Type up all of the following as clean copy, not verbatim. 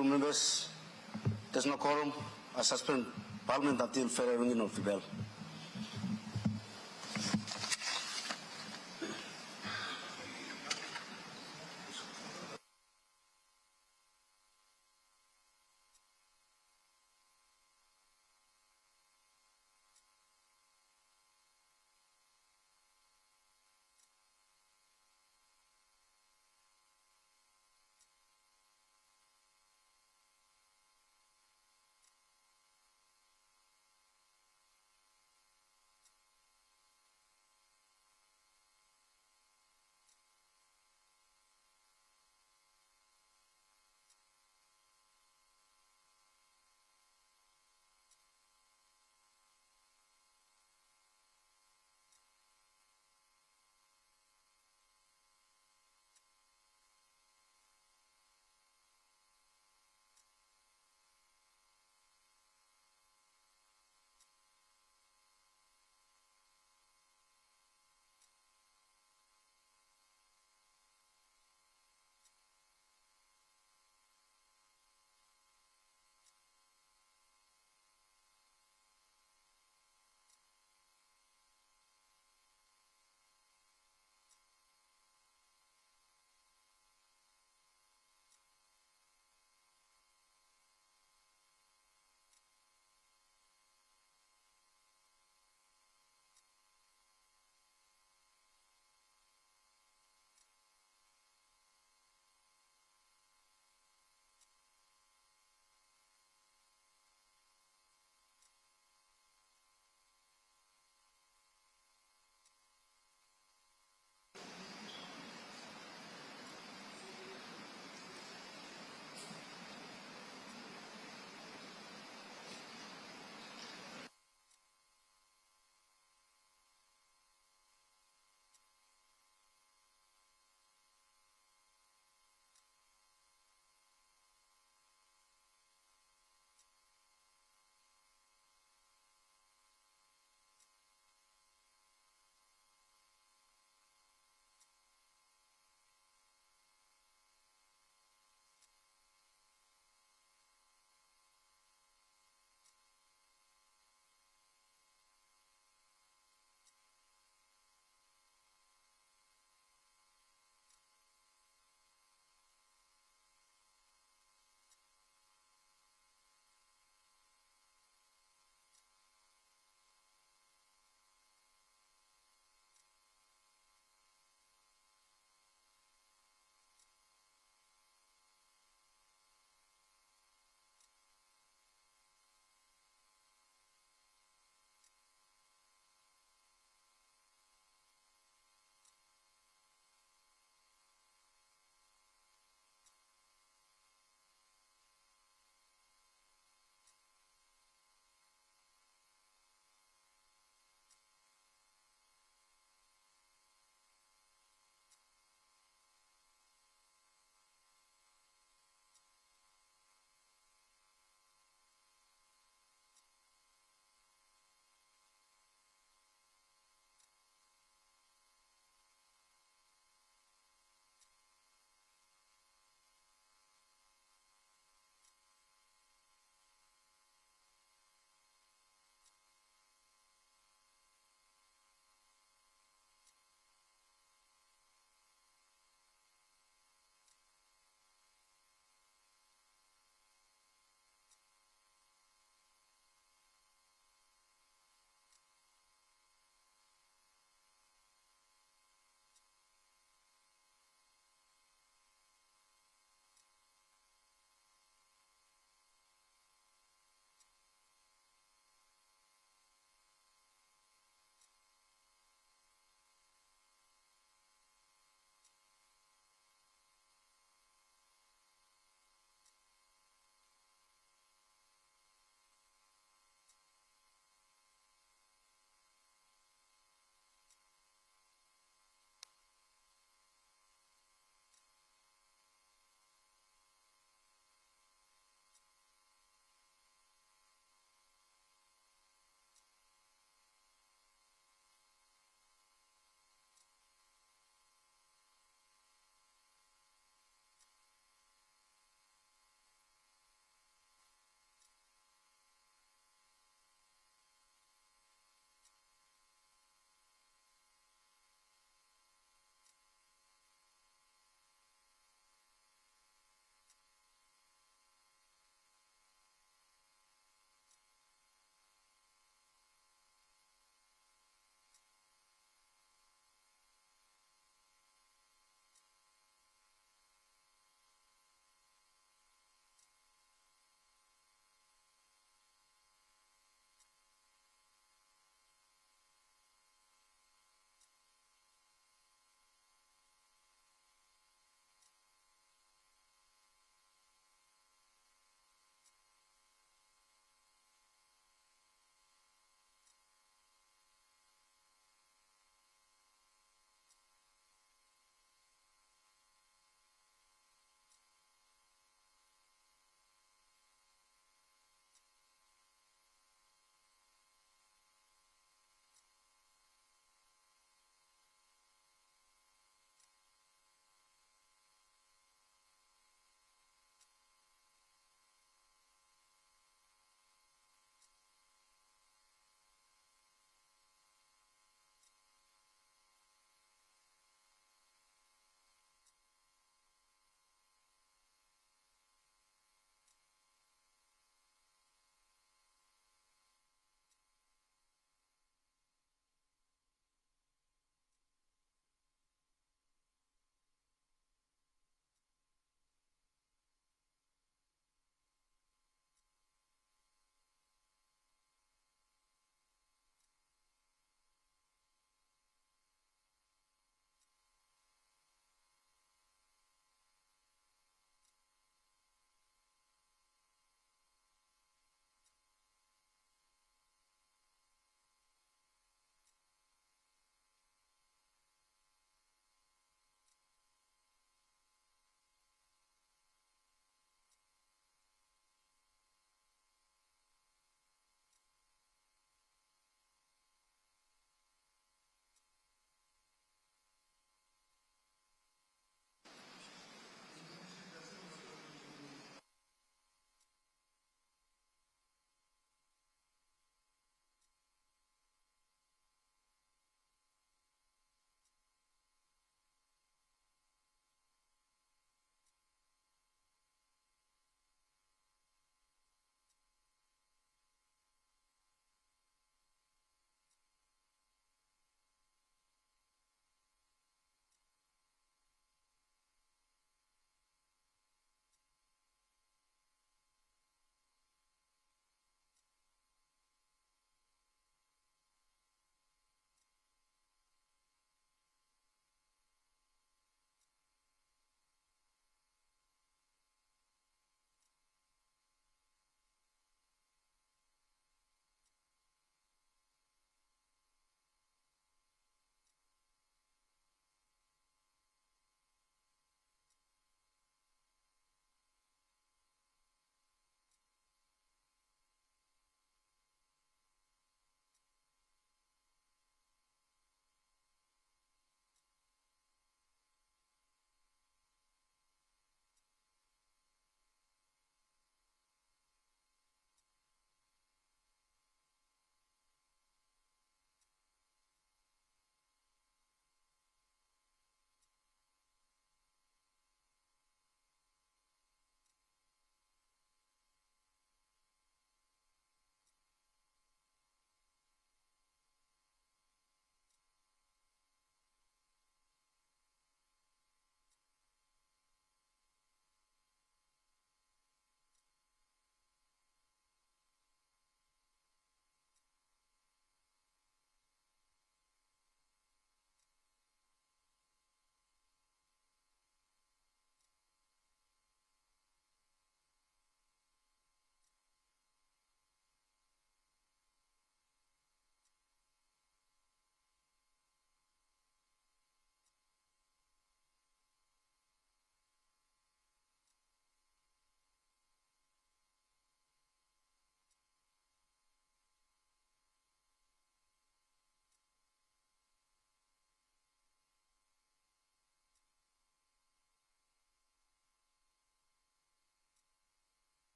Honourable members, there's no quorum. I suspend Parliament until further ringing of the bell.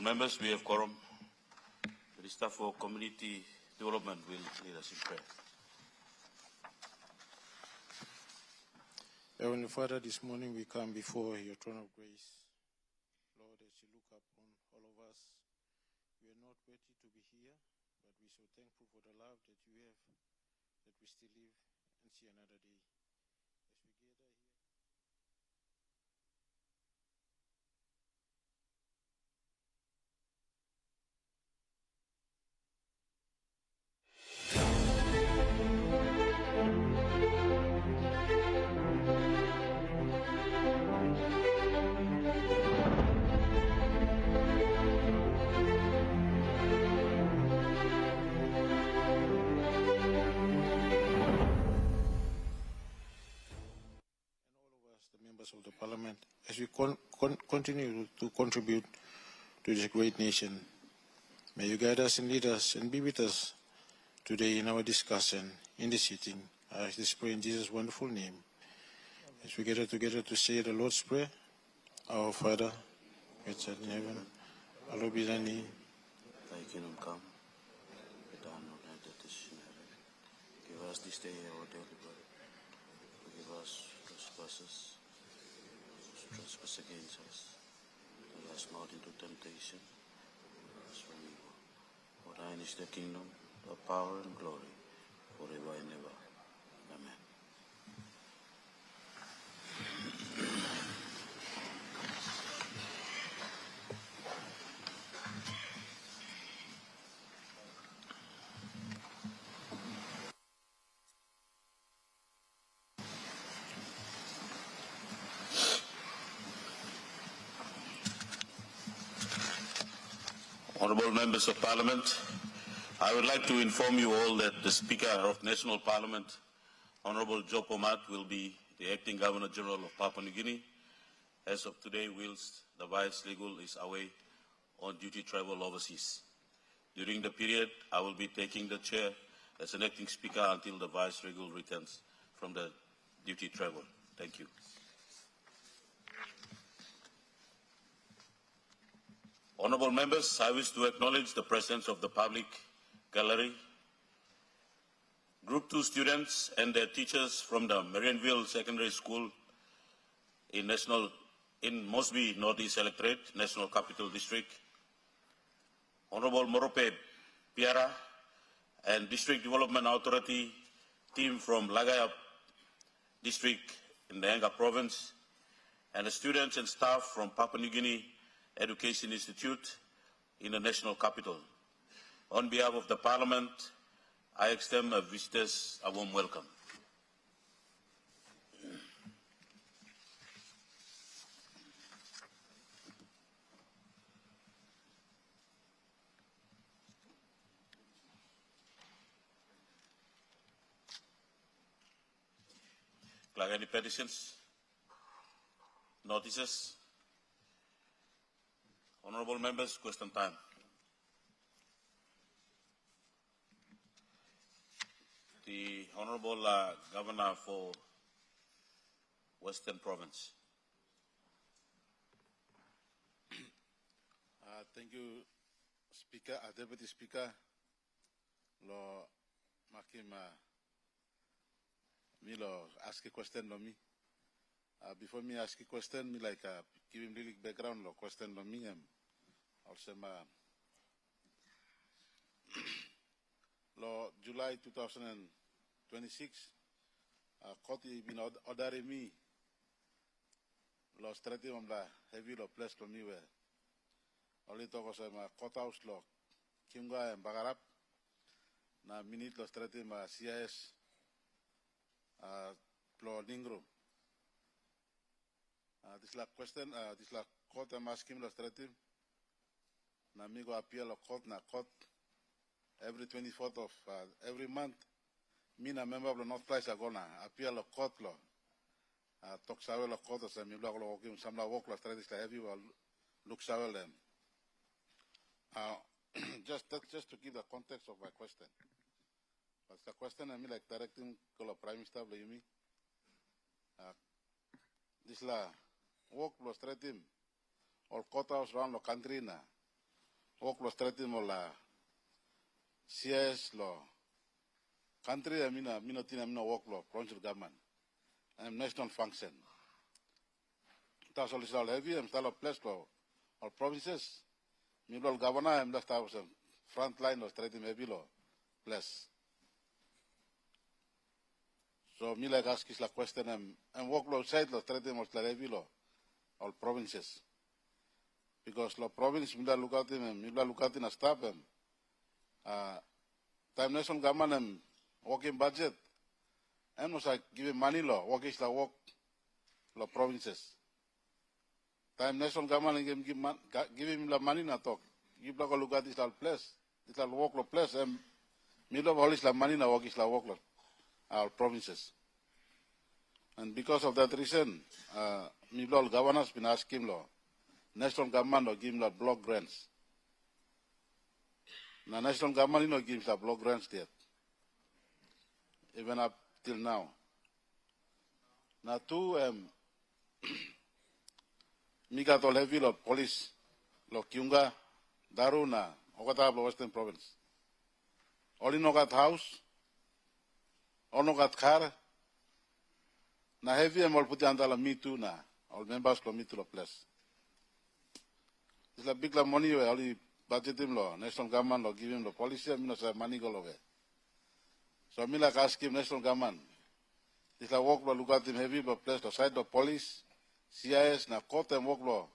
members, we have quorum. The staff for community development will lead us in prayer. Heavenly Father, this morning we come before your throne of grace. Lord, as you look upon all of us, we are not worthy to be here, but we're so thankful for the love that you have, that we still live and see another day. As we gather here, of the Parliament, as we continue to contribute to this great nation. May you guide us and lead us and be with us today in our discussion, in the sitting. I ask this prayer in Jesus' wonderful name. As we gather together to say the Lord's Prayer, Our Father, which art in heaven, hallowed be thy name. Thy kingdom come, be done on earth as it is in heaven. Give us this day our daily bread. Forgive us trespasses, trespass against us. Lead us not into temptation, but us from evil. For thine is the kingdom, the power and glory, forever and ever. Amen. Honourable members of Parliament, I would like to inform you all that the Speaker of National Parliament, Honourable Joe Pomat, will be the Acting Governor-General of Papua New Guinea as of today, whilst the Vice-Regal is away on duty travel overseas. During the period, I will be taking the chair as an Acting Speaker until the Vice-Regal returns from the duty travel. Thank you. Honourable members, I wish to acknowledge the presence of the public gallery, Group 2 students and their teachers from the Marianville Secondary School in Mosby Northeast Electorate, National Capital District, Honourable Morope Piara and District Development Authority team from Lagaya District in the Enga Province, and the students and staff from Papua New Guinea Education Institute in the National Capital. On behalf of the Parliament, I extend our visitors a warm welcome. Clerk, any petitions? Notices? Honourable members, question time. The Honourable Governor for Western Province. Thank you, Speaker, Deputy Speaker. Lo makim me lo ask a question lo me. Before me ask a question, me like give him really background lo question lo me. Also lo July 2026, court been ordering me lo strategy on the heavy lo place lo me where only talk of courthouse lo Kimga and Bagarap na minute lo strategy ma CIS lo Ningro. This la question, this la court I'm asking lo strategy. Na mi go appeal lo court na court every 24th of every month. Me na member of the North Place agona appeal lo court lo. Talk sawe lo court as mi lo lo kim samla walk lo strategy la heavy well look sawe them. Just to give the context of my question. But the question I mean like directing to the Prime Minister you me. This la walk lo strategy or courthouse around the country na work lo straight mo la CS lo country mina tina mina work lo provincial government and national function. Ta solisal heavy am stalo place lo all provinces. Mi lo governor am da sta front line lo straight maybe lo place. So mi like ask is la question and work lo side lo straight mo heavy lo all provinces. Because lo province mi la lukati na staff time national government working budget and was like giving money lo work is la work lo provinces. Time national government give him la money na talk. Give la lukati is la place. It's la work lo place and mi lo all is la money na work is la work lo our provinces. And because of that reason, mi lo governors been asking lo national government or give him like block grants. Now national government no gives like block grants yet. Even up till now. Now two mi got all heavy lo police lo Kiunga Daru na Okata Western Province. Only no got house, or no got car. Na heavy and all put andala me too na all members lo me to the place. It's like big money where only budget him law, national government law give him the policy, I mean money go away. So I mean like ask him national government. It's like work law look at him heavy but place the side of police, CIS na court and work law.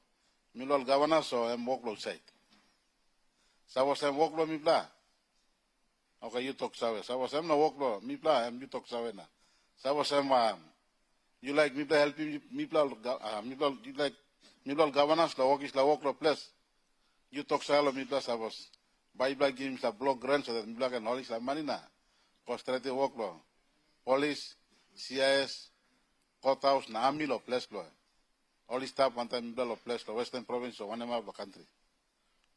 Me law governor so I'm work law side. So was I'm work law me blah. Okay, you talk sawe. So was I'm na work law, me blah, and you talk sawe na. So was I'm you like me blah helping me blah you like mi lo governance la work is la work lo place. You talk salo mi plus avos. Bible gives a block grant so that mi black and knowledge la money na. Postrate work lo. Police, CIS, courthouse na ami lo place lo. All this stuff one time mi lo place lo Western Province or one of the country.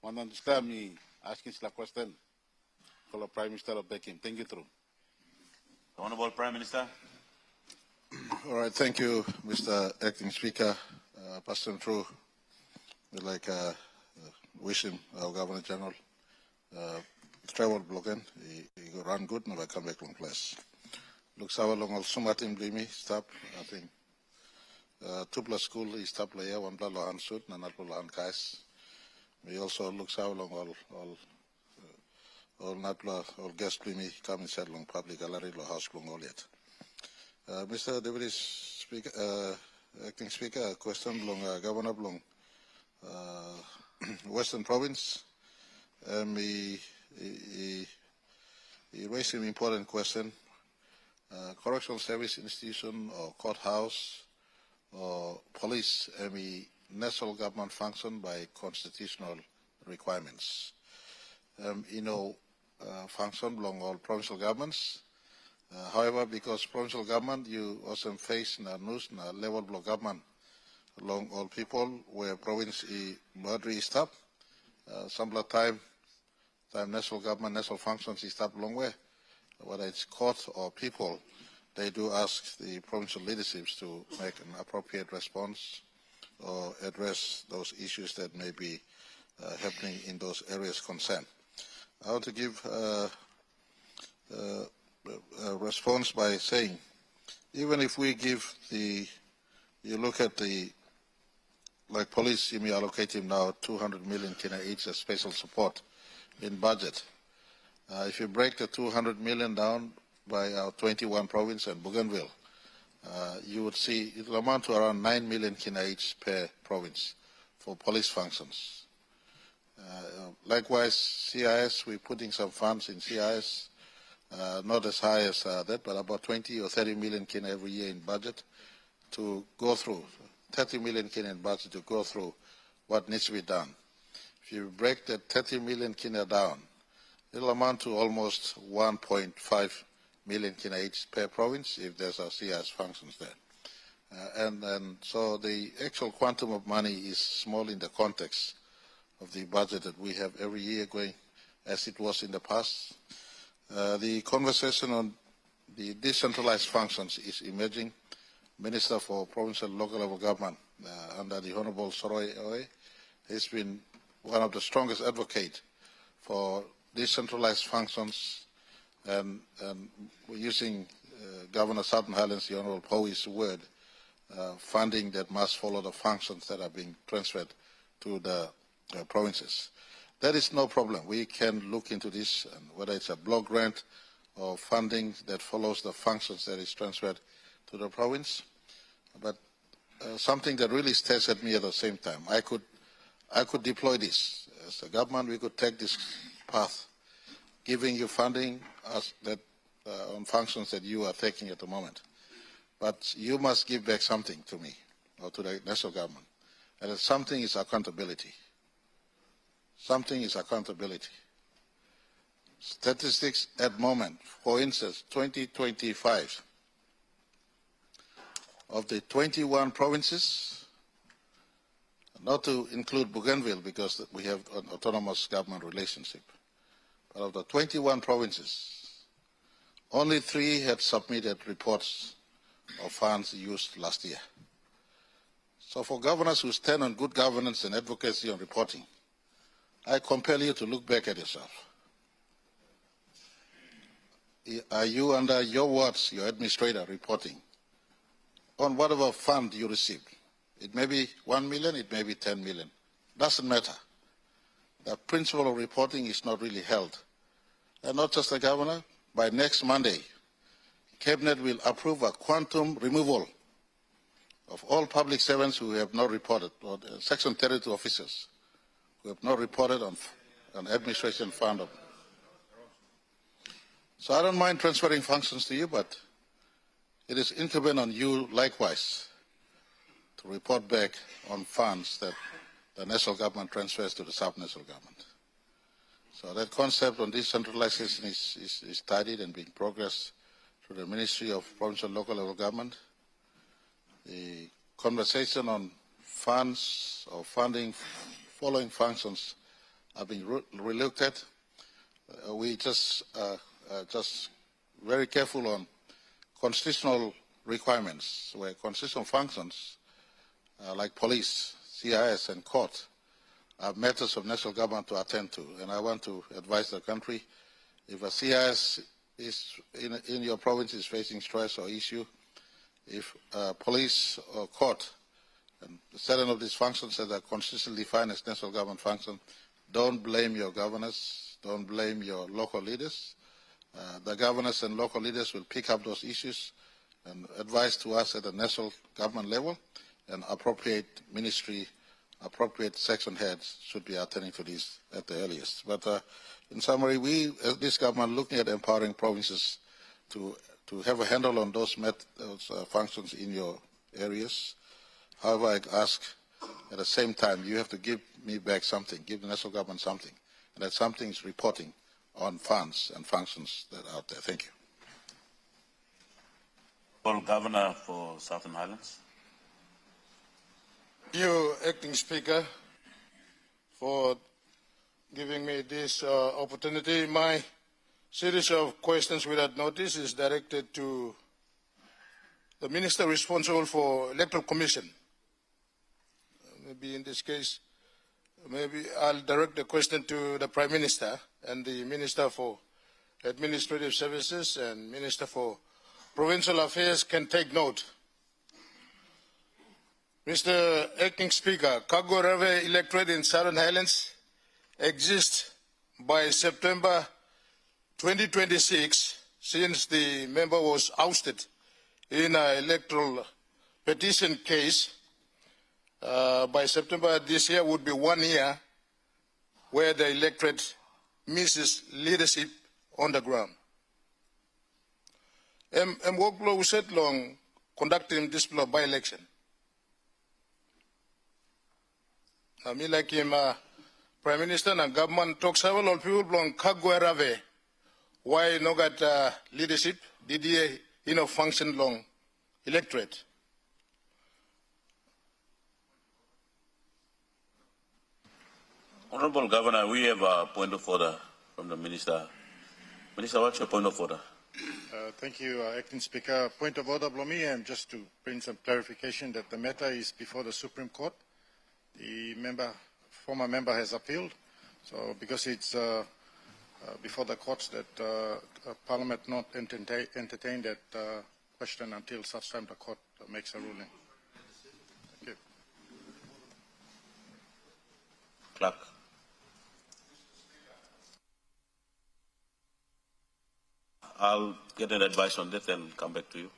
One understand me asking la question. Call Prime Minister of Beckham. Thank you through. The Honorable Prime Minister. All right, thank you, Mr. Acting Speaker. Pastor True, we'd like wish him, our Governor General, travel blocking. He run good, never come back long place. Looks how long also Martin Blimi stop, I think. 2+ school is stop layer, 1 blood on suit, and not on kais. We also looks how long all not all guest Blimi come inside long public gallery, or house long all yet. Mr. Deputy Speaker, Acting Speaker, question belong Governor belong Western Province. He raised an important question. Correctional service institution or courthouse or police national government function by constitutional requirements. Function belong all provincial governments. However, because provincial government, you also face na level block government along all people where province boundary is stop. Some time national government, national functions is stop long way. Whether it's court or people, they do ask the provincial leaderships to make an appropriate response or address those issues that may be happening in those areas concerned. I want to give a response by saying, even if we give you look at like police, you may allocate him now 200 million kina each as special support in budget. If you break the 200 million down by our 21 province and Bougainville, you would see it will amount to around 9 million kina each per province for police functions. Likewise, CIS, we're putting some funds in CIS. Not as high as that, but about 20 or 30 million kina every year in budget to go through, 30 million kina in budget to go through what needs to be done. If you break that 30 million kina down, it'll amount to almost 1.5 million kina each per province if there's a CIS functions there. And so the actual quantum of money is small in the context of the budget that we have every year going as it was in the past. The conversation on the decentralized functions is emerging. Minister for Provincial and Local Level Government under the Honorable Soroi Oe has been one of the strongest advocates for decentralized functions and using Governor Southern Highlands, the Honorable Powey's word, funding that must follow the functions that are being transferred to the provinces. That is no problem. We can look into this, and whether it's a block grant or funding that follows the functions that is transferred to the province. But something that really stares at me at the same time, I could deploy this. As a government, we could take this path, giving you funding on functions that you are taking at the moment. But you must give back something to me or to the national government. And something is accountability. Something is accountability. Statistics at the moment, for instance, 2025, of the 21 provinces, not to include Bougainville because we have an autonomous government relationship, but of the 21 provinces, only 3 had submitted reports of funds used last year. So for governors who stand on good governance and advocacy on reporting, I compel you to look back at yourself. Are you, under your words, your administrator, reporting on whatever fund you received? It may be 1 million, it may be 10 million. Doesn't matter. The principle of reporting is not really held. And not just the governor, by next Monday, Cabinet will approve a quantum removal of all public servants who have not reported, or Section 32 officers who have not reported on administration fund. So I don't mind transferring functions to you, but it is incumbent on you likewise to report back on funds that the national government transfers to the sub-national government. So that concept on decentralization is studied and being progressed through the Ministry of Provincial and Local Level Government. The conversation on funds or funding following functions are being relooked at. We just very careful on constitutional requirements, where constitutional functions like police, CIS, and court are matters of national government to attend to. And I want to advise the country, if a CIS is in your province is facing stress or issue, if police or court and certain of these functions that are consistently defined as national government function, don't blame your governors, don't blame your local leaders. The governors and local leaders will pick up those issues and advise to us at the national government level, and appropriate ministry, appropriate section heads should be attending to these at the earliest. But in summary, we, as this government, looking at empowering provinces to have a handle on those functions in your areas. However, I ask at the same time, you have to give me back something, give the national government something, and that something is reporting on funds and functions that are out there. Thank you. Paul, Governor for Southern Highlands. Thank you, Acting Speaker, for giving me this opportunity. My series of questions without notice is directed to the Minister responsible for Electoral Commission. Maybe in this case, maybe I'll direct the question to the Prime Minister and the Minister for Administrative Services and Minister for Provincial Affairs can take note. Mr. Acting Speaker, Kagorave electorate in Southern Highlands exists by September 2026, since the member was ousted in an electoral petition case. By September this year would be 1 year where the electorate misses leadership on the ground. Workflow was set long conducting this by-election. Me like him, Prime Minister and government talk several people long Kagwerave. Why no got leadership? Did he function long electorate? Honorable Governor, we have a point of order from the Minister. Minister, what's your point of order? Thank you, Acting Speaker. Point of order, Blomi, and just to bring some clarification that the matter is before the Supreme Court. The member former member has appealed. So because it's before the courts that Parliament not entertain that question until such time the court makes a ruling. Thank you. Clerk. I'll get an advice on that and come back to you.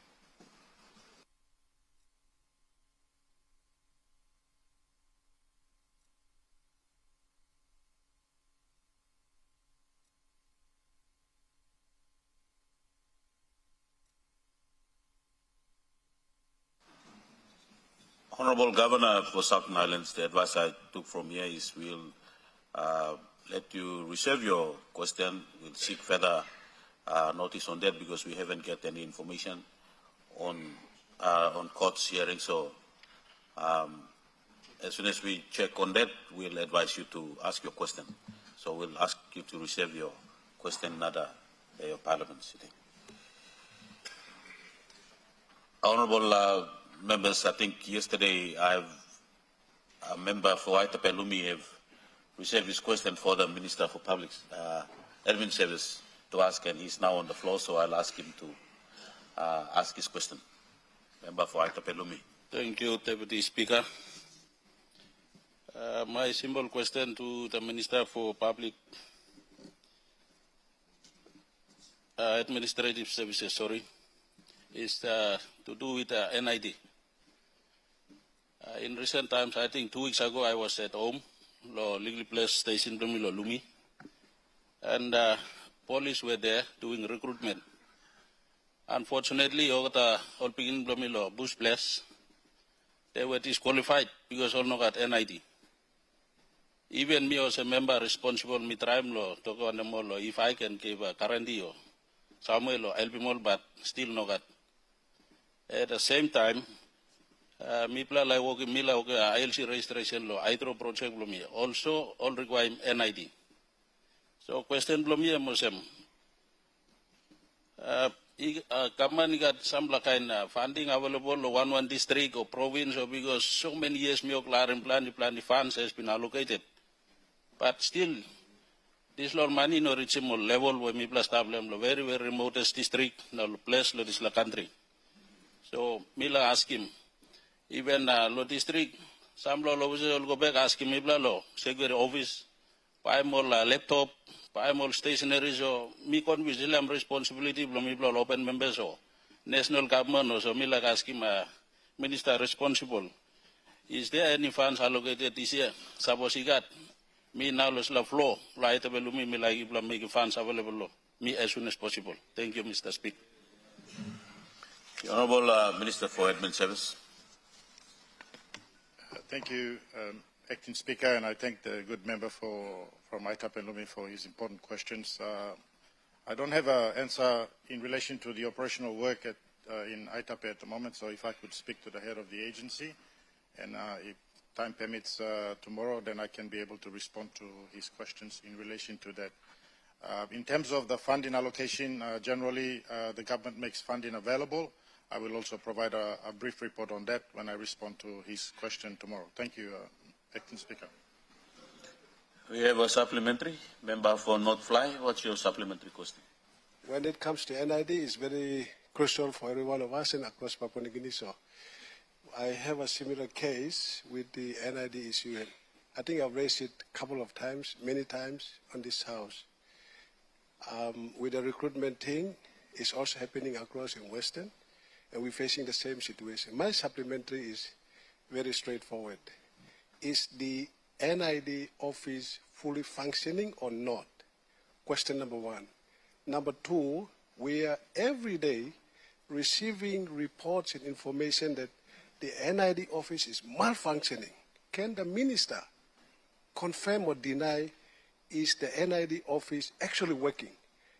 Honorable Governor for Southern Islands, the advice I took from here is we'll let you reserve your question. We'll seek further notice on that because we haven't get any information on court's hearing. So as soon as we check on that, we'll advise you to ask your question. So we'll ask you to reserve your question another day of Parliament sitting. Honorable members, I think yesterday a member for Aitapelumi have received his question for the Minister for Public Admin Service to ask, and he's now on the floor, so I'll ask him to ask his question. Member for Aitapelumi. Thank you, Deputy Speaker. My simple question to the Minister for Public Administrative Services, is to do with NID. In recent times, I think 2 weeks ago, I was at home, legally placed station Lumi, and police were there doing recruitment. Unfortunately, all picking Bush Place, they were disqualified because all not got NID. Even me as a member responsible, me try if I can give a guarantee or Samuel or LP but still not got. At the same time, Mipla like working Mila ILC registration law, ITRO project Blomia, also all require NID. So question Blomia Musem. Government got some kind of funding available or one district or province or because so many years me and plan funds has been allocated. But still this lot money no reach level where me plus problem very remotest district no place lo this la country. So Mila ask him, even lo district, some law will go back ask him lo secretary office, buy more laptop, buy more stationery. So me convince him responsibility from me open members or national government or so Mila ask him minister responsible. Is there any funds allocated this year? Suppose he got me now lose la flow, right away me like make funds available me as soon as possible. Thank you, Mr. Speaker. The Honourable Minister for Admin Service. Thank you, Acting Speaker, and I thank the good member from Aitapelumi for his important questions. I don't have an answer in relation to the operational work in Aitape at the moment, so if I could speak to the head of the agency, and if time permits tomorrow, then I can be able to respond to his questions in relation to that. In terms of the funding allocation, generally the government makes funding available. I will also provide a brief report on that when I respond to his question tomorrow. Thank you, Acting Speaker. We have a supplementary. Member for North Fly, what's your supplementary question? When it comes to NID, it's very crucial for every one of us and across Papua New Guinea. So I have a similar case with the NID issue. I think I've raised it a couple of times, many times on this house. With the recruitment thing, it's also happening across in Western, and we're facing the same situation. My supplementary is very straightforward. Is the NID office fully functioning or not? Question number one. Number two, we are every day receiving reports and information that the NID office is malfunctioning. Can the minister confirm or deny, is the NID office actually working?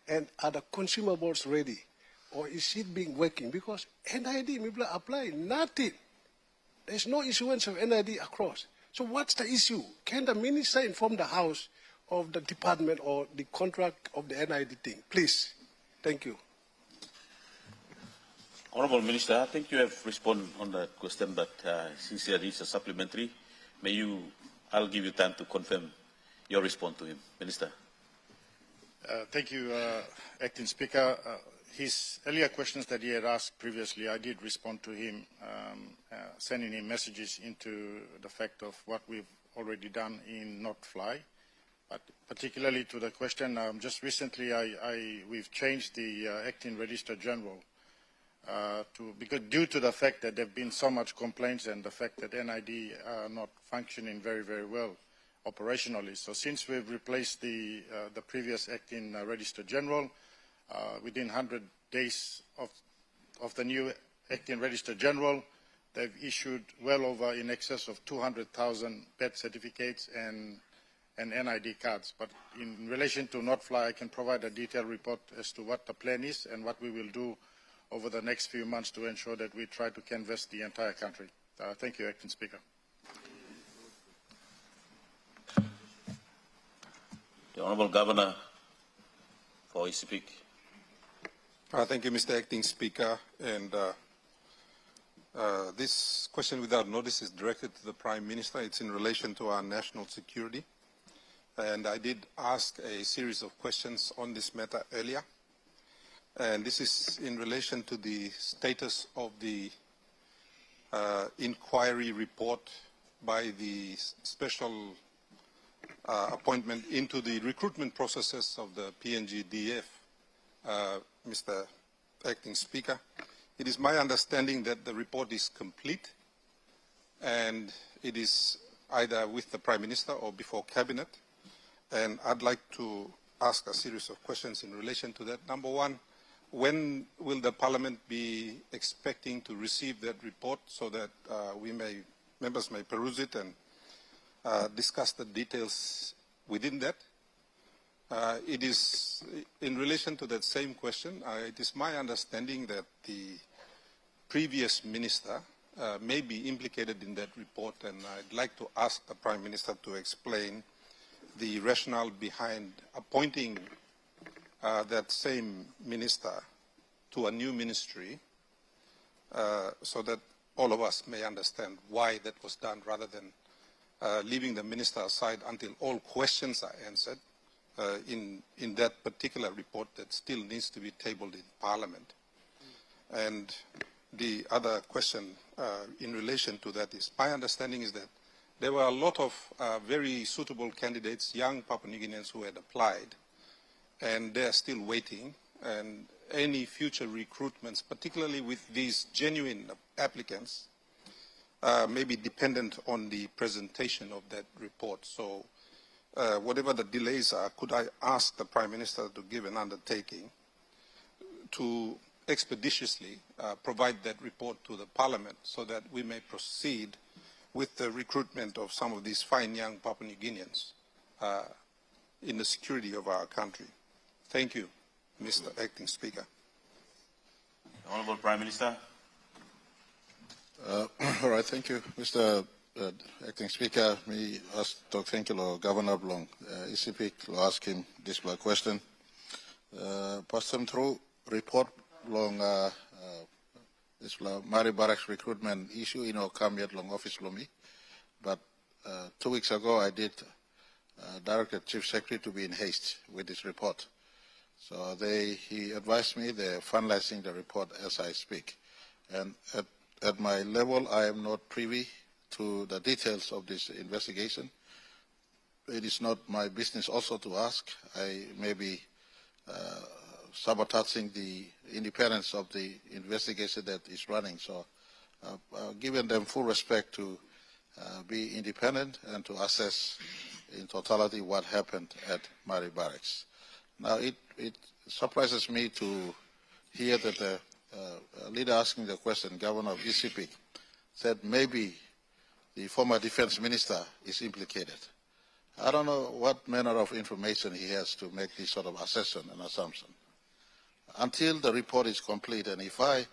And are the consumables ready? Or is it being working? Because NID, people apply nothing. There's no issuance of NID across. So what's the issue? Can the minister inform the House of the department or the contract of the NID thing? Please. Thank you. Honourable Minister, I think you have responded on that question, but since there is a supplementary, may you I'll give you time to confirm your response to him. Minister. Thank you, Acting Speaker. His earlier questions that he had asked previously, I did respond to him, sending him messages into the fact of what we've already done in Not Fly. But particularly to the question, just recently we've changed the Acting Registrar General because due to the fact that there have been so much complaints and the fact that NID are not functioning very, very well operationally. So since we've replaced the previous Acting Registrar General, within 100 days of the new Acting Registrar General, they've issued well over in excess of 200,000 birth certificates and NID cards. But in relation to Not Fly, I can provide a detailed report as to what the plan is and what we will do over the next few months to ensure that we try to canvass the entire country. Thank you, Acting Speaker. The Honourable Governor for Isipik. Thank you, Mr. Acting Speaker. And this question without notice is directed to the Prime Minister. It's in relation to our national security. And I did ask a series of questions on this matter earlier. And this is in relation to the status of the inquiry report by the special appointment into the recruitment processes of the PNG-DF, Mr. Acting Speaker. It is my understanding that the report is complete and it is either with the Prime Minister or before Cabinet. And I'd like to ask a series of questions in relation to that. Number one, when will the Parliament be expecting to receive that report so that members may peruse it and discuss the details within that? It is in relation to that same question. It is my understanding that the previous minister may be implicated in that report, and I'd like to ask the Prime Minister to explain the rationale behind appointing that same minister to a new ministry so that all of us may understand why that was done rather than leaving the minister aside until all questions are answered in that particular report that still needs to be tabled in Parliament. And the other question in relation to that is, my understanding is that there were a lot of very suitable candidates, young Papua New Guineans who had applied, and they are still waiting. And any future recruitments, particularly with these genuine applicants, may be dependent on the presentation of that report. So whatever the delays are, could I ask the Prime Minister to give an undertaking to expeditiously provide that report to the Parliament so that we may proceed with the recruitment of some of these fine young Papua New Guineans in the security of our country. Thank you, Mr. Acting Speaker. Honourable Prime Minister. All right, thank you, Mr. Acting Speaker. Me ask Dr. Thankilo Governor Blong, Isipik, to ask him this question. Pass them through report long this Mari Barracks recruitment issue in our come yet long office lomi, but 2 weeks ago I did directed Chief Secretary to be in haste with this report. So he advised me they're finalizing the report as I speak, and at my level I am not privy to the details of this investigation. It is not my business also to ask. I may be sabotaging the independence of the investigation that is running. So giving them full respect to be independent and to assess in totality what happened at Mari Barracks. Now it surprises me to hear that the leader asking the question, Governor of Isipik, said maybe the former defense minister is implicated. I don't know what manner of information he has to make this sort of assessment and assumption. Until the report is complete, and if I,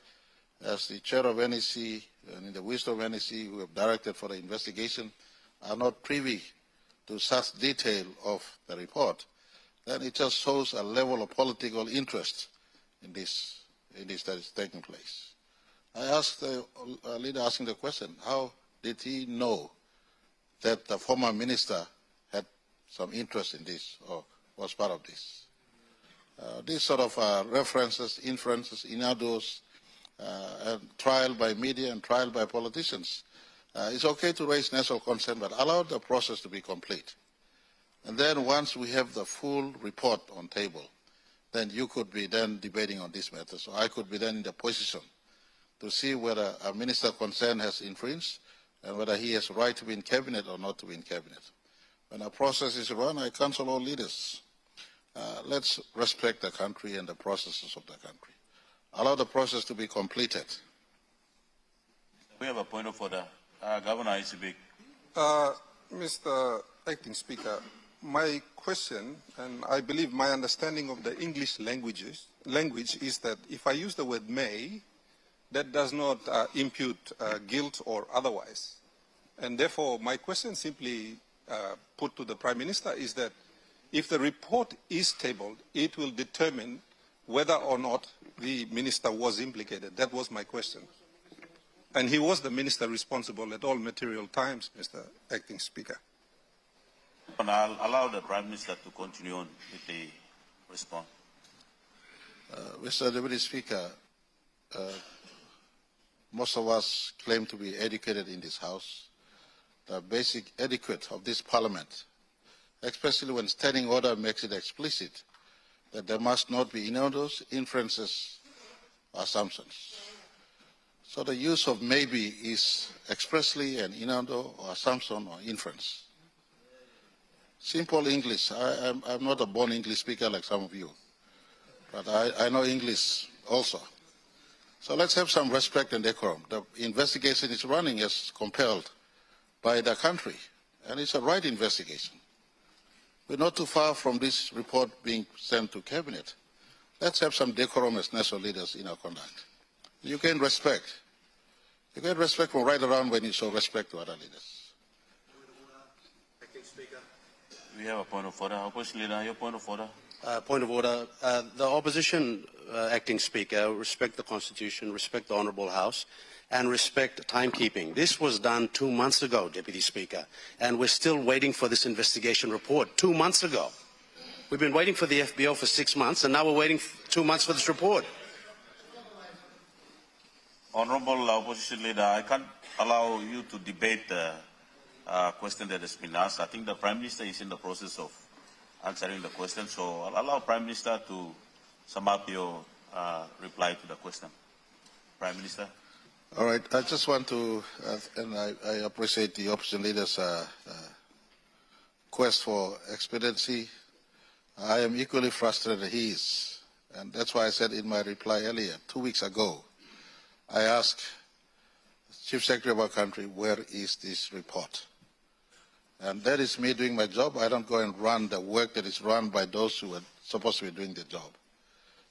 as the chair of NEC and in the wisdom of NEC who have directed for the investigation, are not privy to such detail of the report, then it just shows a level of political interest in this that is taking place. I asked the leader asking the question, how did he know that the former minister had some interest in this or was part of this. These sort of references, inferences, innuendos, and trial by media and trial by politicians. It's okay to raise national concern, but allow the process to be complete. And then once we have the full report on table, then you could be then debating on this matter. So I could be then in the position to see whether a minister concerned has infringed and whether he has a right to be in cabinet or not to be in cabinet. When a process is run, I counsel all leaders. Let's respect the country and the processes of the country. Allow the process to be completed. We have a point of order. Governor Isibik. Mr. Acting Speaker, my question, and I believe my understanding of the English language is that if I use the word may, that does not impute guilt or otherwise. And therefore, my question simply put to the Prime Minister is that if the report is tabled, it will determine whether or not the minister was implicated. That was my question. And he was the minister responsible at all material times, Mr. Acting Speaker. And I'll allow the Prime Minister to continue on with the response. Mr. Deputy Speaker, most of us claim to be educated in this House. The basic etiquette of this Parliament, especially when standing order makes it explicit that there must not be innuendos, inferences, or assumptions. So the use of maybe is expressly an innuendo or assumption or inference. Simple English. I'm not a born English speaker like some of you, but I know English also. So let's have some respect and decorum. The investigation is running as compelled by the country, and it's a right investigation. We're not too far from this report being sent to Cabinet. Let's have some decorum as national leaders in our conduct. You gain respect. You get respect from right around when you show respect to other leaders. We have a point of order. Opposition Leader, your point of order. Point of order. The opposition, Acting Speaker, respect the Constitution, respect the Honourable House, and respect timekeeping. This was done 2 months ago, Deputy Speaker, and we're still waiting for this investigation report. 2 months ago. We've been waiting for the FBO for 6 months, and now we're waiting 2 months for this report. Honourable Opposition Leader, I can't allow you to debate the question that has been asked. I think the Prime Minister is in the process of answering the question, so I'll allow Prime Minister to sum up your reply to the question. Prime Minister. All right. I just want to, and I appreciate the opposition leader's quest for expediency. I am equally frustrated as he is, and that's why I said in my reply earlier, 2 weeks ago, I asked the Chief Secretary of our country, where is this report? And that is me doing my job. I don't go and run the work that is run by those who are supposed to be doing the job.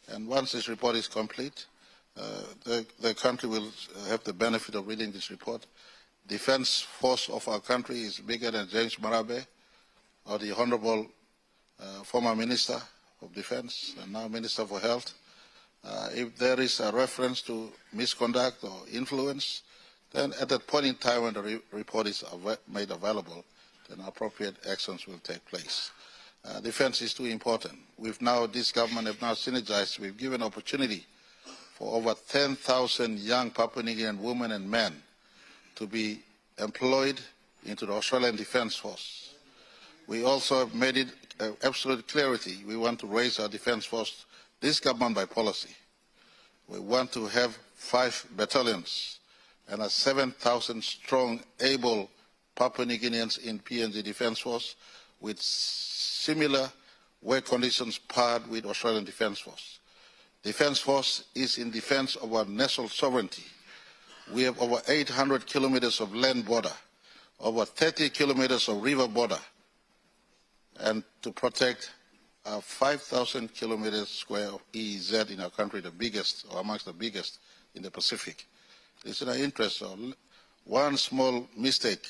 And once this report is complete, the country will have the benefit of reading this report. Defense force of our country is bigger than James Marabe or the Honorable former Minister of Defense and now Minister for Health. If there is a reference to misconduct or influence, then at that point in time when the report is made available, then appropriate actions will take place. Defense is too important. This government have now synergized. We've given opportunity for over 10,000 young Papua New Guinean women and men to be employed into the Australian Defence Force. We also have made it absolute clarity. We want to raise our Defence Force, this government by policy. We want to have 5 battalions and a 7,000 strong, able Papua New Guineans in PNG Defence Force with similar work conditions paired with Australian Defence Force. Defence Force is in defence of our national sovereignty. We have over 800 kilometers of land border, over 30 kilometers of river border, and to protect 5,000 kilometers square of EEZ in our country, the biggest or amongst the biggest in the Pacific. It's in our interest. So one small mistake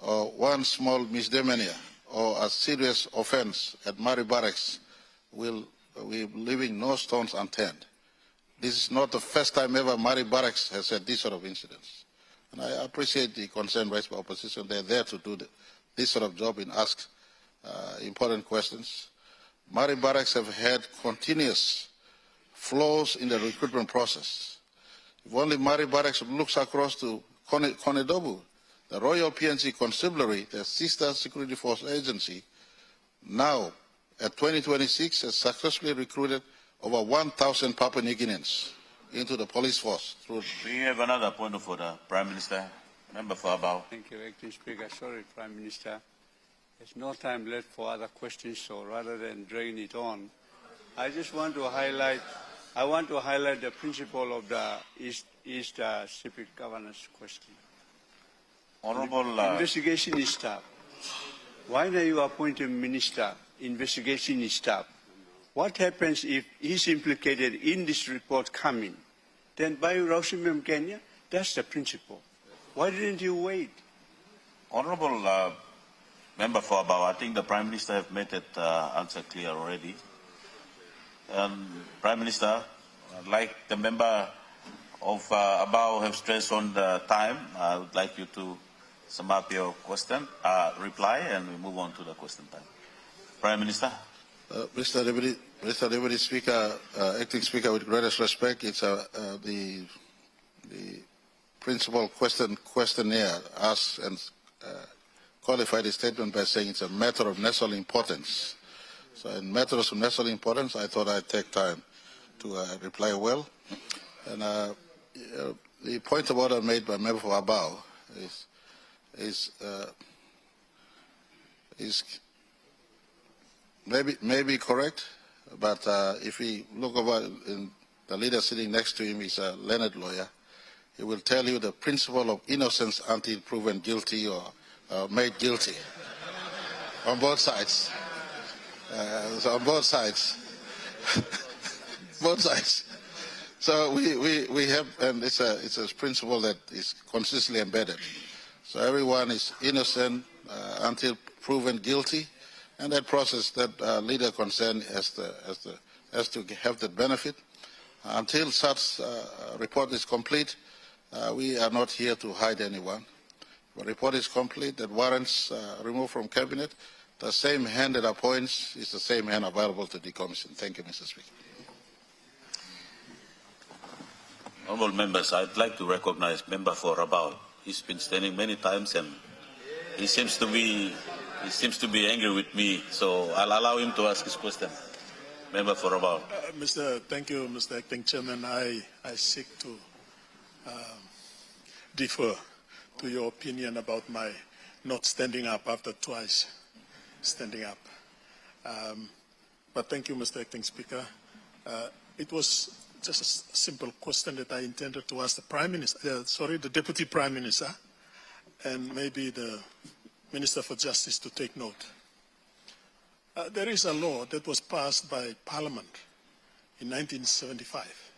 or one small misdemeanor or a serious offense at Mari Barracks we're leaving no stones unturned. This is not the first time ever Mari Barracks has had this sort of incidents. And I appreciate the concern raised by opposition. They're there to do this sort of job and ask important questions. Mari Barracks have had continuous flaws in the recruitment process. If only Mari Barracks looks across to Konedobu, the Royal PNG Constabulary, the sister security force agency, now at 2026 has successfully recruited over 1,000 Papua New Guineans into the police force. We have another point of order, Prime Minister. Member for Abao. Thank you, Acting Speaker. Sorry, Prime Minister. There's no time left for other questions, so rather than dragging it on, I just want to highlight the principle of the East Civic Governance question. Honorable Investigation is staff. Why are you appointing minister? Investigation is staff. What happens if he's implicated in this report coming? Then by Rausimem Kenya, that's the principle. Why didn't you wait? Honorable Member for Abao, I think the Prime Minister have made that answer clear already. Prime Minister, like the member of Abao have stressed on the time, I would like you to sum up your question, reply, and we move on to the question time. Prime Minister. Mr. Deputy Speaker, Acting Speaker, with greatest respect, it's the principal questionnaire asked and qualified his statement by saying it's a matter of national importance. So in matters of national importance, I thought I'd take time to reply well. And the point of order made by Member for Abao is maybe correct, but if we look over, in the leader sitting next to him is a learned lawyer. He will tell you the principle of innocence until proven guilty or made guilty on both sides. So on both sides, both sides. So we have, and it's a principle that is consistently embedded. So everyone is innocent until proven guilty, and that process, that leader concerned has to have the benefit. Until such report is complete, we are not here to hide anyone. The report is complete, that warrants removed from cabinet. The same hand that appoints is the same hand available to the commission. Thank you, Mr. Speaker. Honourable members, I'd like to recognize Member for Abao. He's been standing many times and he seems to be angry with me, so I'll allow him to ask his question. Member for Abao. Thank you, Mr. Acting Chairman. I seek to defer to your opinion about my not standing up after twice standing up. But thank you, Mr. Acting Speaker. It was just a simple question that I intended to ask the Prime Minister, the Deputy Prime Minister, and maybe the Minister for Justice to take note. There is a law that was passed by Parliament in 1975,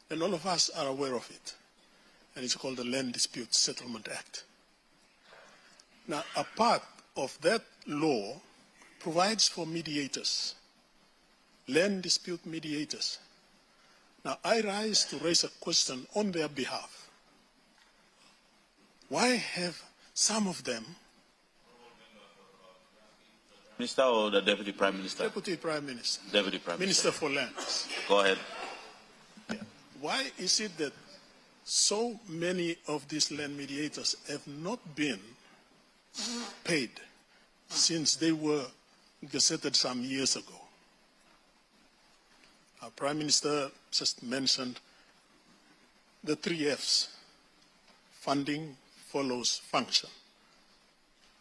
and all of us are aware of it, and it's called the Land Dispute Settlement Act. Now, a part of that law provides for mediators, land dispute mediators. Now, I rise to raise a question on their behalf. Why have some of them... Minister or the Deputy Prime Minister? Deputy Prime Minister. Deputy Prime Minister. Minister for Lands. Go ahead. Yeah. Why is it that so many of these land mediators have not been paid since they were gazetted some years ago? Our Prime Minister just mentioned the 3 Fs. Funding follows function.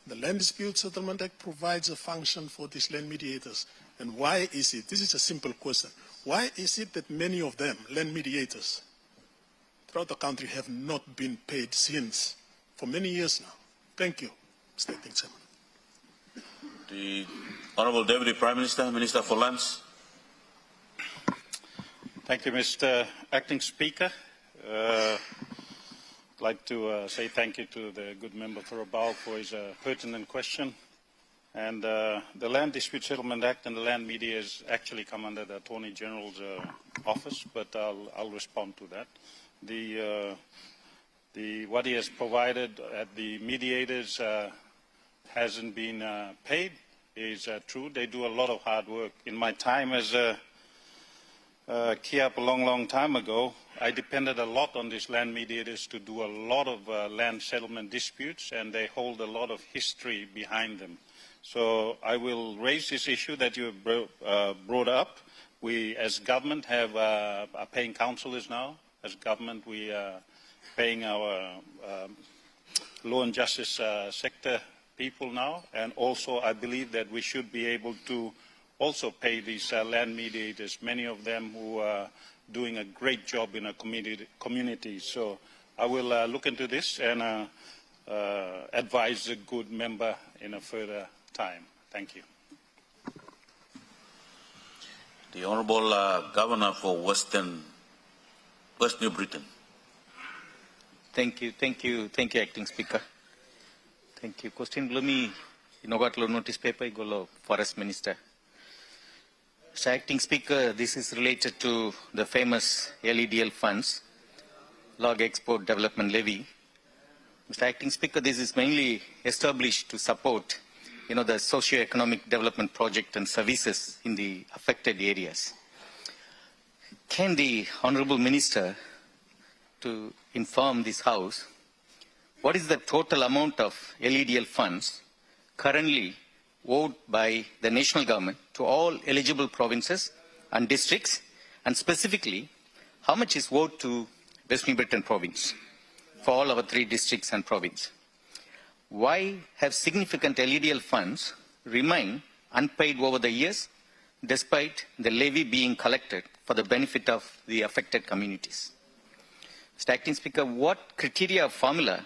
The Land Dispute Settlement Act provides a function for these land mediators. And why is it? This is a simple question. Why is it that many of them, land mediators, throughout the country have not been paid since, for many years now? Thank you, Mr. Acting Chairman. The Honourable Deputy Prime Minister, Minister for Lands. Thank you, Mr. Acting Speaker. I'd like to say thank you to the good member for Abao for his pertinent question. And the Land Dispute Settlement Act and the land mediators actually come under the Attorney General's office, but I'll respond to that. what he has provided at the mediators hasn't been paid is true. They do a lot of hard work. In my time as a KIAP a long time ago, I depended a lot on these land mediators to do a lot of land settlement disputes, and they hold a lot of history behind them. So I will raise this issue that you brought up. We, as government, have are paying councillors now. As government, we are paying our law and justice sector people now, and also I believe that we should be able to also pay these land mediators, many of them who are doing a great job in a community. So I will look into this and advise the good member in a further time. Thank you. The Honourable Governor for West New Britain. Thank you, Acting Speaker. Thank you. Question Gloomy, got notice paper, go Forest Minister. So, Acting Speaker, this is related to the famous LEDL funds, Log Export Development Levy. Mr. Acting Speaker, this is mainly established to support, the socio-economic development project and services in the affected areas. Can the Honourable Minister to inform this House what is the total amount of LEDL funds currently owed by the national government to all eligible provinces and districts, and specifically how much is owed to West New Britain province for all our 3 districts and province? Why have significant LEDL funds remained unpaid over the years despite the levy being collected for the benefit of the affected communities? Mr. Acting Speaker, what criteria or formula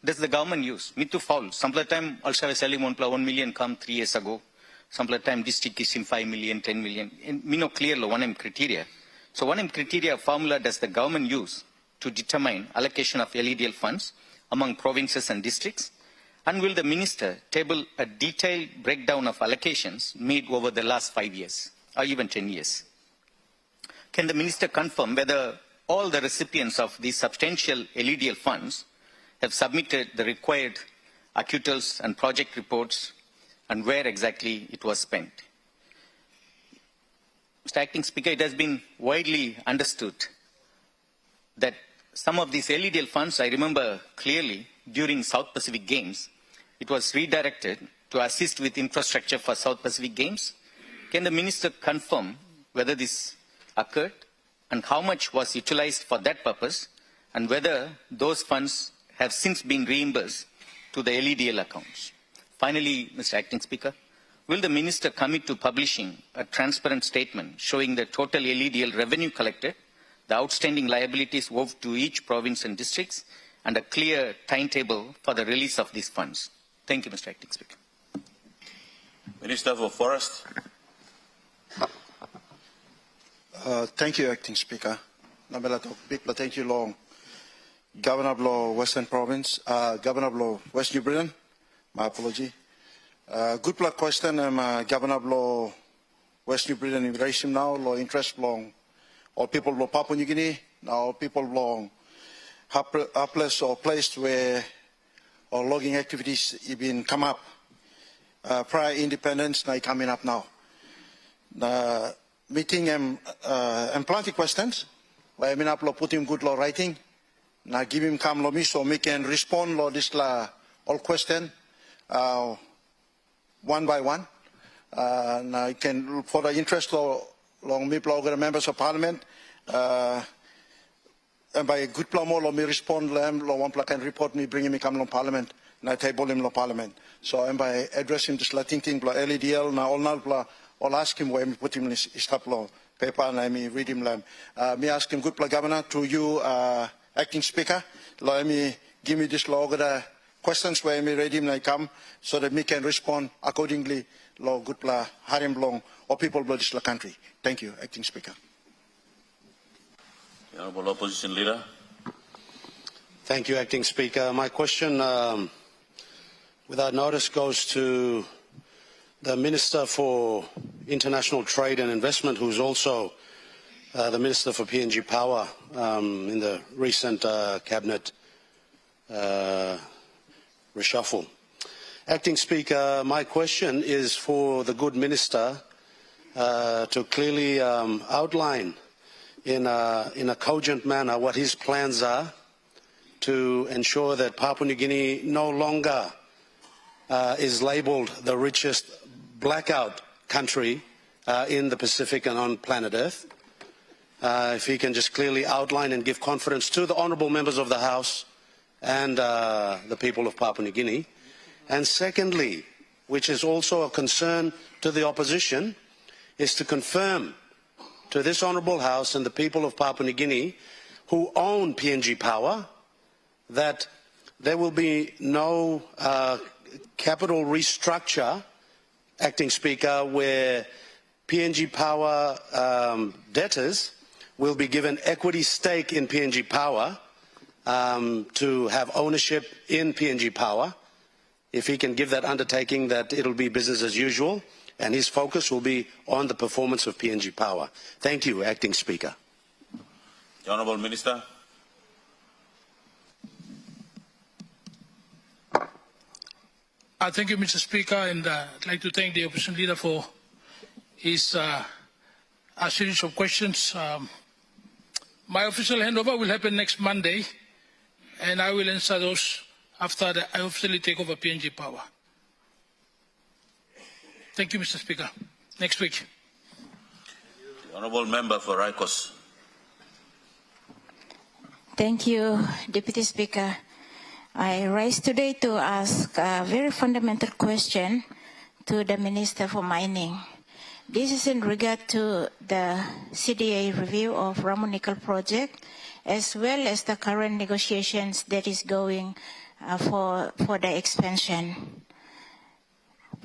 does the government use? Me to foul. Some time also selling 1 million come 3 years ago. Some time district is in 5 million, 10 million. Me no clear 1M criteria. So 1M criteria formula does the government use to determine allocation of LEDL funds among provinces and districts? And will the minister table a detailed breakdown of allocations made over the last 5 years or even 10 years? Can the minister confirm whether all the recipients of these substantial LEDL funds have submitted the required acutals and project reports and where exactly it was spent? Mr. Acting Speaker, it has been widely understood that some of these LEDL funds, I remember clearly during South Pacific Games, it was redirected to assist with infrastructure for South Pacific Games. Can the minister confirm whether this occurred and how much was utilized for that purpose and whether those funds have since been reimbursed to the LEDL accounts? Finally, Mr. Acting Speaker, will the minister commit to publishing a transparent statement showing the total LEDL revenue collected, the outstanding liabilities owed to each province and districts, and a clear timetable for the release of these funds? Thank you, Mr. Acting Speaker. Minister for Forest. Thank you, Acting Speaker. Thank you, Long. Governor of Law, Western Province, Governor of Law, West New Britain, my apology. Good luck question, Governor of Law, West New Britain, immigration now, law interest long, all people of Papua New Guinea, now people long, helpless or placed where or logging activities have been come up. Prior independence, now coming up now. Meeting and plenty questions, where I mean up put him good law writing. Now give him come lo me so we can respond lo this la all question one by one. Now can for the interest lo long me the members of parliament. And by good plan lo me respond them lo one can report me bring me come lo parliament. Now table him lo parliament. So and by addressing this Latin thing lo LEDL now all now I'll ask him where me put him in his stop law paper and I me read him lam. Me ask him good plan governor to you Acting Speaker, let me give me this law questions where me read him like come so that me can respond accordingly law good la harim long or people blood this country. Thank you, Acting Speaker. The Honourable Opposition Leader. Thank you, Acting Speaker. My question without notice goes to the Minister for International Trade and Investment, who's also the Minister for PNG Power in the recent Cabinet reshuffle. Acting Speaker, my question is for the good minister to clearly outline in a cogent manner what his plans are to ensure that Papua New Guinea no longer is labelled the richest blackout country in the Pacific and on planet Earth. If he can just clearly outline and give confidence to the honourable members of the House and the people of Papua New Guinea. And secondly, which is also a concern to the opposition, is to confirm to this honourable House and the people of Papua New Guinea who own PNG Power that there will be no capital restructure, Acting Speaker, where PNG Power debtors will be given equity stake in PNG Power to have ownership in PNG Power. If he can give that undertaking that it'll be business as usual and his focus will be on the performance of PNG Power. Thank you, Acting Speaker. The Honourable Minister. Thank you, Mr. Speaker, and I'd like to thank the opposition leader for his a series of questions. My official handover will happen next Monday, and I will answer those after I officially take over PNG Power. Thank you, Mr. Speaker. Next week. The Honourable Member for Raikos. Thank you, Deputy Speaker. I rise today to ask a very fundamental question to the Minister for Mining. This is in regard to the CDA review of Ramu Nickel project, as well as the current negotiations that is going for the expansion.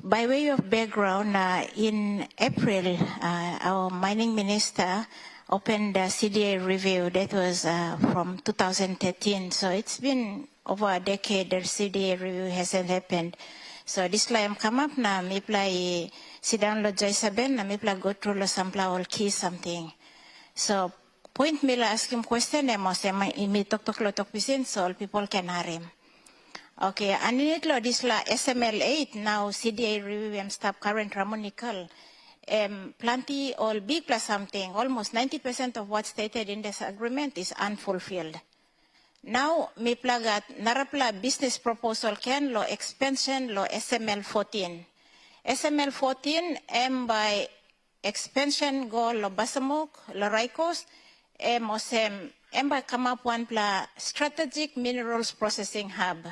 By way of background, in April, our mining minister opened the CDA review. That was from 2013. So it's been over a decade that CDA review hasn't happened. So this time come up na mi play sit down lo jay saben na mi play go through lo sampla all key something. So point me la ask him question mo se mi tok lo tok pisin so all people can hear him. Okay, aninit lo this la SML8 now CDA review stop current Ramu Nickel. Plenty or big plus something, almost 90% of what's stated in this agreement is unfulfilled. Now, mi plagat narapla business proposal can lo expansion lo SML14. SML14 by expansion go lo Basamuk, lo Raikos, osem by come up one pla strategic minerals processing hub.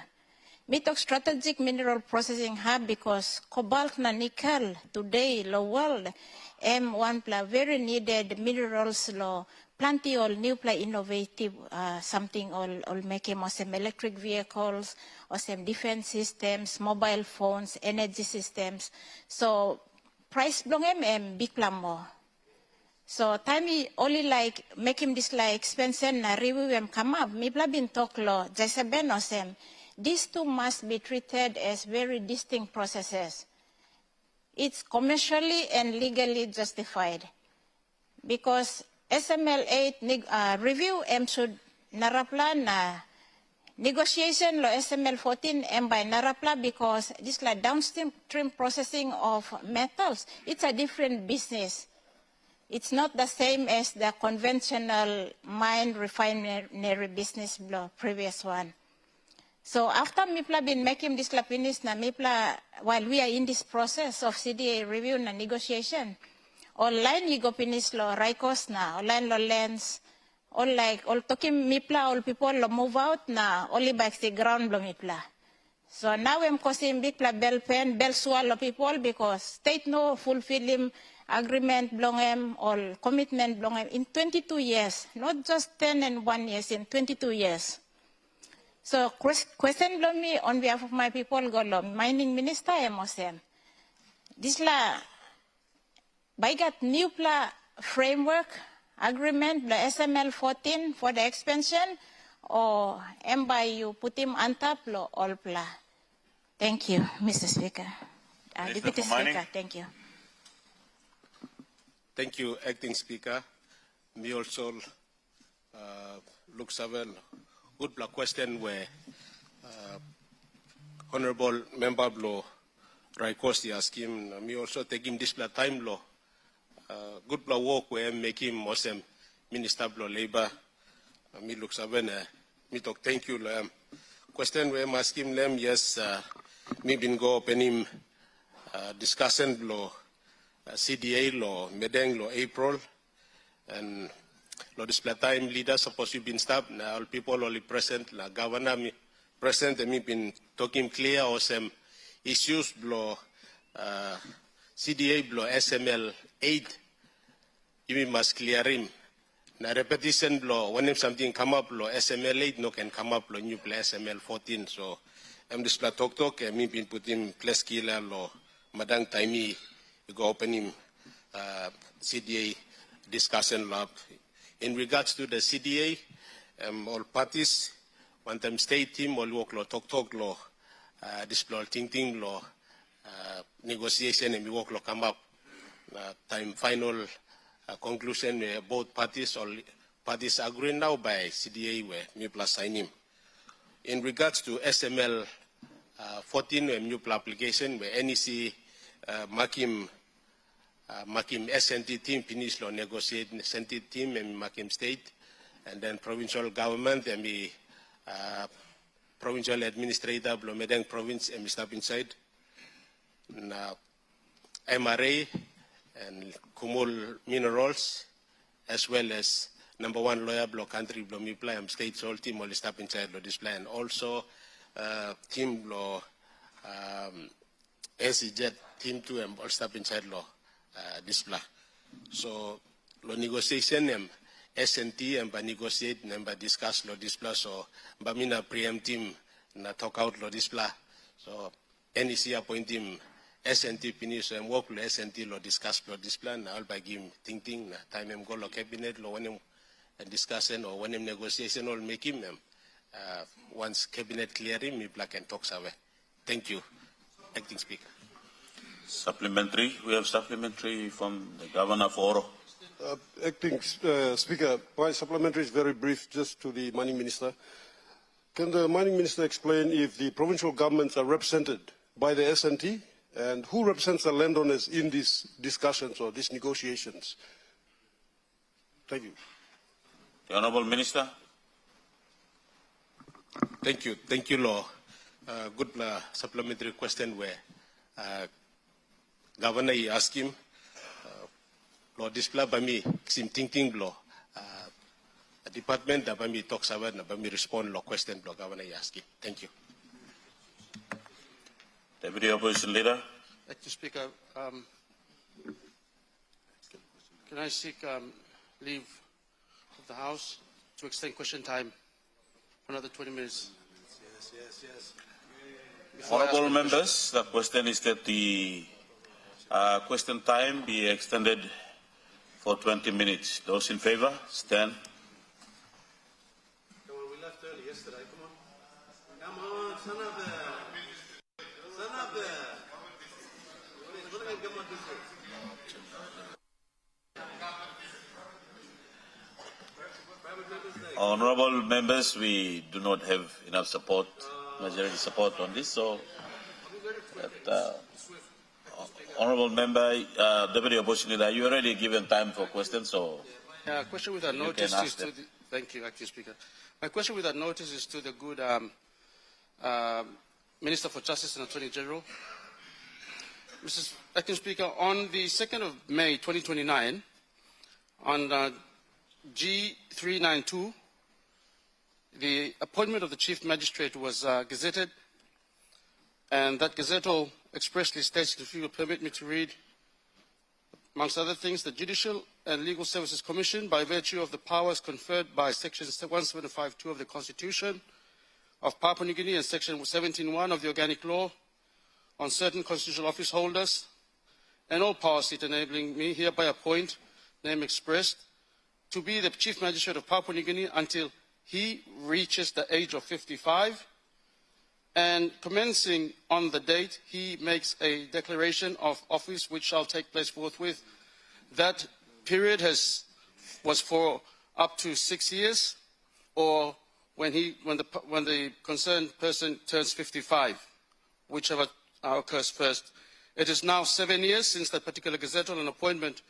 We talk strategic mineral processing hub because cobalt na nickel today lo world one pla very needed minerals lo plenty all new pla innovative something all making some electric vehicles or some defense systems, mobile phones, energy systems. So price blong big pla mo. So time only like make him this like expensive na review come up. Mi pla bin talk lo jasaben osem. These two must be treated as very distinct processes. It's commercially and legally justified because SML8 review should narapla na negotiation lo SML14 by narapla because this like downstream processing of metals. It's a different business. It's not the same as the conventional mine refinery business the previous one. So after MIPLA been making this lapinis na MIPLA, while we are in this process of CDA review na negotiation, online you go pinis lo Raikos na, online lo lens, all like, all talking MIPLA, all people lo move out na, only by the ground lo MIPLA. So now I'm causing big pla bell pen, bell swallow people because state no fulfilling agreement belong or commitment belong in 22 years, not just 10 and 1 years, in 22 years. So question lo me on behalf of my people go lo mining minister emosem. This la by got new pla framework agreement the SML14 for the expansion or by you put him on top lo all pla. Thank you, Mr. Speaker. Deputy Speaker, thank you. Thank you, Acting Speaker. Me also look several good question where Honorable Member Blo Raikosi ask him, me also take him this time law. Good blo work where make him awesome Minister Blo Labor. Me looks aven me talk thank you lo. Question where ask him them yes me been go open him discussion blo CDA law, Medeng law April and law display time leader supposed to be stopped now all people only present la governor me present and me been talking clear or some issues blow CDA blow SML 8 you must clear him na repetition blow when something come up blow SML 8 no can come up blow new play SML 14 so I'm just talk and me been put him place killer law madang timey you go open him CDA discussion lab in regards to the CDA all parties one time state team all work law talk law this law ting law negotiation and we work law come up time final conclusion where both parties all parties agree now by CDA where me plus sign him in regards to SML 14 where new application where NEC Makim SNT team finish law negotiate SNT team and Makim state and then provincial government and me provincial administrator blo Medeng province and step inside na MRA and Kumul Minerals as well as number one lawyer blo country blo me play state soul team all step inside lo display and also team blo SEZ team 2 and all step inside lo display so lo negotiation and SNT and by negotiate and by discuss lo display so by mina preempt team na talk out lo display so NEC appoint him SNT finish and work lo SNT lo discuss lo display na all by give thinking na time em go lo cabinet lo when discussion or when negotiation all make him once cabinet clear him me black and talks away. Thank you, Acting Speaker. Supplementary. We have supplementary from the Governor for Oro. Acting Speaker, my supplementary is very brief, just to the Mining Minister. Can the Mining Minister explain if the provincial governments are represented by the SNT and who represents the landowners in these discussions or these negotiations? Thank you. The Honourable Minister. Thank you, Law. Good supplementary question where Governor he asked him, Law display by me, sim thinking law. Department by me talks about by me respond law question law Governor he asked him. Thank you. Deputy Opposition Leader. Mr. Speaker, can I seek leave of the House to extend question time for another 20 minutes? Yes. Honourable members, the question is that the question time be extended for 20 minutes. Those in favour, stand. Come on, we left early yesterday. Come on, son of a. Honourable members, we do not have enough support, majority support on this, so Honourable Member, Deputy Opposition Leader, you already given time for questions, so question without notice is to the, thank you, Acting Speaker. My question without notice is to the good Minister for Justice and Attorney General. Mr. Acting Speaker, on the 2nd of May 2029, on G392, the appointment of the Chief Magistrate was gazetted, and that gazettal expressly states, if you will permit me to read, amongst other things, the Judicial and Legal Services Commission, by virtue of the powers conferred by Section 1752 of the Constitution of Papua New Guinea and Section 17.1 of the Organic Law on certain constitutional office holders, and all powers seat enabling me hereby appoint, name expressed, to be the Chief Magistrate of Papua New Guinea until he reaches the age of 55, and commencing on the date he makes a declaration of office which shall take place forthwith. That period was for up to 6 years or when the concerned person turns 55, whichever occurs first. It is now 7 years since that particular gazettal and appointment.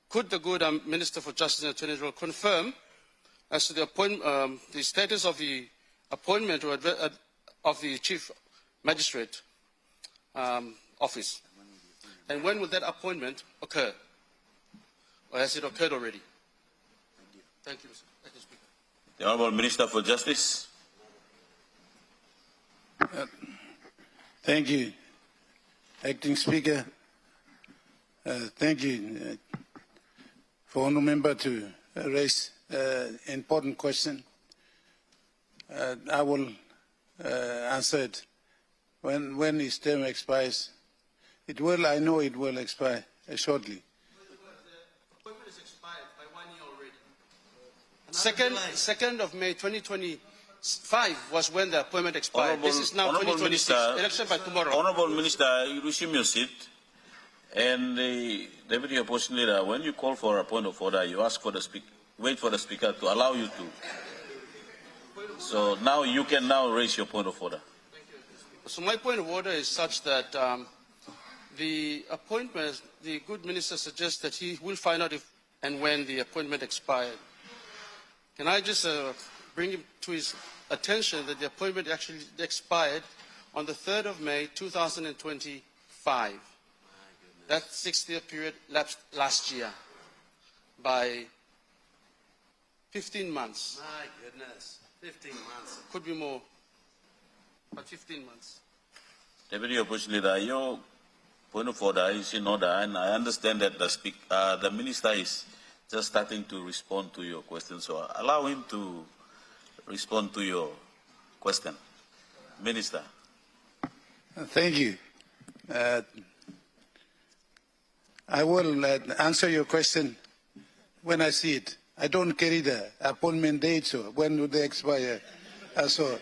Could the good Minister for Justice and Attorney General confirm as to the status of the appointment of the Chief Magistrate office? And when will that appointment occur? Or has it occurred already? Thank you, Mr. Speaker. The Honourable Minister for Justice. Thank you, Acting Speaker. Thank you for Honourable Member to raise an important question. I will answer it when his term expires. It will, I know it will expire shortly. The appointment is expired by 1 year already. 2nd of May 2025 was when the appointment expired. This is now 2026. Election by tomorrow. Honourable Minister, you resume your seat. And the Deputy Opposition Leader, when you call for a point of order, you ask for the wait for the Speaker to allow you to. So now you can now raise your point of order. So my point of order is such that the appointment, the good minister suggests that he will find out if and when the appointment expired. Can I just bring him to his attention that the appointment actually expired on the 3rd of May 2025. That 6-year period lapsed last year by 15 months. My goodness, 15 months. Could be more, but 15 months. Deputy Opposition Leader, your point of order is in order, and I understand that the Minister is just starting to respond to your question, so allow him to respond to your question. Minister. Thank you. I will answer your question when I see it. I don't carry the appointment date, so when do they expire? So,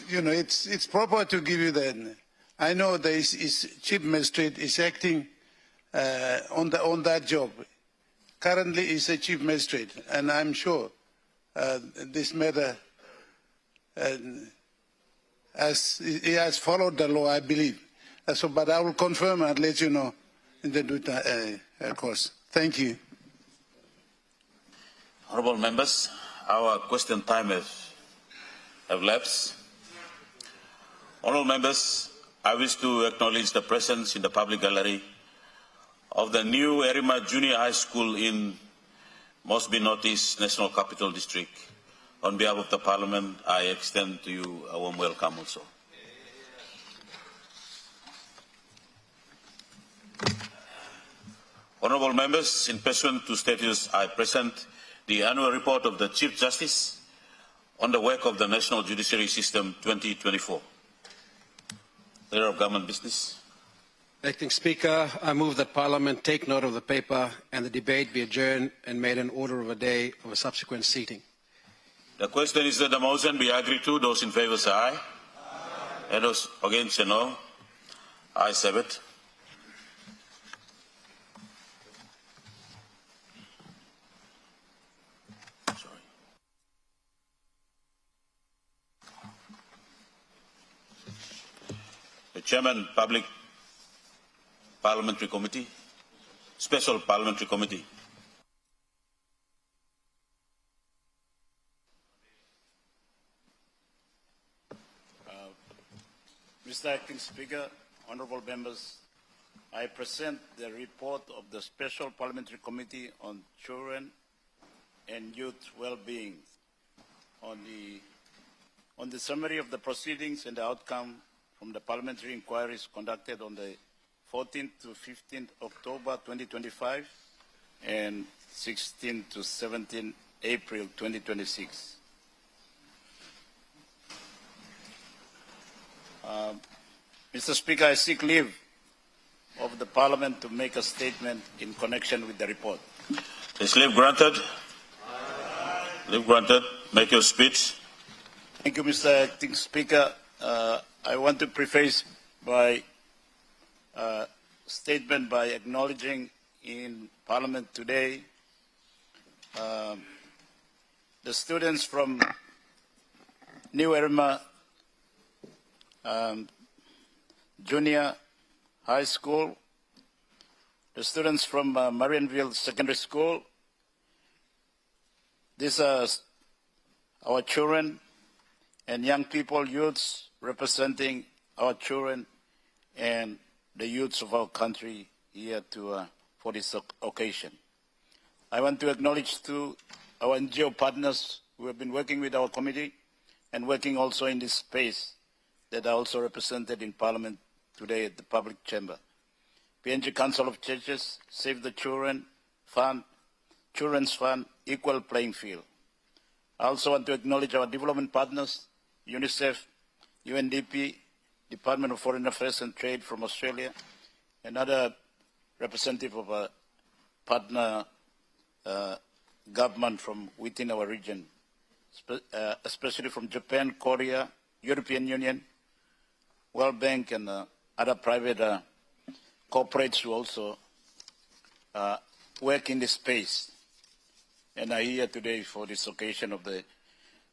you know, it's proper to give you that. I know the Chief Magistrate is acting on that job. Currently, he's a Chief Magistrate, and I'm sure this matter, as he has followed the law, I believe. So, but I will confirm and let you know in the due course. Thank you. Honourable members, our question time have lapsed. Honourable members, I wish to acknowledge the presence in the public gallery of the new Erima Junior High School in Mosby North East National Capital District. On behalf of the Parliament, I extend to you a warm welcome also. Honourable members, in pursuant to statutes, I present the annual report of the Chief Justice on the work of the National Judiciary System 2024. Leader of Government Business. Acting Speaker, I move that Parliament take note of the paper and the debate be adjourned and made an order of a day of a subsequent seating. The question is that the motion be agreed to. Those in favour say aye. Aye. And those against say no. Ayes have it. The Chairman, Public Parliamentary Committee, Special Parliamentary Committee. Mr. Acting Speaker, honourable members, I present the report of the Special Parliamentary Committee on Children and Youth Well-being on the summary of the proceedings and the outcome from the parliamentary inquiries conducted on the 14th to 15th October 2025 and 16th to 17th April 2026. Mr. Speaker, I seek leave of the Parliament to make a statement in connection with the report. Is leave granted? Leave granted. Make your speech. Thank you, Mr. Acting Speaker. I want to preface my statement by acknowledging in Parliament today the students from New Irma Junior High School, the students from Marianville Secondary School. These are our children and young people, youths, representing our children and the youths of our country here for this occasion. I want to acknowledge to our NGO partners who have been working with our committee and working also in this space that are also represented in Parliament today at the public chamber. PNG Council of Churches, Save the Children Fund, Children's Fund, Equal Playing Field. I also want to acknowledge our development partners, UNICEF, UNDP, Department of Foreign Affairs and Trade from Australia, and other representative of a partner government from within our region, especially from Japan, Korea, European Union, World Bank, and other private corporates who also work in this space and are here today for this occasion of the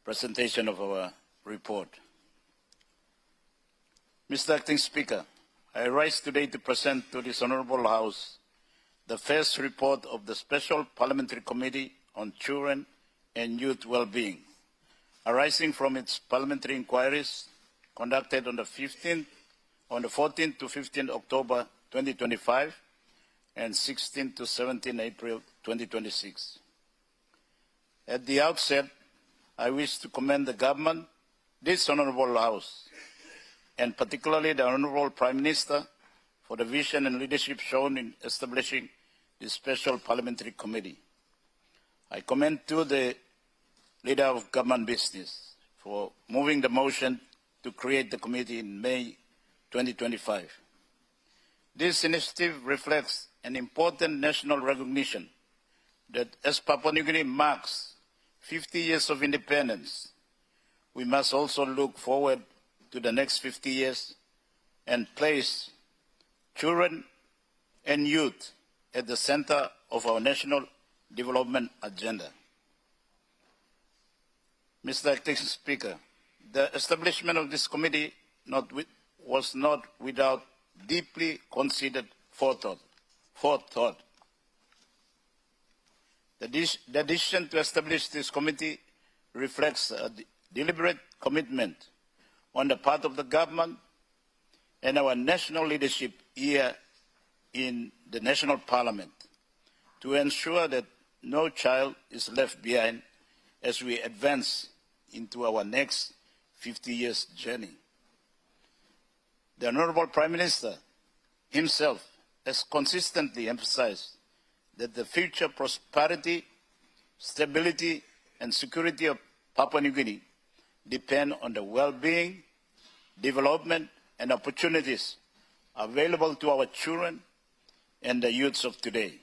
presentation of our report. Mr. Acting Speaker, I rise today to present to this Honourable House the first report of the Special Parliamentary Committee on Children and Youth Wellbeing, arising from its parliamentary inquiries conducted on the 14th to 15th October 2025 and 16th to 17th April 2026. At the outset, I wish to commend the government, this Honourable House, and particularly the Honourable Prime Minister for the vision and leadership shown in establishing this Special Parliamentary Committee. I commend too the Leader of Government Business for moving the motion to create the committee in May 2025. This initiative reflects an important national recognition that as Papua New Guinea marks 50 years of independence, we must also look forward to the next 50 years and place children and youth at the center of our national development agenda. Mr. Acting Speaker, the establishment of this committee was not without deeply considered forethought. The decision to establish this committee reflects a deliberate commitment on the part of the government and our national leadership here in the National Parliament to ensure that no child is left behind as we advance into our next 50 years journey. The Honourable Prime Minister himself has consistently emphasized that the future prosperity, stability, and security of Papua New Guinea depend on the well-being, development, and opportunities available to our children and the youths of today.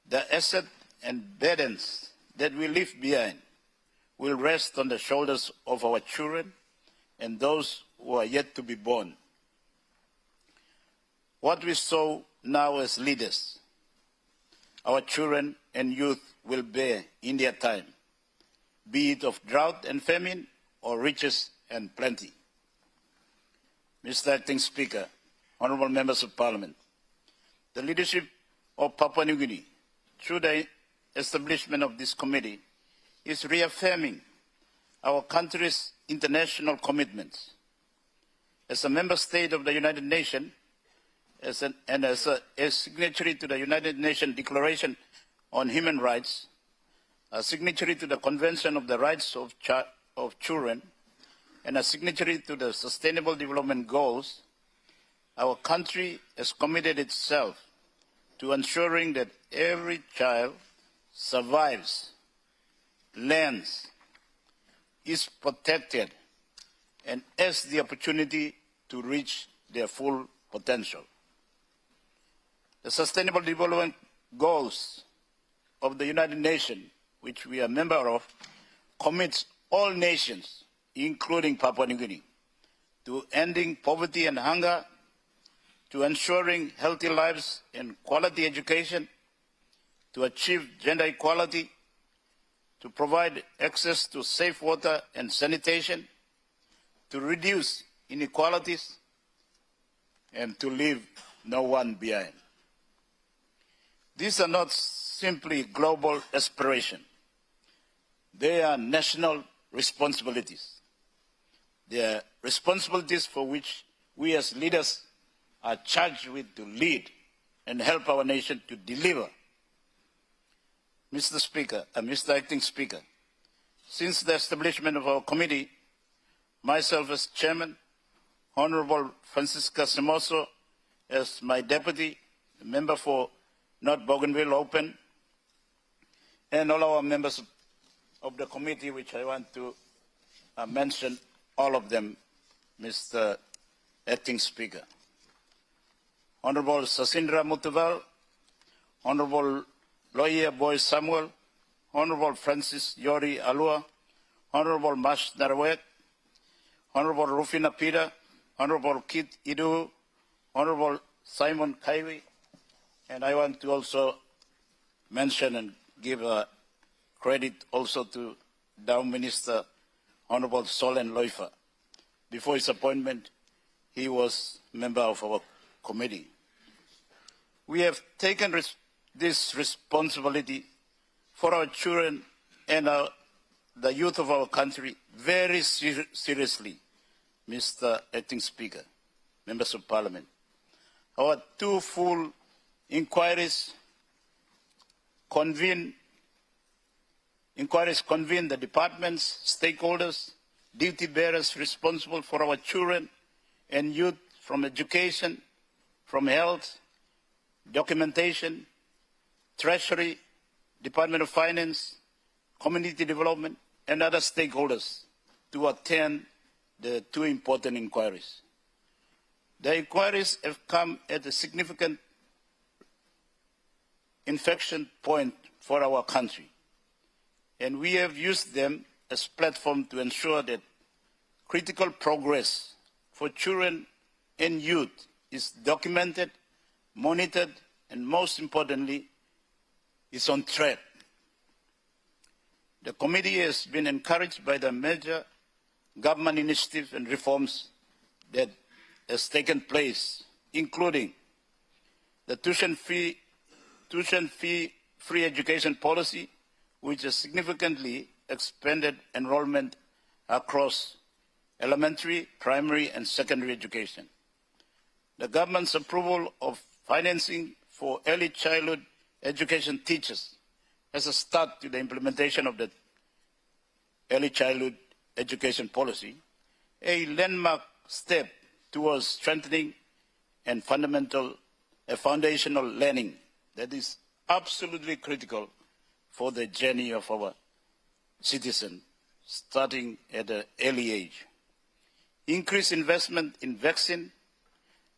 The assets and burdens that we leave behind will rest on the shoulders of our children and those who are yet to be born. What we sow now as leaders, our children and youth will bear in their time, be it of drought and famine or riches and plenty. Mr. Acting Speaker, Honourable Members of Parliament, the leadership of Papua New Guinea, through the establishment of this committee, is reaffirming our country's international commitments. As a member state of the United Nations, as a signatory to the United Nations Declaration on Human Rights, a signatory to the Convention of the Rights of Children, and a signatory to the Sustainable Development Goals, our country has committed itself to ensuring that every child survives, learns, is protected, and has the opportunity to reach their full potential. The Sustainable Development Goals of the United Nations, which we are a member of, commits all nations, including Papua New Guinea, to ending poverty and hunger, to ensuring healthy lives and quality education, to achieve gender equality, to provide access to safe water and sanitation, to reduce inequalities, and to leave no one behind. These are not simply global aspirations. They are national responsibilities. They are responsibilities for which we as leaders are charged with to lead and help our nation to deliver. Mr. Acting Speaker, since the establishment of our committee, myself as chairman, Honorable Francisca Simoso as my deputy, member for North Bougainville Open, and all our members of the committee, which I want to mention all of them, Mr. Acting Speaker. Honorable Sasindra Mutaval, Honorable Lawyer Boy Samuel, Honorable Francis Yori Alua, Honorable Mash Narawet, Honorable Rufina Pida, Honorable Kit Idu, Honorable Simon Kaiwi, and I want to also mention and give credit also to Down Minister Honorable Solen Loifa. Before his appointment, he was member of our committee. We have taken this responsibility for our children and the youth of our country very seriously, Mr. Acting Speaker, members of Parliament. Our two full inquiries convene the departments, stakeholders, duty bearers responsible for our children and youth from education, from health, documentation, Treasury, Department of Finance, Community Development, and other stakeholders to attend the two important inquiries. The inquiries have come at a significant inflection point for our country, and we have used them as platform to ensure that critical progress for children and youth is documented, monitored, and most importantly, is on track. The committee has been encouraged by the major government initiatives and reforms that has taken place, including the tuition fee free education policy, which has significantly expanded enrollment across elementary, primary, and secondary education. The government's approval of financing for early childhood education teachers as a start to the implementation of the early childhood education policy, a landmark step towards strengthening and foundational learning that is absolutely critical for the journey of our citizens, starting at an early age. Increased investment in vaccine,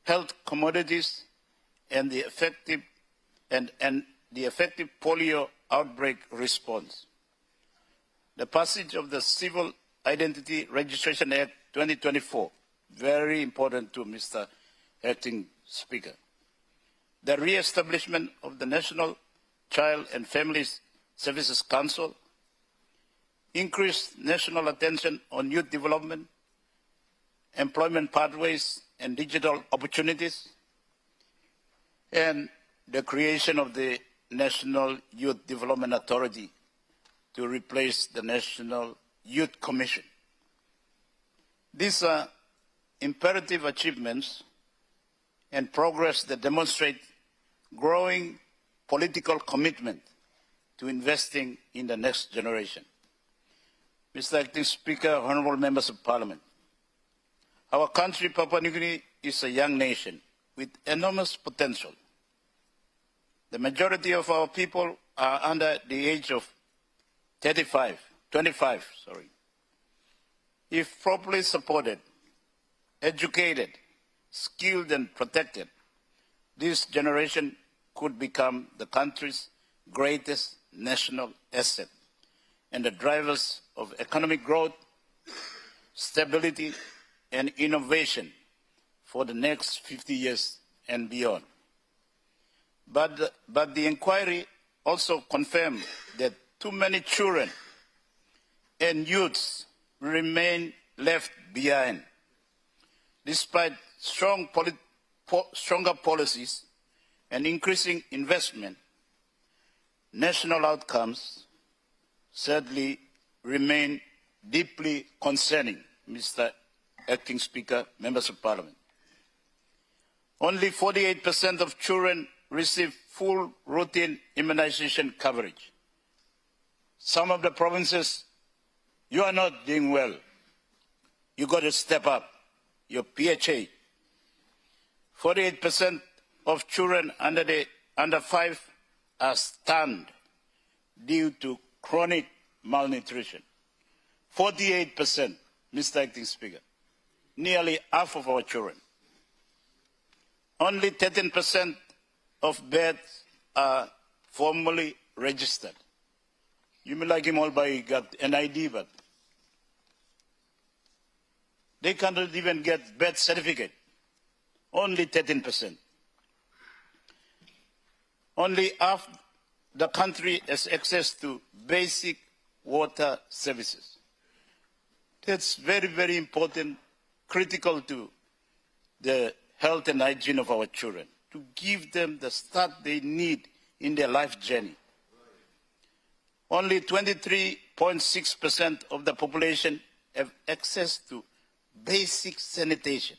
health commodities, and the effective polio outbreak response. The passage of the Civil Identity Registration Act 2024, very important to Mr. Acting Speaker. The re-establishment of the National Child and Family Services Council, increased national attention on youth development, employment pathways and digital opportunities, and the creation of the National Youth Development Authority to replace the National Youth Commission. These are imperative achievements and progress that demonstrate growing political commitment to investing in the next generation. Mr. Acting Speaker, honorable members of Parliament, our country, Papua New Guinea, is a young nation with enormous potential. The majority of our people are under the age of 25. If properly supported, educated, skilled and protected, this generation could become the country's greatest national asset and the drivers of economic growth, stability and innovation for the next 50 years and beyond. But the inquiry also confirmed that too many children and youths remain left behind. Despite stronger policies and increasing investment, national outcomes sadly remain deeply concerning, Mr. Acting Speaker, Members of Parliament. Only 48% of children receive full routine immunization coverage. Some of the provinces, you are not doing well. You got to step up your PHA. 48% of children under 5 are stunned due to chronic malnutrition. 48%, Mr. Acting Speaker. Nearly half of our children. Only 13% of births are formally registered. You may like him all by got an ID, but they cannot even get birth certificate. Only 13%. Only half the country has access to basic water services. That's very, very important, critical to the health and hygiene of our children, to give them the start they need in their life journey. Only 23.6% of the population have access to basic sanitation.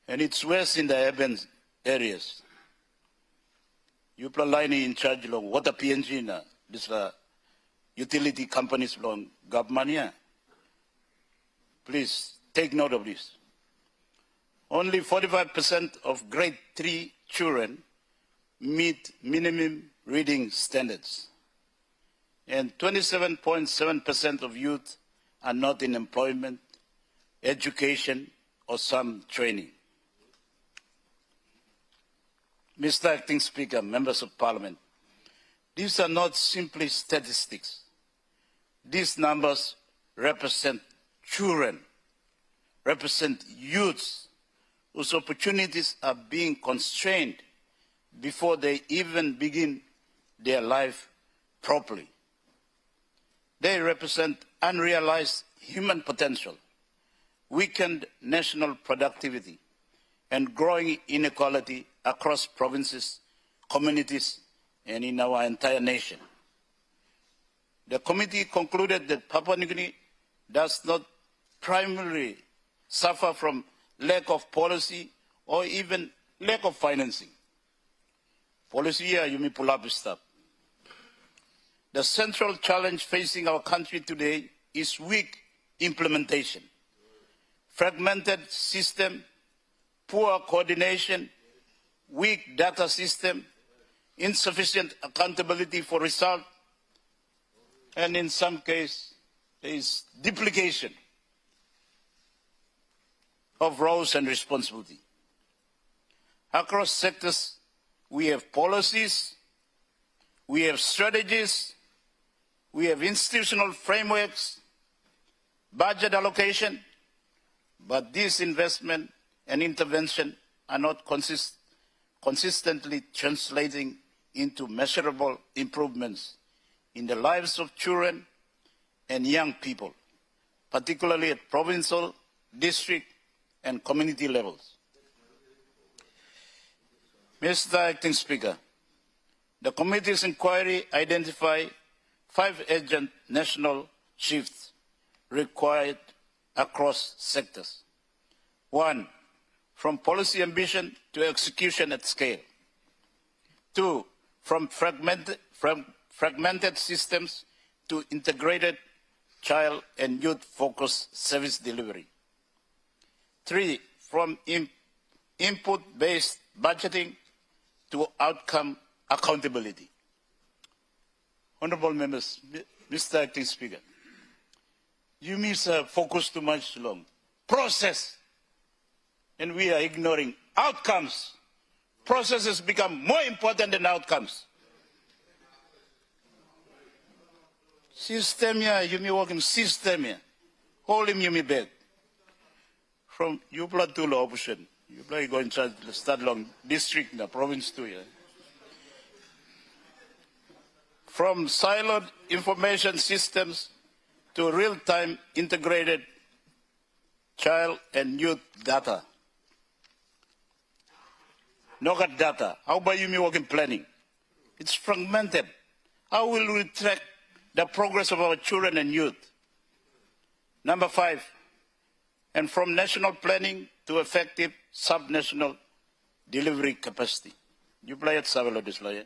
And it's worse in the urban areas. You line in charge of water PNG na, this utility companies belong government here. Please take note of this. Only 45% of grade 3 children meet minimum reading standards. And 27.7% of youth are not in employment, education, or some training. Mr. Acting Speaker, Members of Parliament, these are not simply statistics. These numbers represent children, represent youths whose opportunities are being constrained before they even begin their life properly. They represent unrealized human potential, weakened national productivity, and growing inequality across provinces, communities, and in our entire nation. The committee concluded that Papua New Guinea does not primarily suffer from lack of policy or even lack of financing. Policy here, you may pull up stuff. The central challenge facing our country today is weak implementation, fragmented system, poor coordination, weak data system, insufficient accountability for results, and in some cases, there is duplication of roles and responsibility. Across sectors, we have policies, we have strategies, we have institutional frameworks, budget allocation, but this investment and intervention are not consistently translating into measurable improvements in the lives of children and young people, particularly at provincial, district, and community levels. Mr. Acting Speaker, the committee's inquiry identified 5 urgent national shifts required across sectors. 1, from policy ambition to execution at scale. 2, from fragmented systems to integrated child and youth-focused service delivery. 3, from input-based budgeting to outcome accountability. Honorable members, Mr. Acting Speaker, you miss focus too much long. Process, and we are ignoring outcomes. Processes become more important than outcomes. System here, you may work in system here. Hold him, you may beg. From Yupla to law option, Yupla go in charge, start long district, the province to here. From siloed information systems to real-time integrated child and youth data. NOGAT data. How about you working planning? It's fragmented. How will we track the progress of our children and youth? Number 5, and from national planning to effective sub-national delivery capacity. You play it, Savelo Dislaye.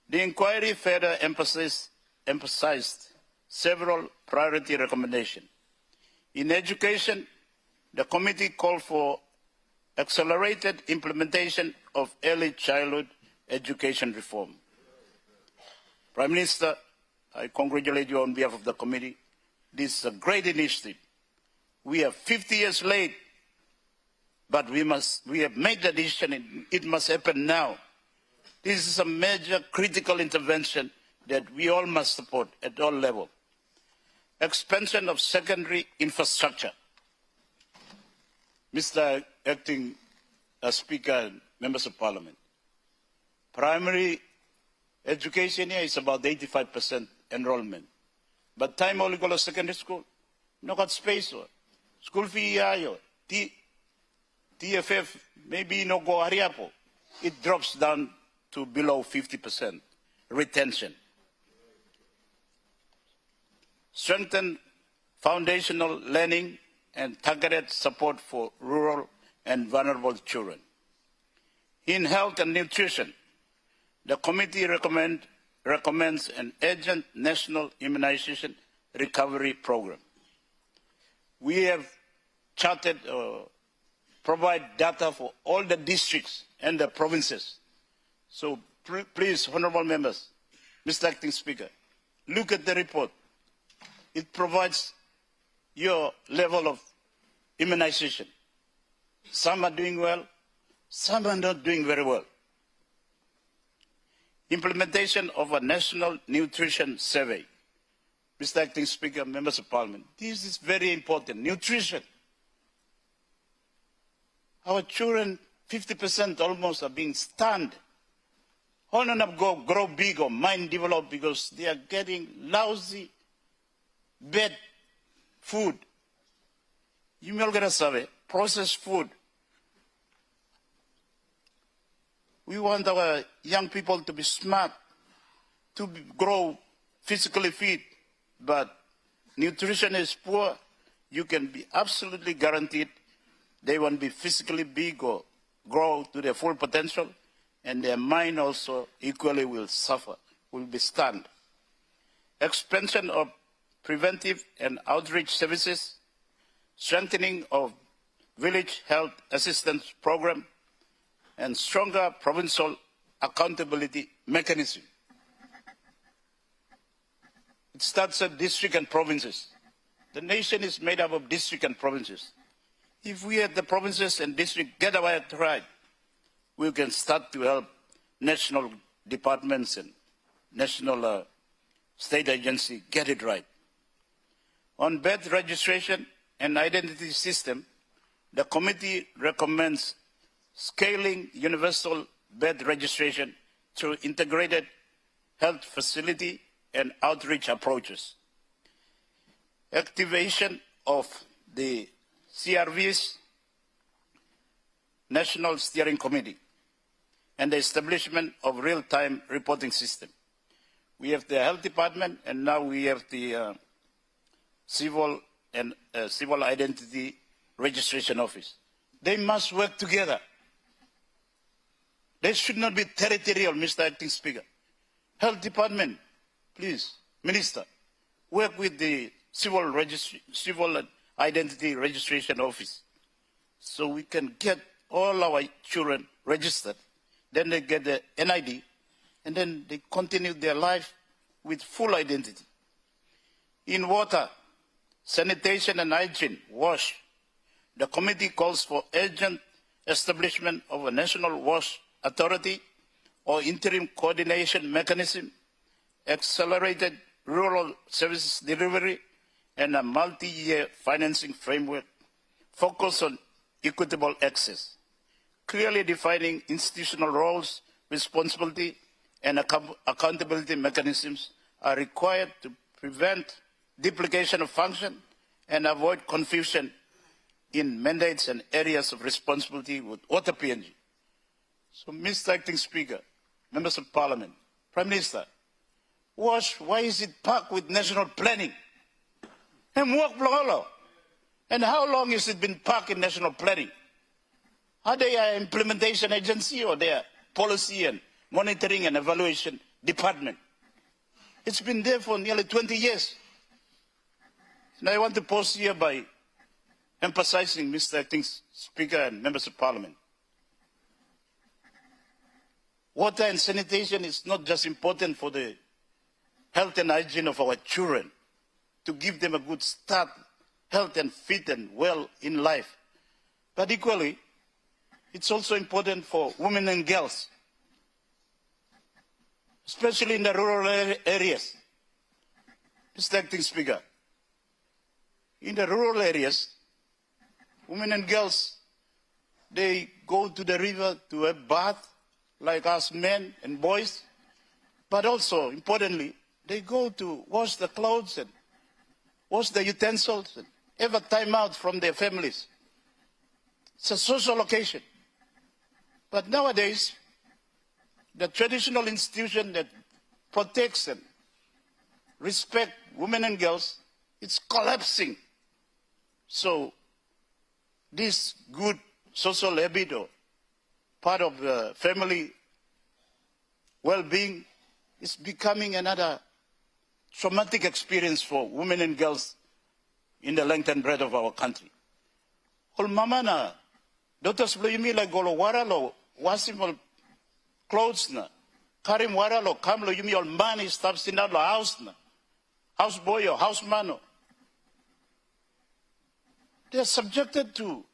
The inquiry further emphasized several priority recommendations. In education, the committee called for accelerated implementation of early childhood education reform. Prime Minister, I congratulate you on behalf of the committee. This is a great initiative. We are 50 years late, but we have made the decision and it must happen now. This is a major critical intervention that we all must support at all levels. Expansion of secondary infrastructure. Mr. Acting Speaker and Members of Parliament, primary education here is about 85% enrollment. But time only go to secondary school, no got space. School fee, TFF, maybe no go Ariapo. It drops down to below 50% retention. Strengthen foundational learning and targeted support for rural and vulnerable children. In health and nutrition, the committee recommends an urgent national immunization recovery program. We have charted, provide data for all the districts and the provinces. So please, honorable members, Mr. Acting Speaker, look at the report. It provides your level of immunization. Some are doing well, some are not doing very well. Implementation of a national nutrition survey. Mr. Acting Speaker, Members of Parliament, this is very important. Nutrition. Our children, 50% almost, are being stunned. How not grow big or mind develop because they are getting lousy, bad food. You may get a survey, processed food. We want our young people to be smart, to grow physically fit, but nutrition is poor. You can be absolutely guaranteed they won't be physically big or grow to their full potential, and their mind also equally will suffer, will be stunned. Expansion of preventive and outreach services, strengthening of village health assistance program, and stronger provincial accountability mechanism. It starts at district and provinces. The nation is made up of district and provinces. If we at the provinces and district get our act right, we can start to help national departments and national state agency get it right. On birth registration and identity system, the committee recommends scaling universal birth registration through integrated health facility and outreach approaches. Activation of the CRV's National Steering Committee and the establishment of real-time reporting system. We have the Health Department, and now we have the Civil and Civil Identity Registration Office. They must work together. They should not be territorial, Mr. Acting Speaker. Health Department, please, Minister, work with the Civil Identity Registration Office so we can get all our children registered. Then they get the NID, and then they continue their life with full identity. In water, sanitation and hygiene, WASH, the committee calls for urgent establishment of a national WASH authority or interim coordination mechanism, accelerated rural services delivery, and a multi-year financing framework focused on equitable access. Clearly defining institutional roles, responsibility, and accountability mechanisms are required to prevent duplication of function, and avoid confusion in mandates and areas of responsibility with water PNG. So, Mr. Acting Speaker, members of Parliament, Prime Minister, why is it parked with national planning? And how long has it been parked in national planning? Are they an implementation agency or they are policy and monitoring and evaluation department? It's been there for nearly 20 years. And I want to pause here by emphasizing, Mr. Acting Speaker and members of Parliament, water and sanitation is not just important for the health and hygiene of our children, to give them a good start, health and fit and well in life, but equally, it's also important for women and girls, especially in the rural areas. Mr. Acting Speaker, in the rural areas, women and girls, they go to the river to have bath, like us men and boys, but also, importantly, they go to wash the clothes and wash the utensils and have a time out from their families. It's a social occasion. But nowadays, the traditional institution that protects and respects women and girls, it's collapsing. So this good social habit or part of the family well-being is becoming another traumatic experience for women and girls in the length and breadth of our country. Ol mama na daughters lo yumi la golo wara lo wasim ol clothes na karim wara lo kam lo yumi ol money stuffs in lo house na house boy or house man. They are subjected to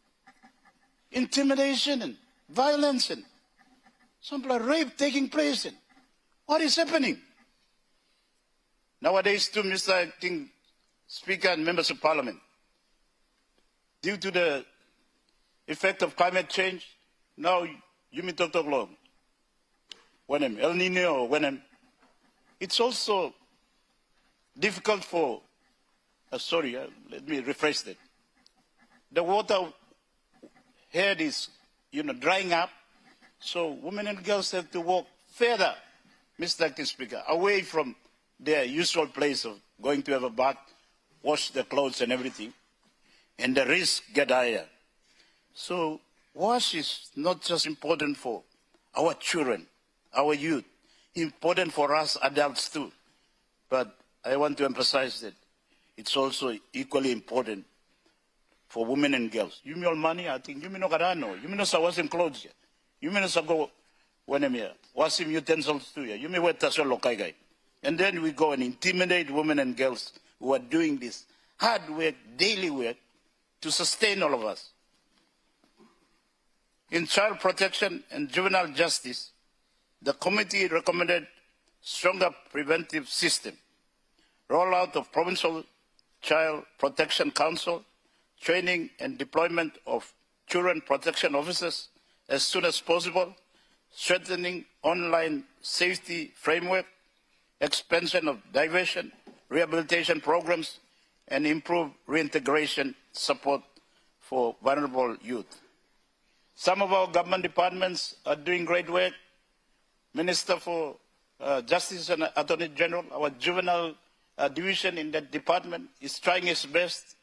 intimidation and violence and some rape taking place. And what is happening? Nowadays, too, Mr. Acting Speaker and members of Parliament, due to the effect of climate change, now you may talk long. When El Nino, it's also difficult for. Let me rephrase that. The water head is, drying up, so women and girls have to walk further, Mr. Acting Speaker, away from their usual place of going to have a bath, wash their clothes and everything, and the risk get higher. So wash is not just important for our children, our youth, important for us adults too. But I want to emphasize that it's also equally important for women and girls. You mean all money, I think, you mean no garano, you mean no washing clothes, you mean no go when I'm here, washing utensils too, you mean wear tasol lokai guy. And then we go and intimidate women and girls who are doing this hard work, daily work, to sustain all of us. In child protection and juvenile justice, the committee recommended stronger preventive system, rollout of provincial child protection council, training and deployment of children protection officers as soon as possible, strengthening online safety framework, expansion of diversion, rehabilitation programs, and improved reintegration support for vulnerable youth. Some of our government departments are doing great work. Minister for Justice and Attorney General, our juvenile division in that department is trying its best,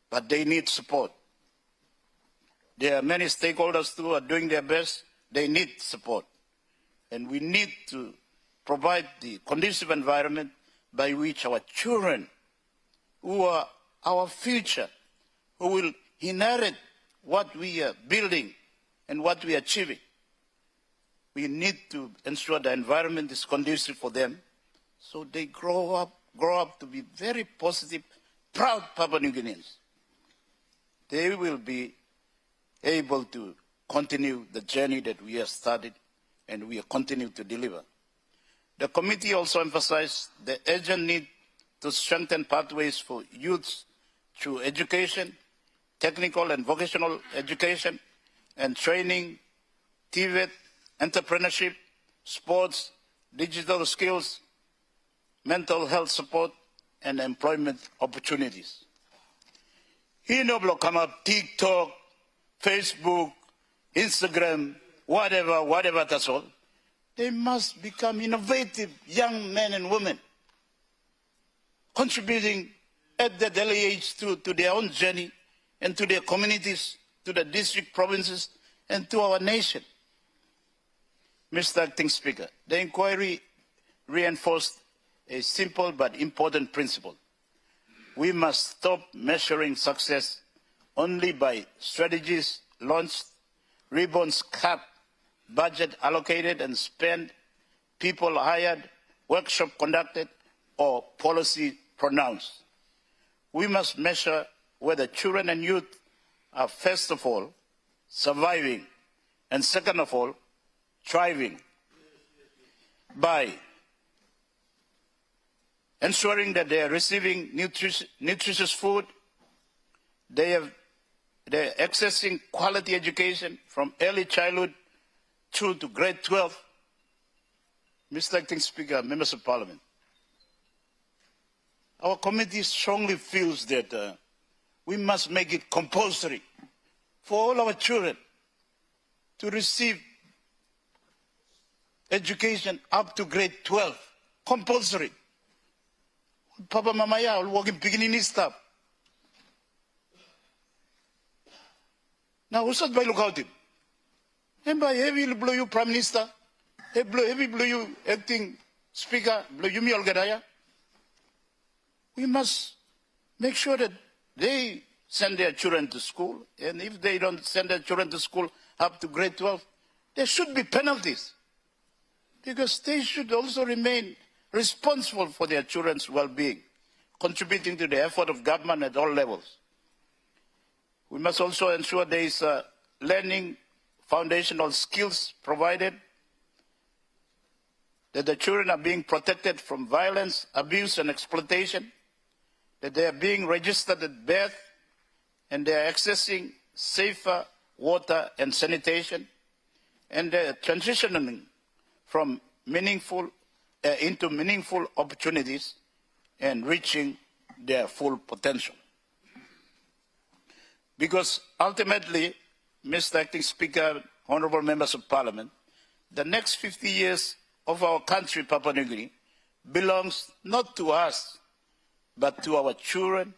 but they need support. There are many stakeholders who are doing their best. They need support. And we need to provide the conducive environment by which our children, who are our future, who will inherit what we are building and what we are achieving, we need to ensure the environment is conducive for them so they grow up to be very positive, proud Papua New Guineans. They will be able to continue the journey that we have started and we continue to deliver. The committee also emphasized the urgent need to strengthen pathways for youths through education, technical and vocational education, and training, TVET, entrepreneurship, sports, digital skills, mental health support, and employment opportunities. Hinoblo come up TikTok, Facebook, Instagram, whatever that's all. They must become innovative young men and women, contributing at that early age to their own journey and to their communities, to the district, provinces, and to our nation. Mr. Acting Speaker, the inquiry reinforced a simple but important principle. We must stop measuring success only by strategies launched, ribbons cut, budget allocated and spent, people hired, workshop conducted, or policy pronounced. We must measure whether children and youth are, first of all, surviving, and second of all, thriving, by ensuring that they are receiving nutritious food, they are accessing quality education from early childhood through to grade 12. Mr. Acting Speaker, members of Parliament, our committee strongly feels that we must make it compulsory for all our children to receive education up to grade 12, compulsory. Papa Mama ya working beginning stop. Now, who's that by look out him? And by heavy blow you Prime Minister, heavy blow you Acting Speaker, blow you me Olgadaya. We must make sure that they send their children to school, and if they don't send their children to school up to grade 12, there should be penalties, because they should also remain responsible for their children's well-being, contributing to the effort of government at all levels. We must also ensure there is learning foundational skills provided, that the children are being protected from violence, abuse, and exploitation, that they are being registered at birth, and they are accessing safer water and sanitation, and they are transitioning from meaningful into meaningful opportunities and reaching their full potential. Because ultimately, Mr. Acting Speaker, honorable members of Parliament, the next 50 years of our country, Papua New Guinea, belongs not to us, but to our children,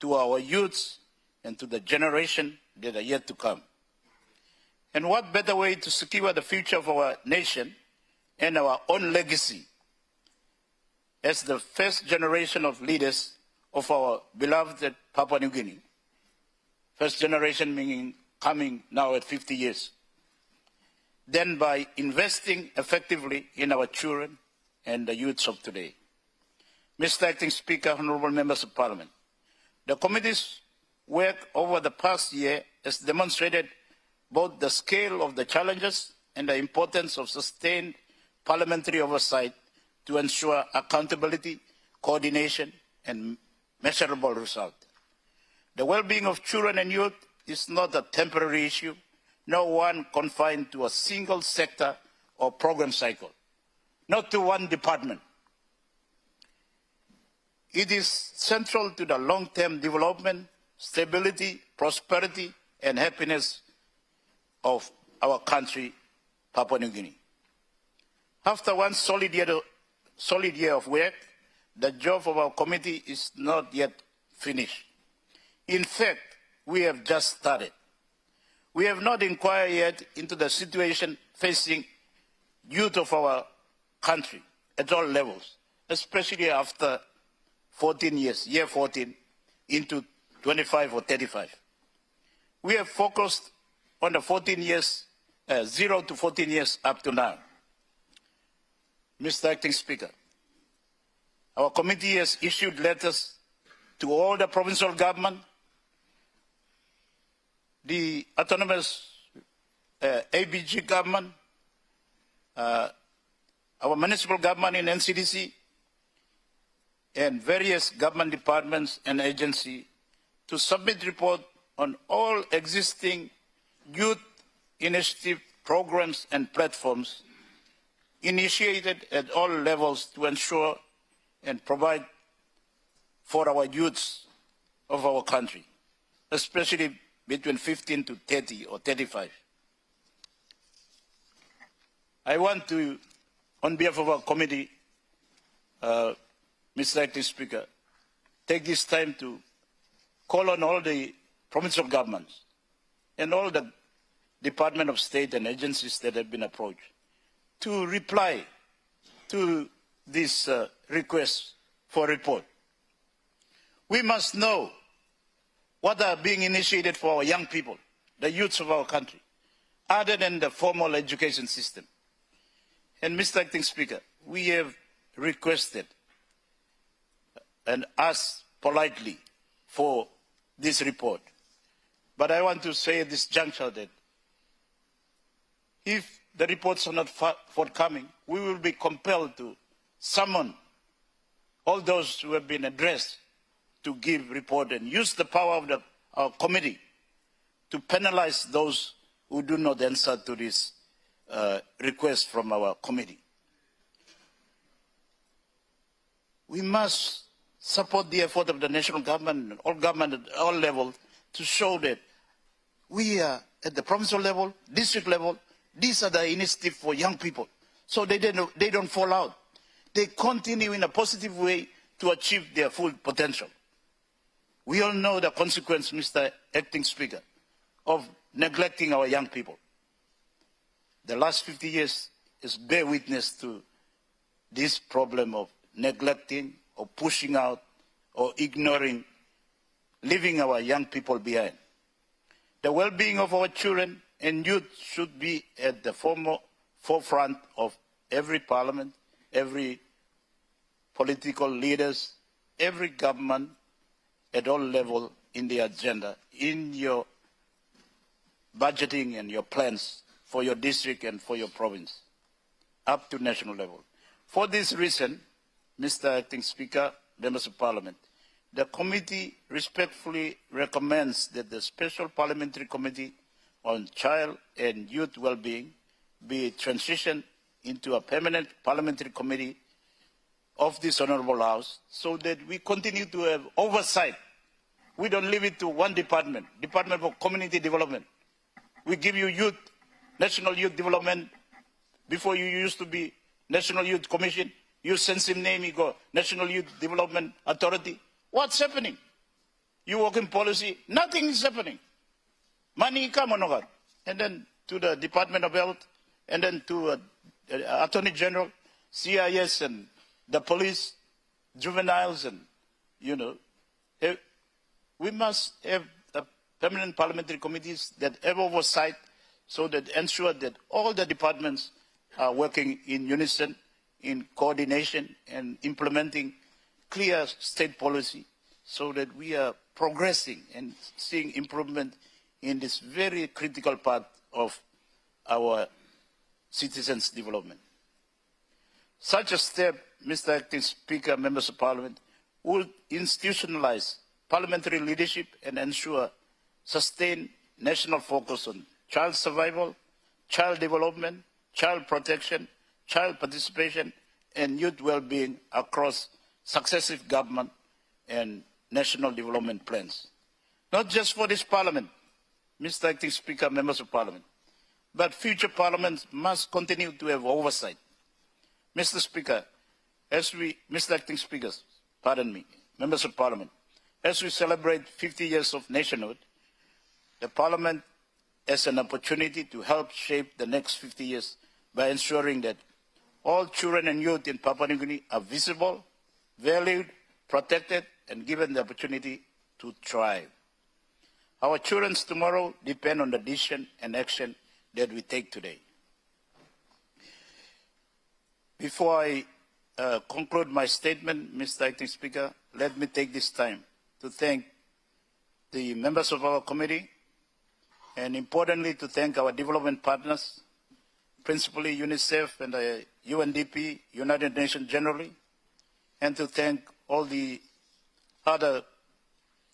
to our youths, and to the generation that are yet to come. And what better way to secure the future of our nation and our own legacy as the first generation of leaders of our beloved Papua New Guinea. First generation meaning coming now at 50 years. Then by investing effectively in our children and the youths of today. Mr. Acting Speaker, honorable members of Parliament, the committee's work over the past year has demonstrated both the scale of the challenges and the importance of sustained parliamentary oversight to ensure accountability, coordination, and measurable result. The well-being of children and youth is not a temporary issue, nor one confined to a single sector or program cycle, not to one department. It is central to the long-term development, stability, prosperity, and happiness of our country, Papua New Guinea. After one solid year of work, the job of our committee is not yet finished. In fact, we have just started. We have not inquired yet into the situation facing youth of our country at all levels, especially after 14 years, year 14, into 25 or 35. We have focused on the 14 years, 0 to 14 years up to now. Mr. Acting Speaker, our committee has issued letters to all the provincial government, the autonomous ABG government, our municipal government in NCDC, and various government departments and agencies to submit report on all existing youth initiative programs and platforms initiated at all levels to ensure and provide for our youths of our country, especially between 15 to 30 or 35. I want to, on behalf of our committee, Mr. Acting Speaker, take this time to call on all the provincial governments and all the Department of State and agencies that have been approached to reply to this request for report. We must know what are being initiated for our young people, the youths of our country, other than the formal education system. And Mr. Acting Speaker, we have requested and asked politely for this report. But I want to say at this juncture that if the reports are not forthcoming, we will be compelled to summon all those who have been addressed to give report and use the power of our committee to penalize those who do not answer to this request from our committee. We must support the effort of the national government at all levels to show that we are at the provincial level, district level, these are the initiatives for young people. So they don't fall out. They continue in a positive way to achieve their full potential. We all know the consequence, Mr. Acting Speaker, of neglecting our young people. The last 50 years is bear witness to this problem of neglecting or pushing out or ignoring, leaving our young people behind. The well-being of our children and youth should be at the forefront of every parliament, every political leaders, every government at all levels in the agenda, in your budgeting and your plans for your district and for your province, up to national level. For this reason, Mr. Acting Speaker, members of Parliament, the committee respectfully recommends that the Special Parliamentary Committee on Child and Youth Wellbeing be transitioned into a permanent parliamentary committee of this Honourable House so that we continue to have oversight. We don't leave it to one department, Department for Community Development. We give you youth, National Youth Development. Before you used to be National Youth Commission, you sense him name, you go National Youth Development Authority. What's happening? You work in policy, nothing is happening. Money come on over. And then to the Department of Health, and then to Attorney General, CIS and the police, juveniles, and, you know, we must have permanent parliamentary committees that have oversight so that ensure that all the departments are working in unison, in coordination, and implementing clear state policy so that we are progressing and seeing improvement in this very critical part of our citizens' development. Such a step, Mr. Acting Speaker, members of Parliament, would institutionalize parliamentary leadership and ensure sustained national focus on child survival, child development, child protection, child participation, and youth well-being across successive government and national development plans. Not just for this Parliament, Mr. Acting Speaker, members of Parliament, but future parliaments must continue to have oversight. Mr. Speaker, Mr. Acting Speakers, pardon me, members of Parliament, as we celebrate 50 years of nationhood, the Parliament has an opportunity to help shape the next 50 years by ensuring that all children and youth in Papua New Guinea are visible, valued, protected, and given the opportunity to thrive. Our children's tomorrow depend on the decision and action that we take today. Before I conclude my statement, Mr. Acting Speaker, let me take this time to thank the members of our committee, and importantly to thank our development partners, principally UNICEF and the UNDP, United Nations generally, and to thank all the other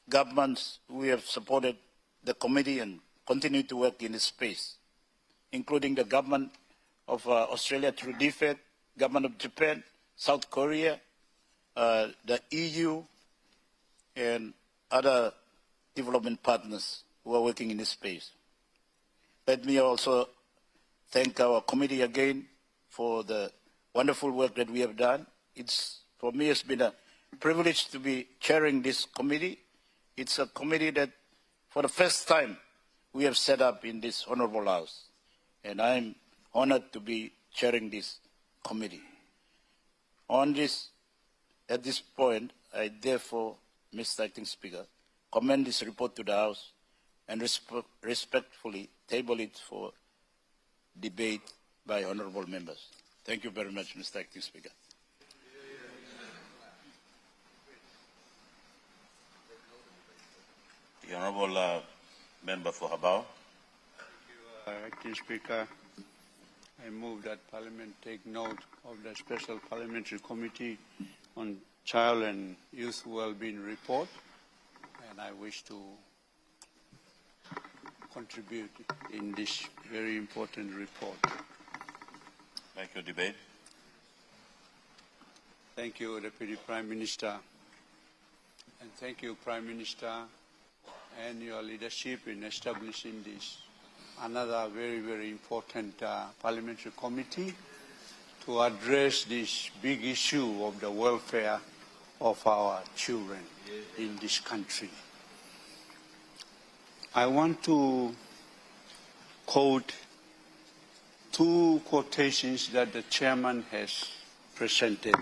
governments who have supported the committee and continue to work in this space, including the government of Australia through DFED, government of Japan, South Korea, the EU, and other development partners who are working in this space. Let me also thank our committee again for the wonderful work that we have done. For me, it's been a privilege to be chairing this committee. It's a committee that, for the first time, we have set up in this honorable house. And I'm honored to be chairing this committee. At this point, I therefore, Mr. Acting Speaker, commend this report to the House and respectfully table it for debate by honorable members. Thank you very much, Mr. Acting Speaker. The Honorable Member for Habao. Acting Speaker, I move that Parliament take note of the Special Parliamentary Committee on Child and Youth Wellbeing report, and I wish to contribute in this very important report. Thank you. Debate. Thank you, Deputy Prime Minister, and thank you, Prime Minister, and your leadership in establishing this another very, very important parliamentary committee to address this big issue of the welfare of our children in this country. I want to quote two quotations that the chairman has presented,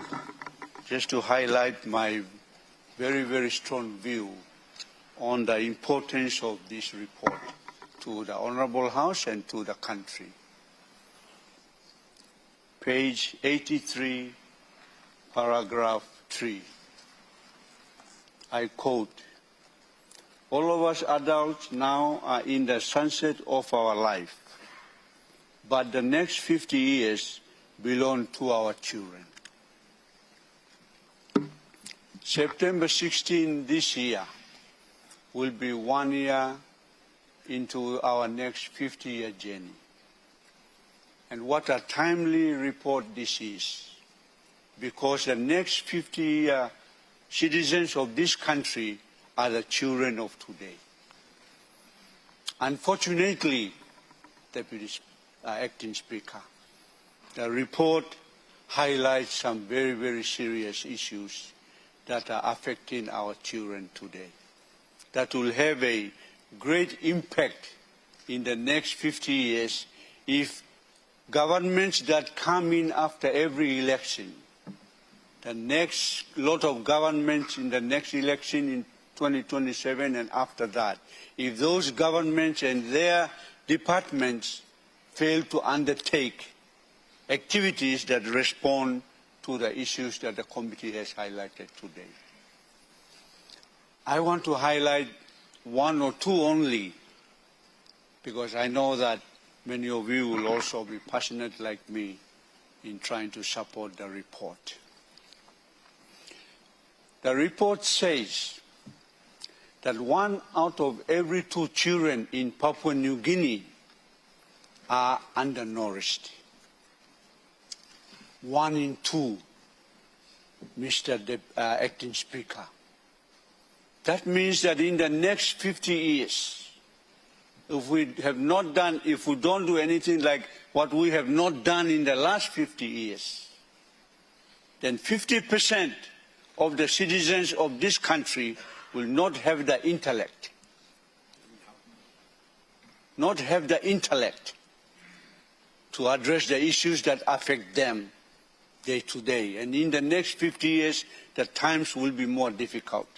just to highlight my very, very strong view on the importance of this report to the Honourable House and to the country. Page 83, paragraph 3. I quote, "All of us adults now are in the sunset of our life, but the next 50 years belong to our children." September 16 this year will be 1 year into our next 50-year journey. And what a timely report this is, because the next 50-year citizens of this country are the children of today. Unfortunately, Deputy Acting Speaker, the report highlights some very, very serious issues that are affecting our children today, that will have a great impact in the next 50 years if governments that come in after every election, the next lot of governments in the next election in 2027 and after that, if those governments and their departments fail to undertake activities that respond to the issues that the committee has highlighted today. I want to highlight one or two only, because I know that many of you will also be passionate like me in trying to support the report. The report says that 1 out of every 2 children in Papua New Guinea are undernourished. 1 in 2, Mr. Acting Speaker. That means that in the next 50 years, if we don't do anything like what we have not done in the last 50 years, then 50% of the citizens of this country will not have the intellect. Not have the intellect to address the issues that affect them day to day. And in the next 50 years, the times will be more difficult,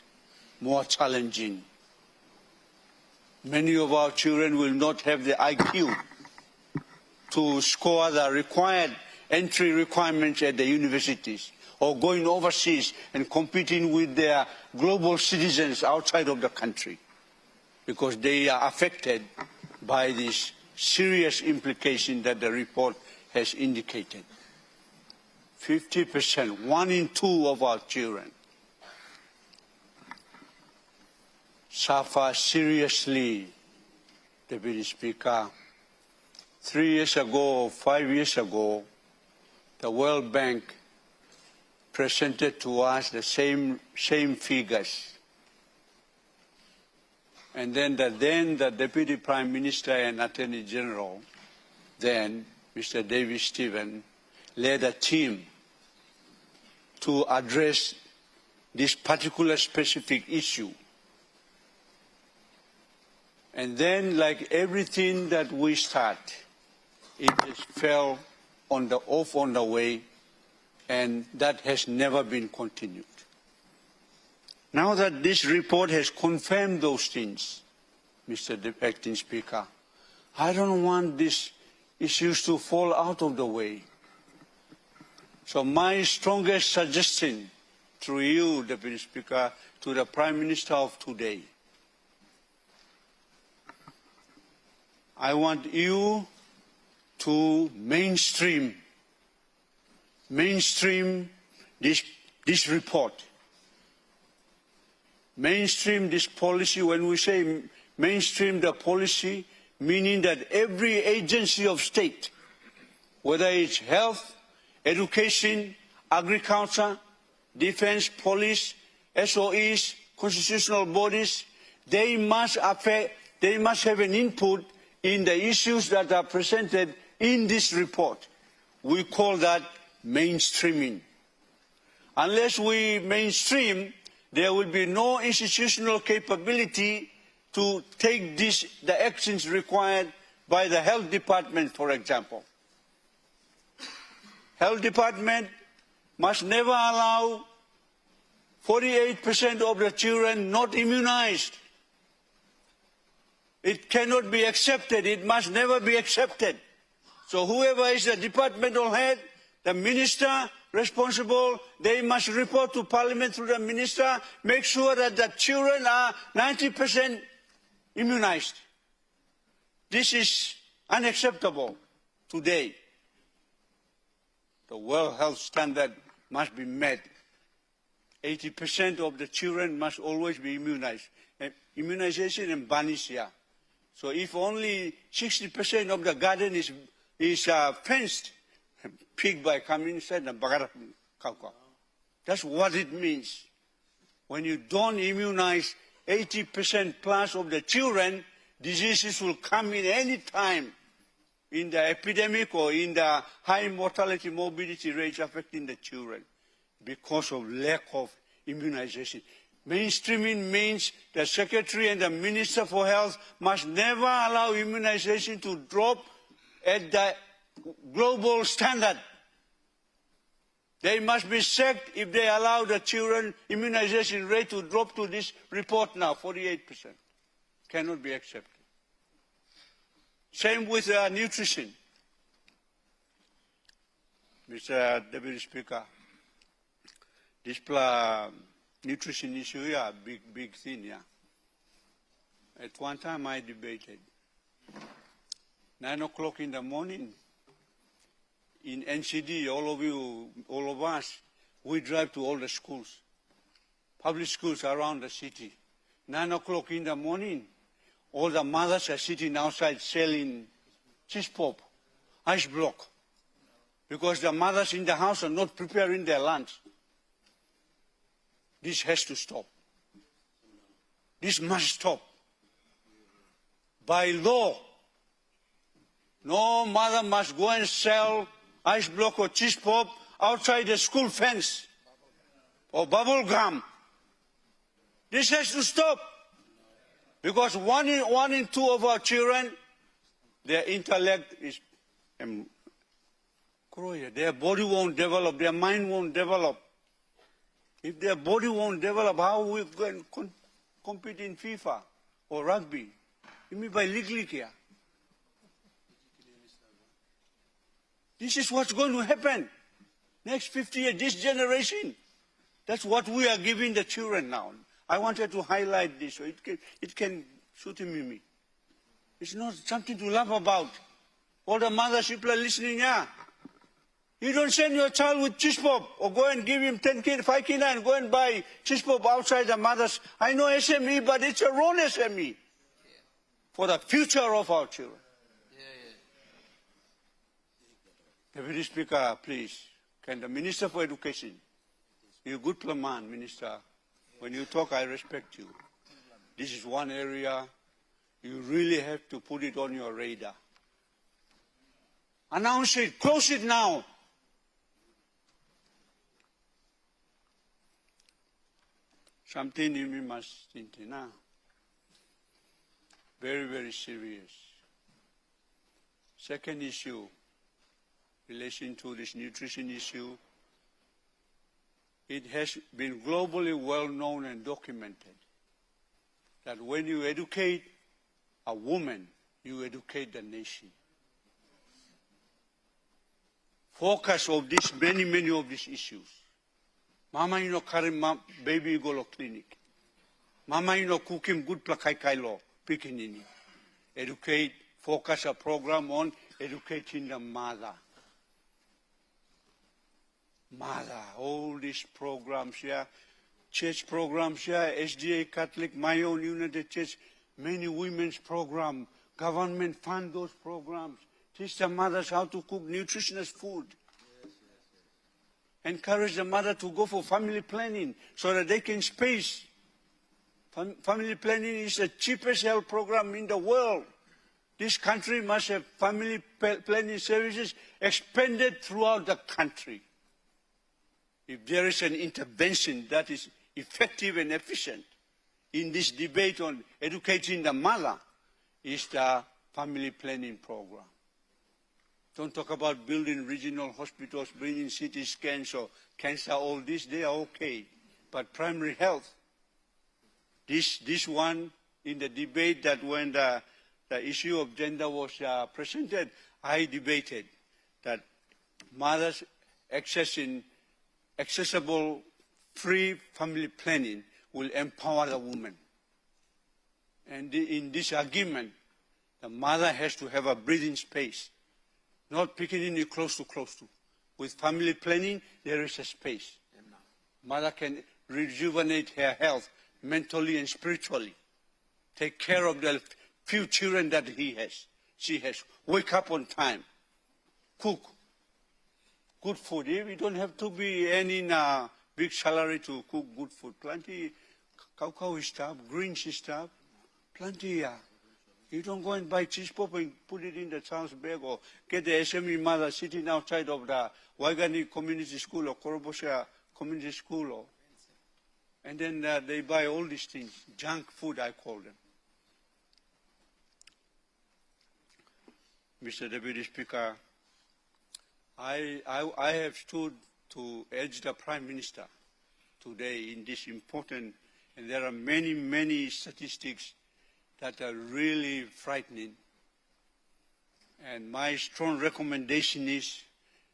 more challenging. Many of our children will not have the IQ to score the required entry requirements at the universities, or going overseas and competing with their global citizens outside of the country, because they are affected by this serious implication that the report has indicated. 50%, 1 in 2 of our children suffer seriously, Deputy Speaker. 3 years ago, or 5 years ago, the World Bank presented to us the same figures And then the Deputy Prime Minister and Attorney General, then Mr. David Stephen, led a team to address this particular specific issue. And then, like everything that we start, it just fell off on the way, and that has never been continued. Now that this report has confirmed those things, Mr. Acting Speaker, I don't want these issues to fall out of the way. So my strongest suggestion through you, Deputy Speaker, to the Prime Minister of today, I want you to mainstream this report. Mainstream this policy. When we say mainstream the policy, meaning that every agency of state, whether it's health, education, agriculture, defense, police, SOEs, constitutional bodies, they must have an input in the issues that are presented in this report. We call that mainstreaming. Unless we mainstream, there will be no institutional capability to take the actions required by the health department, for example. Health department must never allow 48% of the children not immunized. It cannot be accepted. It must never be accepted. So whoever is the departmental head, the minister responsible, they must report to Parliament through the minister, make sure that the children are 90% immunized. This is unacceptable today. The World Health Standard must be met. 80% of the children must always be immunized. Immunization in Banisia. So if only 60% of the garden is fenced, pig by coming inside the bagara kauka. That's what it means. When you don't immunize 80% plus of the children, diseases will come in any time in the epidemic or in the high mortality morbidity rates affecting the children because of lack of immunization. Mainstreaming means the Secretary and the Minister for Health must never allow immunization to drop at the global standard. They must be sacked if they allow the children immunization rate to drop to this report now, 48%. Cannot be accepted. Same with nutrition. Mr. Deputy Speaker, this nutrition issue is a big thing, yeah. At one time I debated. 9 o'clock in the morning, in NCD, all of us, we drive to all the schools, public schools around the city. 9 o'clock in the morning, all the mothers are sitting outside selling cheese pop, ice block, because the mothers in the house are not preparing their lunch. This has to stop. This must stop. By law, no mother must go and sell ice block or cheese pop outside the school fence or bubble gum. This has to stop. Because one in two of our children, their intellect is their body won't develop, their mind won't develop. If their body won't develop, how we can compete in FIFA or rugby? You mean by legally here? This is what's going to happen. Next 50 years, this generation. That's what we are giving the children now. I wanted to highlight this so it can shoot me. It's not something to laugh about. All the mothers, people are listening, yeah. You don't send your child with cheese pop or go and give him 5 kina and go and buy cheese pop outside the mothers. I know SME, but it's a wrong SME for the future of our children. Deputy Speaker, please, can the Minister for Education, you're a good man, Minister. When you talk, I respect you. this is one area you really have to put it on your radar. Announce it, close it now. Something you must think now. Very, very serious. Second issue, relation to this nutrition issue, it has been globally well known and documented that when you educate a woman, you educate the nation. Focus of this, many of these issues. Mama you know carry baby go to clinic. Mama you know cooking good plakai kailo, pikinini. Educate, focus a program on educating the mother. Mother, all these programs here, church programs here, SDA Catholic, my own United Church, many women's programs, government fund those programs. Teach the mothers how to cook nutritious food. Encourage the mother to go for family planning so that they can space. Family planning is the cheapest health program in the world. This country must have family planning services expanded throughout the country. If there is an intervention that is effective and efficient in this debate on educating the mother, is the family planning program. Don't talk about building regional hospitals, bringing CT scans or cancer, all this, they are okay. But primary health, this one in the debate that when the issue of gender was presented, I debated that mothers accessible free family planning will empower the woman. And in this argument, the mother has to have a breathing space, not picking in close to. With family planning, there is a space. Mother can rejuvenate her health mentally and spiritually. Take care of the few children that she has. Wake up on time. Cook. Good food. You don't have to be earning a big salary to cook good food. Plenty cow stuff, green stuff. Plenty. You don't go and buy cheese pop and put it in the child's bag or get the SME mother sitting outside of the Waigani Community School or Korobosha Community School. And then they buy all these things. Junk food, I call them. Mr. Deputy Speaker, I have stood to urge the Prime Minister today in this important, and there are many statistics that are really frightening. And my strong recommendation is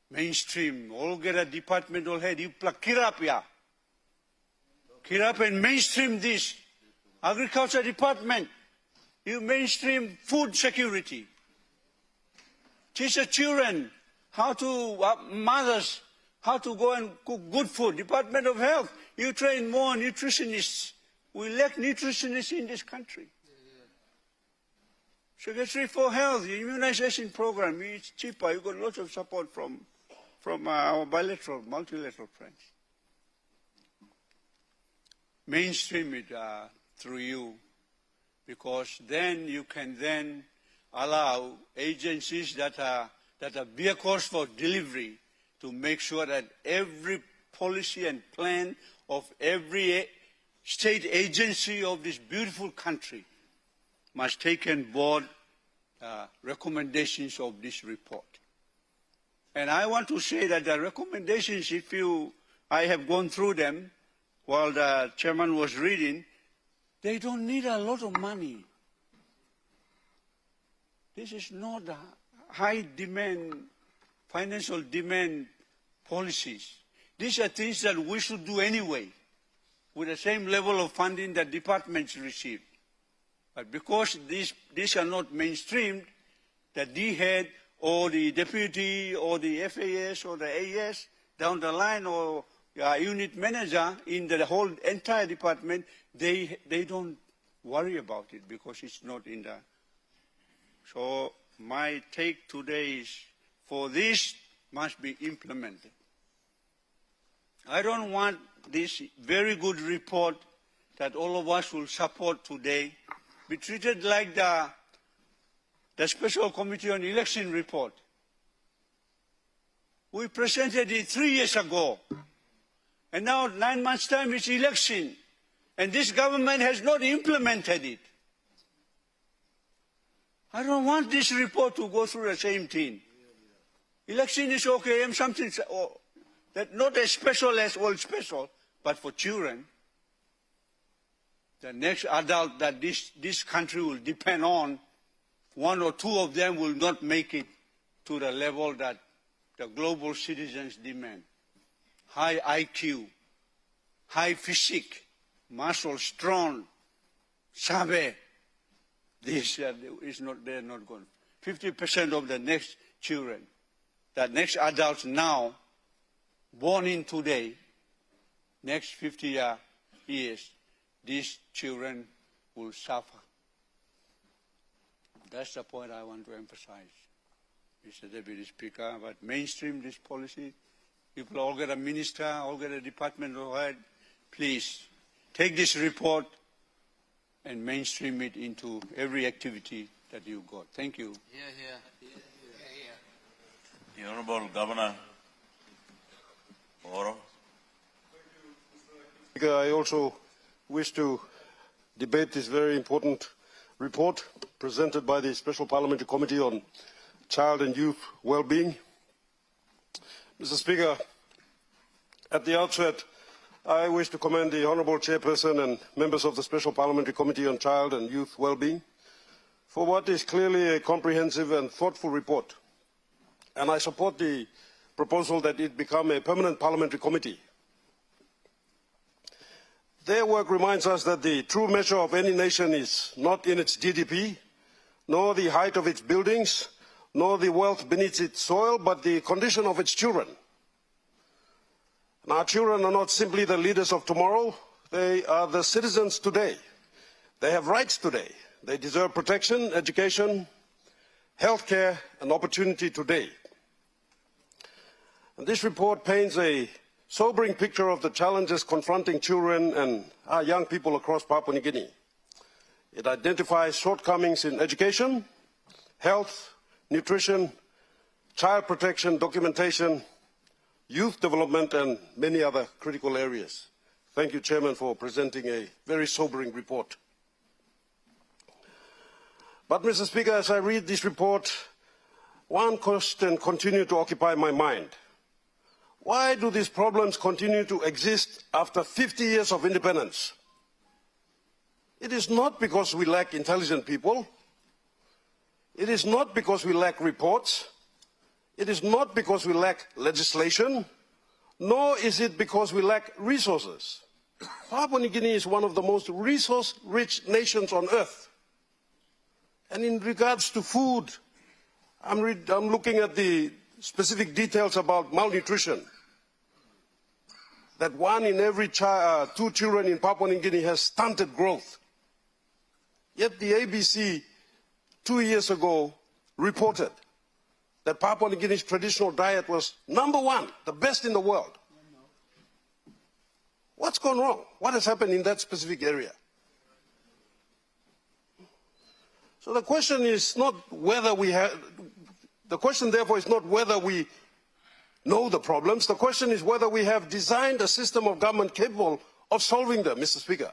mainstream. All get a departmental head. You kirap ya. Kirap and mainstream this. Agriculture department. You mainstream food security. Teach the children how to, mothers, how to go and cook good food. Department of Health, you train more nutritionists. We lack nutritionists in this country. Secretary for Health, the immunization program, it's cheaper. You got lots of support from our bilateral, multilateral friends. Mainstream it through you, because then you can then allow agencies that are vehicles for delivery to make sure that every policy and plan of every state agency of this beautiful country must take on board recommendations of this report. And I want to say that the recommendations, I have gone through them while the chairman was reading, they don't need a lot of money. This is not a high demand, financial demand policies. These are things that we should do anyway, with the same level of funding that departments receive. But because these are not mainstreamed, the D-head or the deputy or the FAS or the AS down the line or unit manager in the whole entire department, they don't worry about it because it's not in the... So my take today is for this must be implemented. I don't want this very good report that all of us will support today be treated like the Special Committee on Election report. We presented it 3 years ago, and now 9 months' time it's election, and this government has not implemented it. I don't want this report to go through the same thing. Election is okay, and something that not as special as all special, but for children, the next adult that this country will depend on, one or two of them will not make it to the level that the global citizens demand. High IQ, high physique, muscle, strong, sabe. They're not going. 50% of the next children, the next adults now, born in today, next 50 years, these children will suffer. That's the point I want to emphasize, Mr. Deputy Speaker. But mainstream this policy. People all get a minister, all get a department head. Please take this report and mainstream it into every activity that you got. Thank you. The Honourable Governor Oro. I also wish to debate this very important report presented by the Special Parliamentary Committee on Child and Youth Wellbeing. Mr. Speaker, at the outset, I wish to commend the Honourable Chairperson and members of the Special Parliamentary Committee on Child and Youth Wellbeing for what is clearly a comprehensive and thoughtful report. And I support the proposal that it become a permanent parliamentary committee. Their work reminds us that the true measure of any nation is not in its GDP, nor the height of its buildings, nor the wealth beneath its soil, but the condition of its children. And our children are not simply the leaders of tomorrow, they are the citizens today. They have rights today. They deserve protection, education, health care, and opportunity today. And this report paints a sobering picture of the challenges confronting children and our young people across Papua New Guinea. It identifies shortcomings in education, health, nutrition, child protection, documentation, youth development, and many other critical areas. Thank you, Chairman, for presenting a very sobering report. But, Mr. Speaker, as I read this report, one question continues to occupy my mind. Why do these problems continue to exist after 50 years of independence? It is not because we lack intelligent people. It is not because we lack reports. It is not because we lack legislation, nor is it because we lack resources. Papua New Guinea is one of the most resource-rich nations on earth. And in regards to food, I'm looking at the specific details about malnutrition. That 1 in every 2 children in Papua New Guinea has stunted growth. Yet the ABC 2 years ago reported that Papua New Guinea's traditional diet was #1, the best in the world. What's gone wrong? What has happened in that specific area? So the question is not whether the question therefore is not whether we know the problems. The question is whether we have designed a system of government capable of solving them, Mr. Speaker.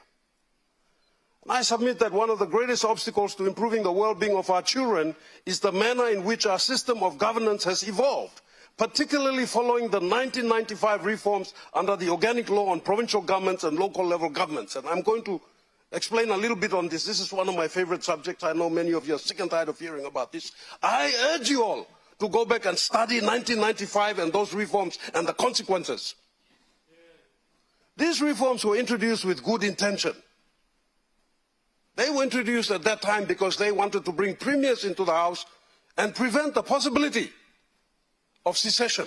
And I submit that one of the greatest obstacles to improving the well-being of our children is the manner in which our system of governance has evolved, particularly following the 1995 reforms under the Organic Law on provincial governments and local level governments. And I'm going to explain a little bit on this. This is one of my favorite subjects. I know many of you are sick and tired of hearing about this. I urge you all to go back and study 1995 and those reforms and the consequences. These reforms were introduced with good intention. They were introduced at that time because they wanted to bring premiers into the House and prevent the possibility of secession.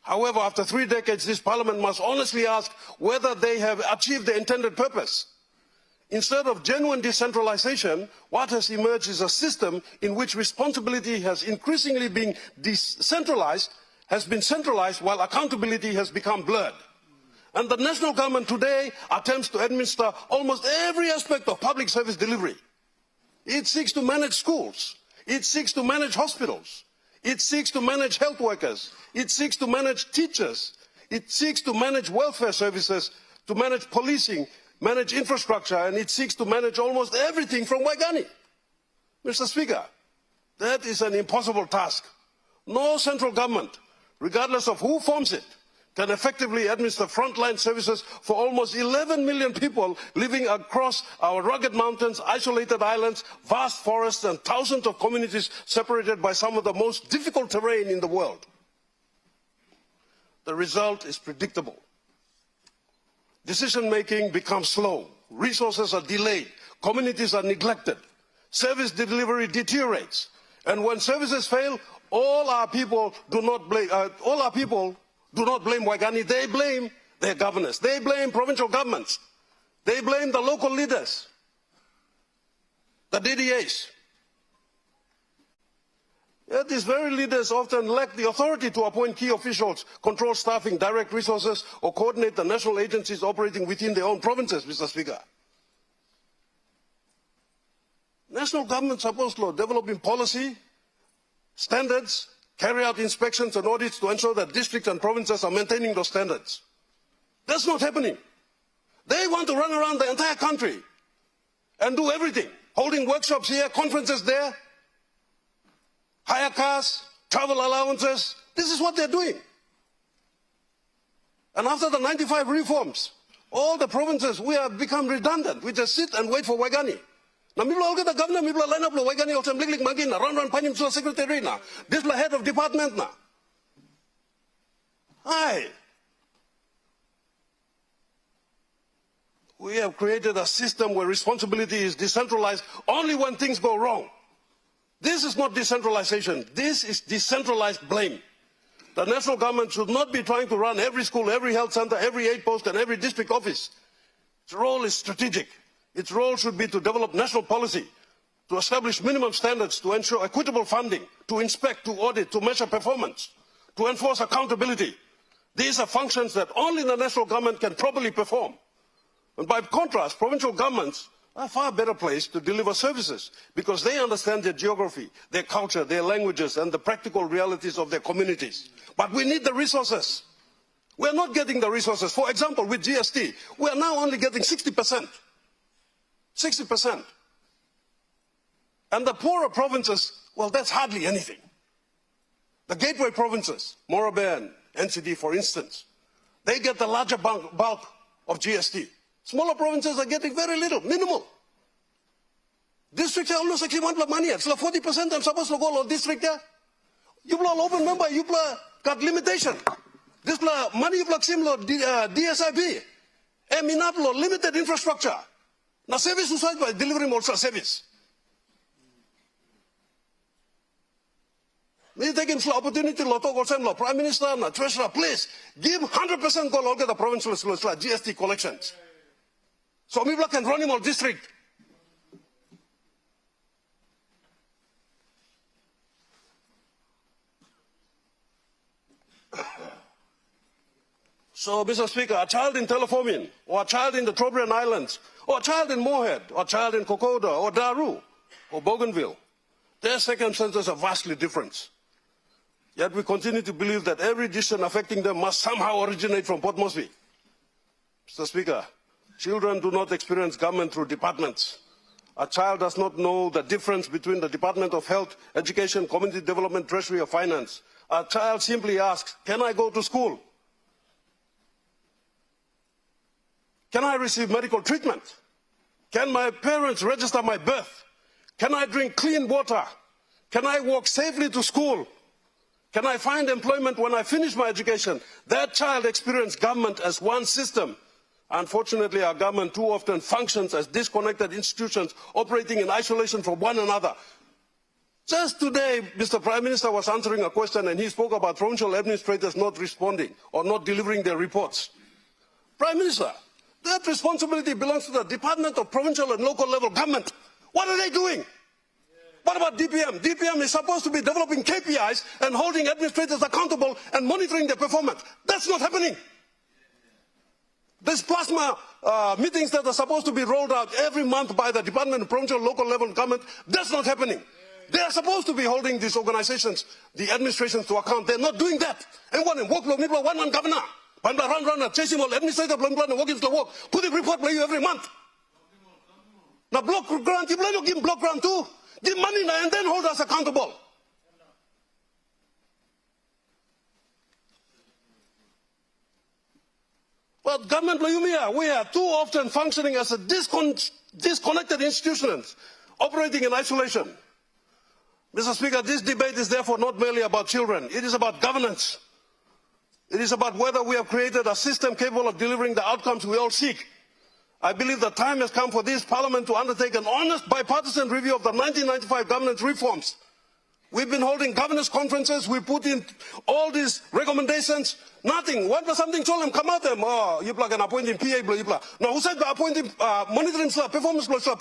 However, after 3 decades, this Parliament must honestly ask whether they have achieved the intended purpose. Instead of genuine decentralization, what has emerged is a system in which responsibility has increasingly been decentralized, has been centralized, while accountability has become blurred. And the national government today attempts to administer almost every aspect of public service delivery. It seeks to manage schools. It seeks to manage hospitals. It seeks to manage health workers. It seeks to manage teachers. It seeks to manage welfare services, to manage policing, manage infrastructure, and it seeks to manage almost everything from Waigani. Mr. Speaker, that is an impossible task. No central government, regardless of who forms it, can effectively administer frontline services for almost 11 million people living across our rugged mountains, isolated islands, vast forests, and thousands of communities separated by some of the most difficult terrain in the world. The result is predictable. Decision-making becomes slow, resources are delayed, communities are neglected, service delivery deteriorates, and when services fail, all our people do not blame Waigani, they blame their governors, they blame provincial governments, they blame the local leaders, the DDAs. Yet these very leaders often lack the authority to appoint key officials, control staffing, direct resources, or coordinate the national agencies operating within their own provinces, Mr. Speaker. National government is supposed to develop in policy, standards, carry out inspections and audits to ensure that districts and provinces are maintaining those standards. That's not happening. They want to run around the entire country and do everything, holding workshops here, conferences there, hire cars, travel allowances. This is what they're doing. And after the 95 reforms, all the provinces, we have become redundant. We just sit and wait for Waigani. Now, people all get the governor, people line up, Waigani also blik magina, run, Peninsula Secretary na. This is the head of department na. Aye. We have created a system where responsibility is decentralized only when things go wrong. This is not decentralization. This is decentralized blame. The national government should not be trying to run every school, every health center, every aid post, and every district office. Its role is strategic. Its role should be to develop national policy, to establish minimum standards, to ensure equitable funding, to inspect, to audit, to measure performance, to enforce accountability. These are functions that only the national government can properly perform. And by contrast, provincial governments are far better placed to deliver services because they understand their geography, their culture, their languages, and the practical realities of their communities. But we need the resources. We are not getting the resources. For example, with GST, we are now only getting 60%. 60%. And the poorer provinces, well, that's hardly anything. The gateway provinces, Morobe and NCD, for instance, they get the larger bulk of GST. Smaller provinces are getting very little, minimal. Districts are almost like money. It's like 40% I'm supposed to go to district there. You blow open member, you blow got limitation. This blow money you blow similar DSIB. Minaplo limited infrastructure. Now service society by delivering also service. We take him opportunity to Prime Minister and Treasurer, please give 100% goal all get the provincial GST collections. So people can run him all district. So, Mr. Speaker, a child in Telefomin, or a child in the Trobriand Islands, or a child in Moorhead, or a child in Kokoda, or Daru, or Bougainville, their circumstances are vastly different. Yet we continue to believe that every decision affecting them must somehow originate from Port Moresby. Mr. Speaker, children do not experience government through departments. A child does not know the difference between the Department of Health, Education, Community Development, Treasury, or Finance. A child simply asks, can I go to school? Can I receive medical treatment? Can my parents register my birth? Can I drink clean water? Can I walk safely to school? Can I find employment when I finish my education? That child experiences government as one system. Unfortunately, our government too often functions as disconnected institutions operating in isolation from one another. Just today, Mr. Prime Minister was answering a question and he spoke about provincial administrators not responding or not delivering their reports. Prime Minister, that responsibility belongs to the Department of Provincial and Local Level Government. What are they doing? What about DPM? DPM is supposed to be developing KPIs and holding administrators accountable and monitoring their performance. That's not happening. These plasma meetings that are supposed to be rolled out every month by the Department of Provincial Local Level Government, that's not happening. They are supposed to be holding these organizations, the administrations to account. They're not doing that. And one work one governor. Run, chasing all administrator, working to work. Put the report play you every month. Now block grant, you don't give block grant too. Give money now and then hold us accountable. But government, we are too often functioning as a disconnected institutions, operating in isolation. Mr. Speaker, this debate is therefore not merely about children. It is about governance. It is about whether we have created a system capable of delivering the outcomes we all seek. I believe the time has come for this Parliament to undertake an honest bipartisan review of the 1995 governance reforms. We've been holding governance conferences, we put in all these recommendations, nothing. When was something told them, come out them, oh, you plug an appointing PA, blah, blah. Now who said appointing monitoring performance PA?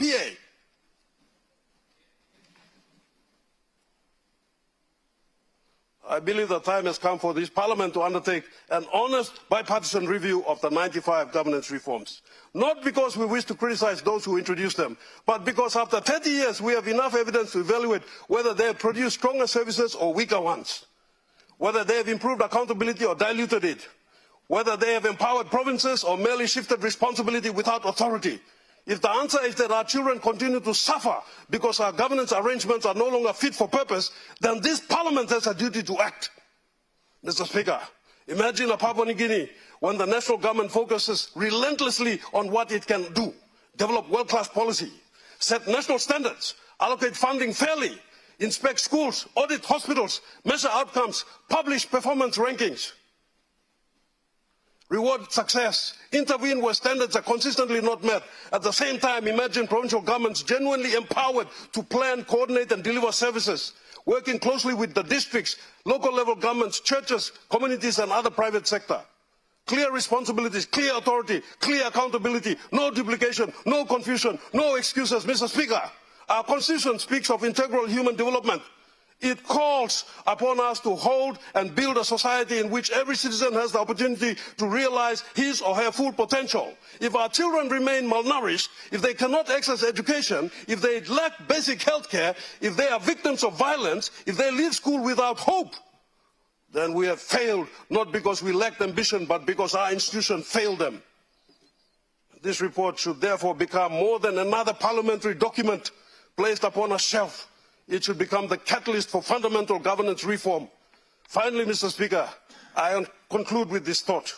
I believe the time has come for this Parliament to undertake an honest bipartisan review of the 95 governance reforms. Not because we wish to criticize those who introduced them, but because after 30 years we have enough evidence to evaluate whether they have produced stronger services or weaker ones, whether they have improved accountability or diluted it, whether they have empowered provinces or merely shifted responsibility without authority. If the answer is that our children continue to suffer because our governance arrangements are no longer fit for purpose, then this Parliament has a duty to act. Mr. Speaker, imagine a Papua New Guinea when the national government focuses relentlessly on what it can do, develop world-class policy, set national standards, allocate funding fairly, inspect schools, audit hospitals, measure outcomes, publish performance rankings, reward success, intervene where standards are consistently not met. At the same time, imagine provincial governments genuinely empowered to plan, coordinate and deliver services, working closely with the districts, local level governments, churches, communities and other private sector. Clear responsibilities, clear authority, clear accountability, no duplication, no confusion, no excuses. Mr. Speaker, our Constitution speaks of integral human development. It calls upon us to hold and build a society in which every citizen has the opportunity to realize his or her full potential. If our children remain malnourished, if they cannot access education, if they lack basic health care, if they are victims of violence, if they leave school without hope, then we have failed, not because we lacked ambition, but because our institution failed them. This report should therefore become more than another parliamentary document placed upon a shelf. It should become the catalyst for fundamental governance reform. Finally, Mr. Speaker, I conclude with this thought.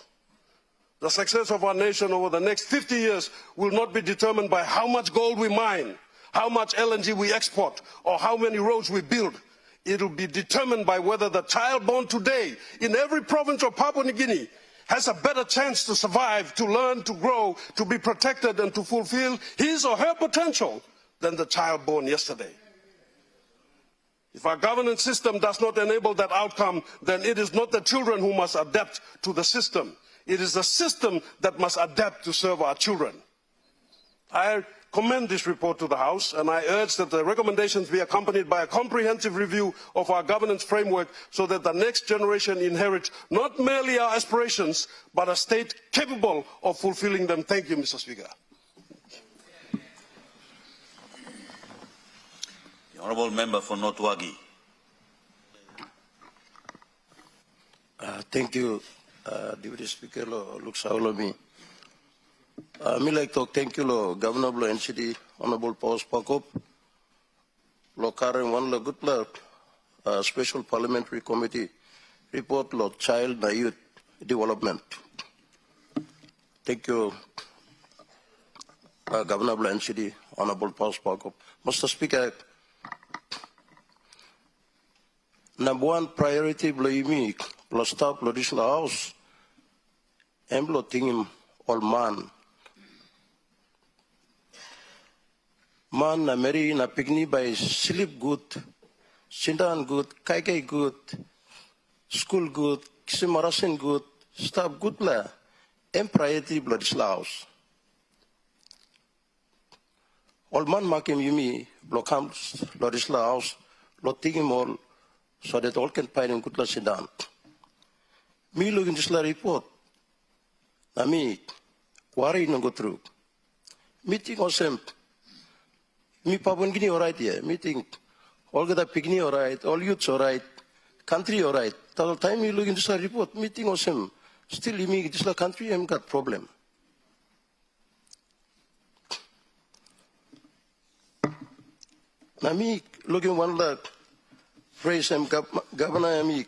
The success of our nation over the next 50 years will not be determined by how much gold we mine, how much LNG we export, or how many roads we build. It will be determined by whether the child born today in every province of Papua New Guinea has a better chance to survive, to learn, to grow, to be protected, and to fulfill his or her potential than the child born yesterday. If our governance system does not enable that outcome, then it is not the children who must adapt to the system. It is the system that must adapt to serve our children. I commend this report to the House, and I urge that the recommendations be accompanied by a comprehensive review of our governance framework so that the next generation inherits not merely our aspirations, but a state capable of fulfilling them. Thank you, Mr. Speaker. Honourable Member for North Wagi. Thank you, Deputy Speaker Luke Saolomi. Me like to thank you, Governor Blo NCD, Honourable Paul Spakop, Lo Karen One Lo Good Special Parliamentary Committee report Lo Child and Youth Development. Thank you, Governor Blo NCD, Honourable Paul Spakop. Mr. Speaker, number one priority blo plus stop additional house and blo tingim all man na meri na pigni by sleep good, sindan good, kai good, school good, kisimarasin good, staff good la and priority blo additional house. All man makim yumi blo comes additional house lo tingim all so that all can find in good Sidan. Me look in this report. Nami Worry no go through. Meeting awesome. Me Papua New Guinea alright here. Meeting all the picnic alright, all youths alright, country alright. The time you look into the report, meeting awesome. Still you make this country and got problem. Now me looking one like phrase I'm governor me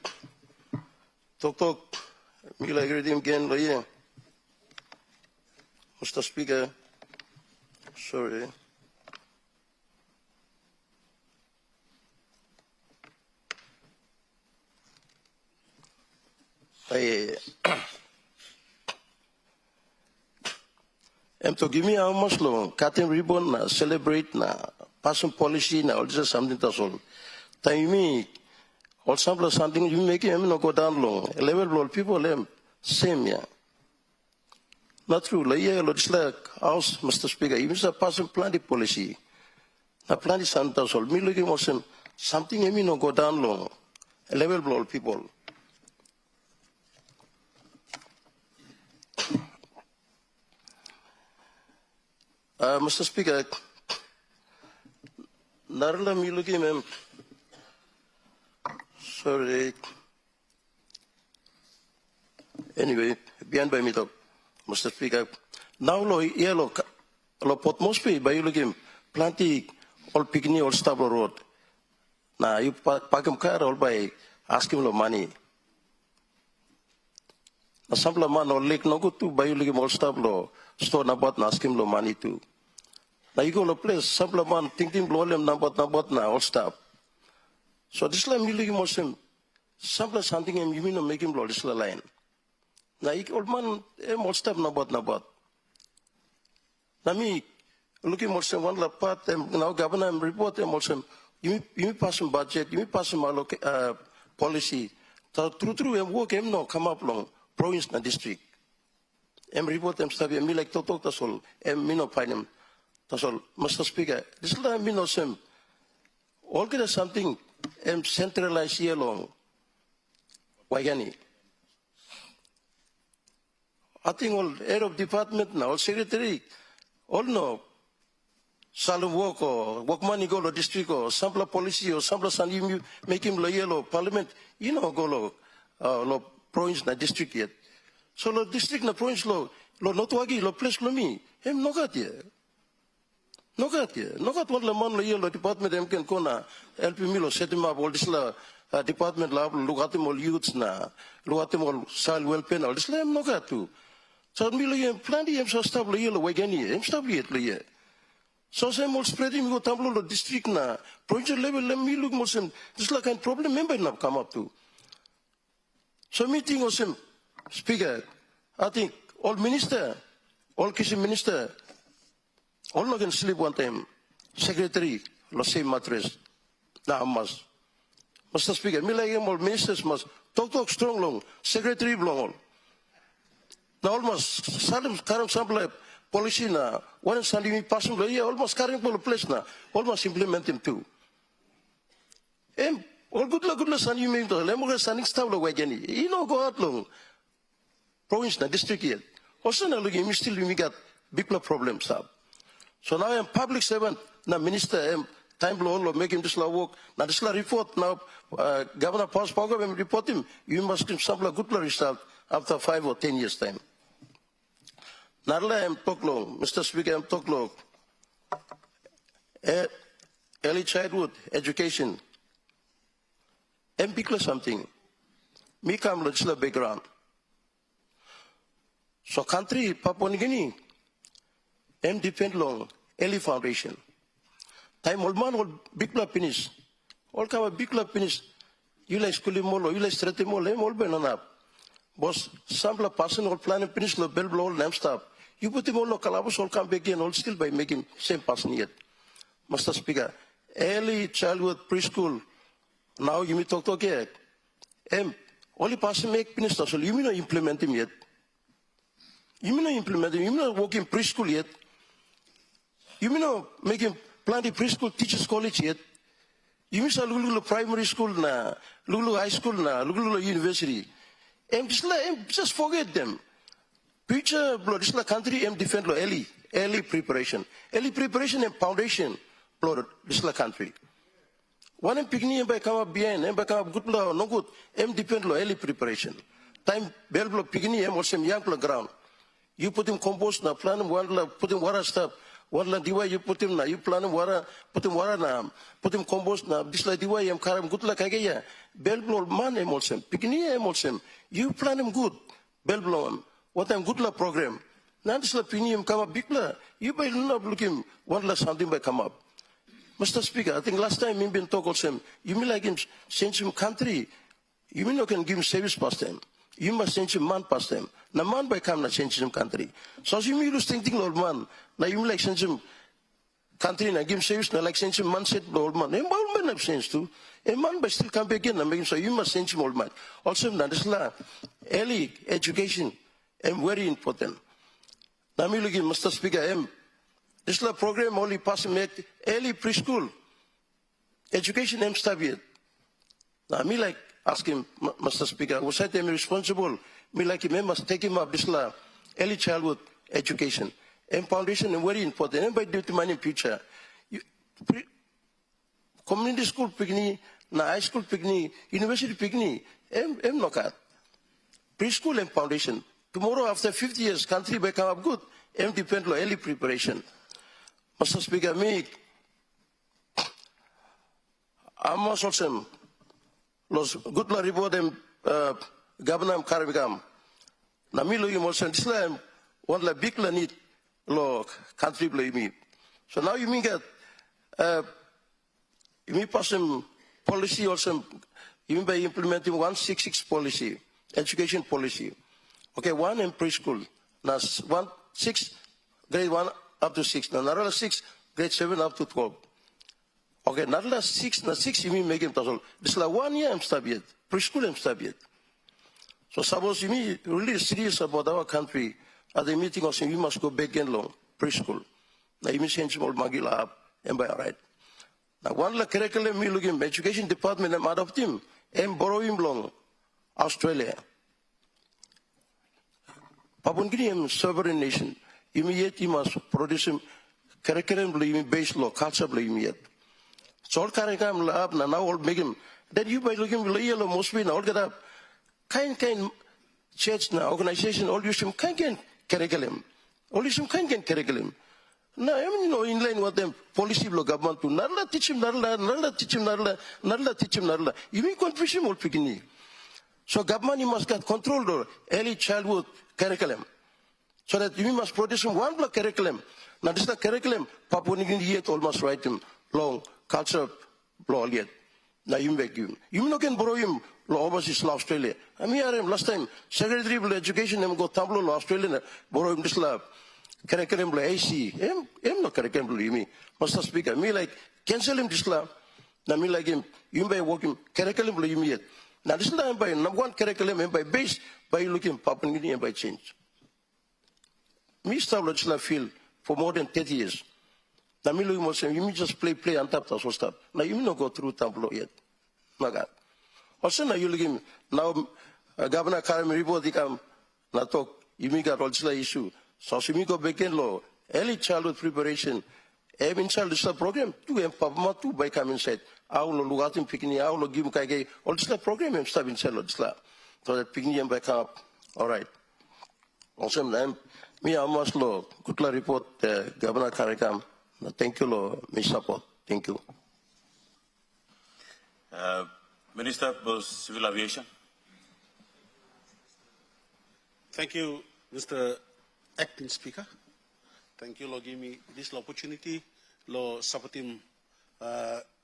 talk me like read him again like Mr. Speaker, sorry. To give me how much long, cutting ribbon, na, celebrate, na, passing policy, na, all this is something that's all. Time me, all sample something you make him no go down long. A level of people, same, yeah. Not true. Like, yeah, it's like House, Mr. Speaker, even a passing planning policy. Na planning something that's all. Me looking at something you no go down long. A level of people. Mr. Speaker, Narla Miluki, ma'am. Sorry. Anyway, beyond by me talk, Mr. Speaker. Now, lo pot mospe by you looking plenty all picnic all stable road. Now you pack him car all by asking him money. Na sample man or lake no go to by you looking all stable store nabat na asking him money too. Now you go to a place, sample man thinking blow them nabat na all stop. So this line really Muslim sample something you mean make him blow this line. Now you old man all stop nabat. Now me looking Muslim one la part now governor report Muslim you pass some budget, you pass some policy. True and work him no come up long province na district. Report them stuff me like talk that's all. Me no find him. That's all. Mr. Speaker, this is me no same. All get something centralized here long. Wagani. I think all head of department now, all secretary, all no. Salon work or work money go to district or sample policy or sample san you make him loyal or parliament, you know go lo province na district yet. So lo district na province lo not wagi lo place lo me. Him no got here. No got here. No got one la man lo department em can kona help me lo set him up all this la department la look at him all youths na look at him all child welfare all this la em no got to. So me lo plenty em so stable lo wagani em stable yet lo ye. So say more spreading go tablo lo district na provincial level let me look more some this like kind problem member now come up to. So meeting was him speaker. I think all minister, all kissing minister, all not can sleep one time. Secretary, lo same mattress. Na mas. Mr. Speaker, me like all ministers must talk strong long. Secretary long all. Now almost salam karam sample policy na one Sunday me pass him yeah almost carrying for the place na almost implement him too. All good Sunday me to lemo standing staff lo wagani. You know go out long. Province na district yet. Also na looking me still we got big problems up. So now I'm public servant na minister time blow making this law work. Now this law report now Governor Paus Pogo report him. You must give some good result after 5 or 10 years time. Narla am talk long, Mr. Speaker am talk long. Early childhood education. Pickle something. Me come legislative background. So country Papua New Guinea depend long early foundation. Time old man all big club finish. All come big club finish. You like school molo, you like straight molo, all banana. Boss sample person all plan finish lo bell blow lamp stop. You put him all calabos all come back again, all still by making same person yet. Mr. Speaker, early childhood preschool. Now you may talk again. Only person make minister, so you may not implement him yet. You may not implement him, you may not work in preschool yet. You may not make him plan the preschool teachers college yet. You may say Lulu primary school na, Lulu high school na, Lulu university. Just forget them. Future blood this country em defend lo early preparation and foundation blood this country. One em picnic em by come up behind em by come up good blood no good em defend lo early preparation. Time bell blood picnic em also young blood ground. You put him compost na plan him one put him water stuff. One la diwa you put him na you plan him water put him water na put him compost na this la diwa em karam good la kagaya. Bell blood man em also picnic em also you plan him good. Bell blow what I'm good la program. Now this la pinium come up big la. You by not looking one la something by come up. Mr. Speaker, I think last time you been talk also you mean like him change him country. You mean you can give him service past time. You must change him man past time. Na man by come na change him country. So you mean you thinking old man. Na you mean like change him country na give him service na like change him man set old man. Old man have changed too. A man by still come back again and make him so you must change him old man. Also na this la early education is very important. Now me looking, Mr. Speaker, this la program only pass make early preschool education em stable. Now me like ask him, Mr. Speaker, was I responsible? Me like him must take him up this la early childhood education. And foundation is very important. And by duty money in future. Community school picnic, na high school picnic, university picnic, em nokat. Preschool and foundation. Tomorrow, after 50 years, country will come up good. Em depend on early preparation. Mr. Speaker, me, I'm also los good la report them governor Karabigam. Na me lo you also Islam one la big la need lo country play me. So now you mean that you mean pass some policy also you mean by implementing 166 policy. Education policy. Okay, one in preschool. Now, 6, grade 1 up to 6. Now, another 6, grade 7 up to 12. Okay, another 6, now 6 you mean make him total. This is like 1 year I'm stable yet. Preschool I'm stable yet. So suppose you mean really serious about our country, at the meeting also you must go back in long, preschool. Now you mean change all magila up and by right. Now one la curriculum me looking education department I'm adopt him and borrow him long. Australia. Papua New Guinea is a sovereign nation. Immediately must produce curriculum based law, culture immediate. So all curriculum lab now all make him. Then you by looking yellow must be all get up. Kind church now organization all use him kind curriculum. All use him kind curriculum. Now I mean in line with them policy law government to narla teach him narla teach him narla teach him narla. You mean confusion all picking. So government you must get control of early childhood curriculum. So that you must produce one block curriculum. Now this is the curriculum, Papua New Guinea yet almost write him long culture law yet. Now you make you. You not can borrow him law overseas law Australia. I mean last time Secretary of Education him go tablo law Australia borrow him this law curriculum law AC. Him no curriculum you me. Mr. Speaker, me like cancel him this law. Now me like him, you may work him curriculum law you me yet. Now this is not by number one curriculum and by base by looking Papua New Guinea and by change. Me start legislative field for more than 30 years. Now me looking also you just play on top of stuff. Now you not go through Tampulo yet. My God. Also now you looking now Governor Karim report come now talk you me got legislative issue. So you me go back in law, early childhood preparation, even child legislative program to empower to by coming said. How lo lugatin picking how lo give kage all this program I'm starting to sell so that picking them back up. All right. Also me almost lo good la report Governor Karikam. Thank you lo me support. Thank you. Minister for Civil Aviation. Thank you, Mr. Acting Speaker. Thank you lo give me this opportunity lo supporting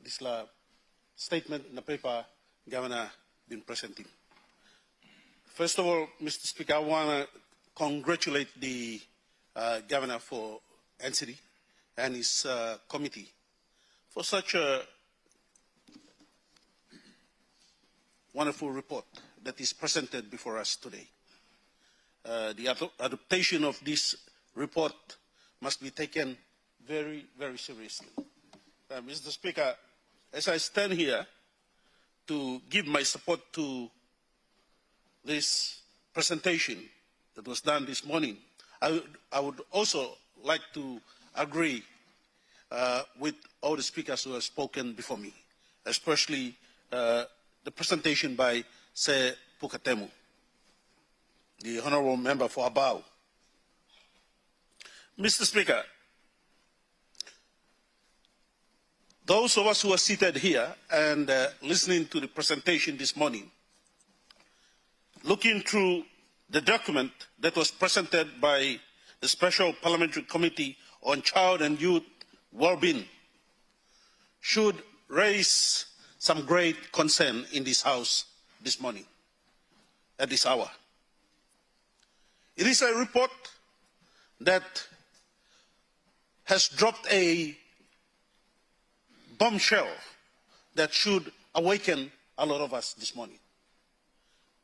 this statement in the paper Governor been presenting. First of all, Mr. Speaker, I want to congratulate the Governor for NCD and his committee for such a wonderful report that is presented before us today. The adaptation of this report must be taken very, very seriously. Mr. Speaker, as I stand here to give my support to this presentation, that was done this morning. I would also like to agree with all the speakers who have spoken before me, especially the presentation by Se Pukatemu, the Honourable Member for Abau. Mr. Speaker, those of us who are seated here and listening to the presentation this morning, looking through the document that was presented by the Special Parliamentary Committee on Child and Youth Wellbeing, should raise some great concern in this House this morning, at this hour. It is a report that has dropped a bombshell that should awaken a lot of us this morning.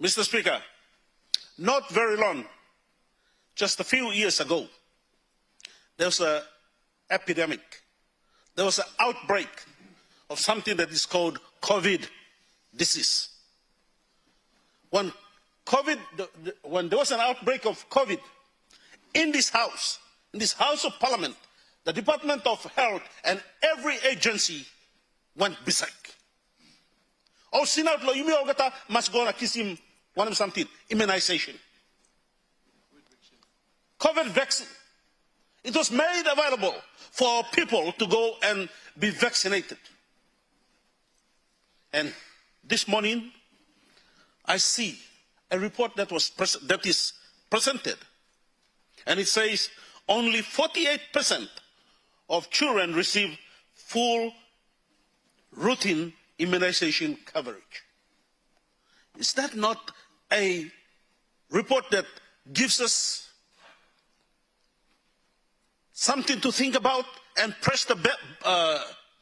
Mr. Speaker, not very long, just a few years ago, there was an epidemic. There was an outbreak of something that is called COVID disease. When there was an outbreak of COVID in this House of Parliament, the Department of Health and every agency went berserk. Oh, sinat lo yumi ogata must go na kisim one something immunization. COVID vaccine. It was made available for people to go and be vaccinated. And this morning, I see a report that is presented, and it says only 48% of children receive full routine immunization coverage. Is that not a report that gives us something to think about and press the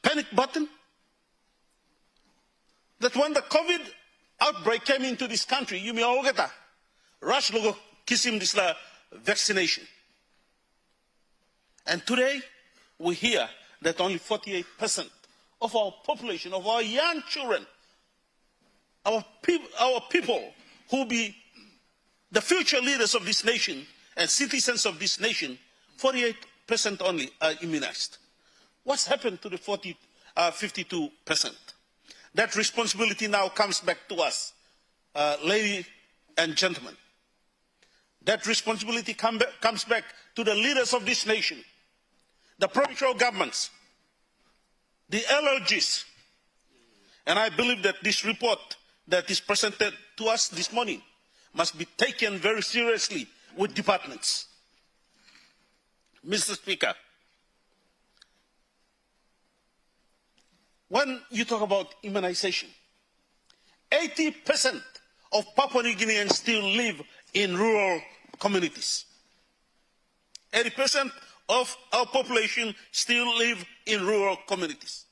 panic button? That when the COVID outbreak came into this country, you may all get a rush logo kisim this vaccination. And today we hear that only 48% of our population, of our young children, our people who will be the future leaders of this nation and citizens of this nation, 48% only are immunized. What's happened to the 52%? That responsibility now comes back to us, ladies and gentlemen. That responsibility comes back to the leaders of this nation, the provincial governments, the LLGs. And I believe that this report that is presented to us this morning must be taken very seriously with departments. Mr. Speaker, when you talk about immunization, 80% of Papua New Guineans still live in rural communities. 80% of our population still live in rural communities.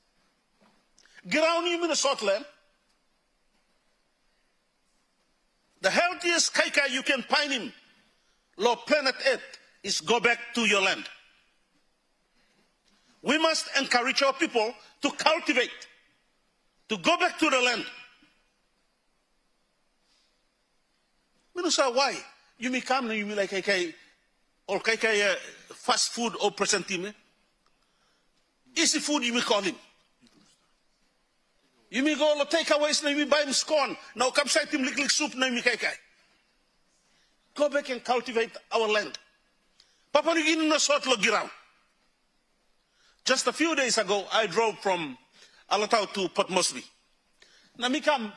Ground in Minnesota, the healthiest kaika you can find in Low Planet Earth is go back to your land. We must encourage our people to cultivate, to go back to the land. We don't say why. You may come and you may like or fast food or present him. Easy food you may call him. You may go to takeaways and you may buy him scone. Now come side him lick soup na you may Go back and cultivate our land. Papua New Guinea no sort lo girao. Just a few days ago, I drove from Alatau to Port Moresby. Namikam,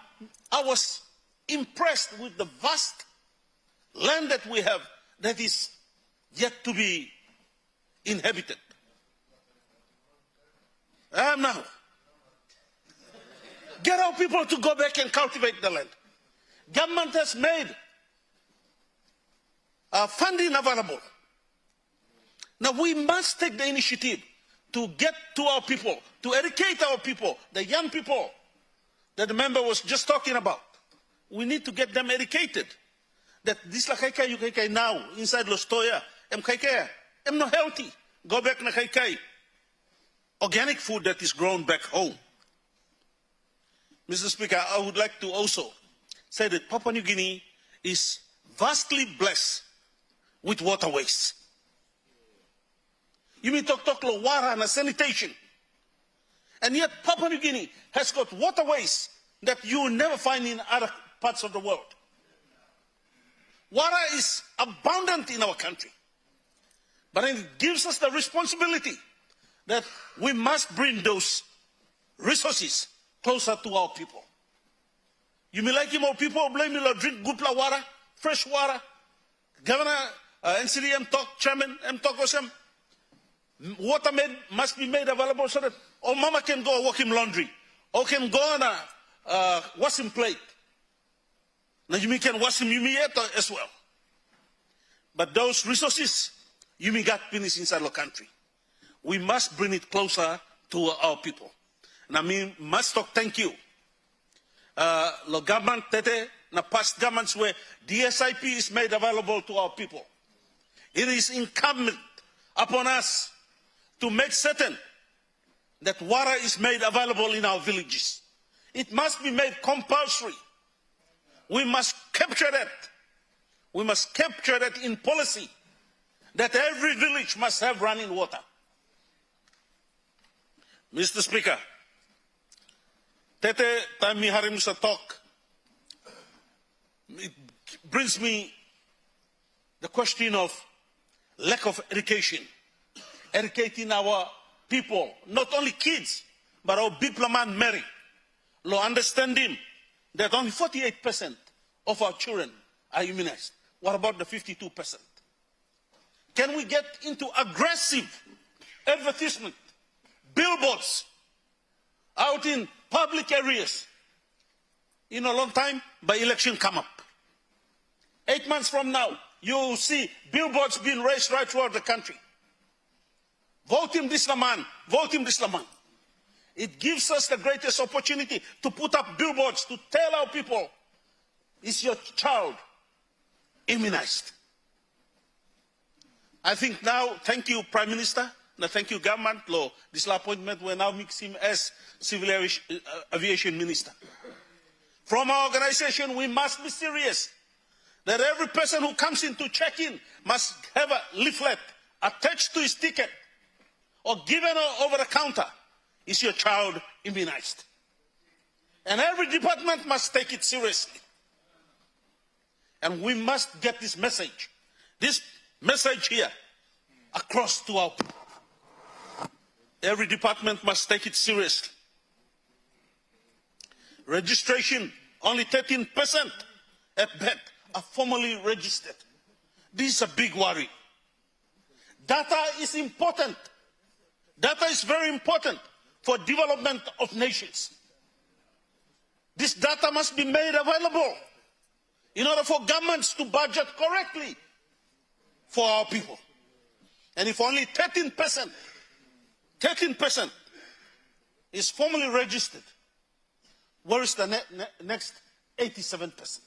I was impressed with the vast land that we have that is yet to be inhabited. Now, get our people to go back and cultivate the land. Government has made funding available. Now we must take the initiative to get to our people, to educate our people, the young people that the member was just talking about. We need to get them educated. That this la kaikai you kaikai now inside Lostoya, am not healthy. Go back na kaikai. Organic food that is grown back home. Mr. Speaker, I would like to also say that Papua New Guinea is vastly blessed with waterways. You mean talk water and sanitation. And yet Papua New Guinea has got waterways that you will never find in other parts of the world. Water is abundant in our country. But it gives us the responsibility that we must bring those resources closer to our people. You may like more people blame you drink good water, fresh water. Governor NCD talk, Chairman talk Osam. Water must be made available so that all mama can go work in laundry or can go on a washing plate. Now you can wash him as well. But those resources you may got finished inside the country. We must bring it closer to our people. And I mean, must talk thank you. The government, the past governments where DSIP is made available to our people. It is incumbent upon us to make certain that water is made available in our villages. It must be made compulsory. We must capture that. We must capture that in policy, that every village must have running water. Mr. Speaker, Tete time mi hari musa talk, it brings me the question of lack of education. Educating our people, not only kids, but our diplomat Mary. Lo understanding that only 48% of our children are immunized. What about the 52%? Can we get into aggressive advertisement, billboards out in public areas? In a long time, by election come up. 8 months from now, you will see billboards being raised right throughout the country. Vote him this man, vote him this man. It gives us the greatest opportunity to put up billboards to tell our people, is your child immunized? I think now, thank you, Prime Minister, and thank you, Government. This appointment will now mix him as Civil Aviation Minister. From our organization, we must be serious that every person who comes in to check in must have a leaflet attached to his ticket or given over the counter. Is your child immunized? And every department must take it seriously. And we must get this message here, across to our people. Every department must take it seriously. Registration, only 13% at BET are formally registered. This is a big worry. Data is important. Data is very important for development of nations. This data must be made available in order for governments to budget correctly for our people. And if only 13% is formally registered, where is the next 87%?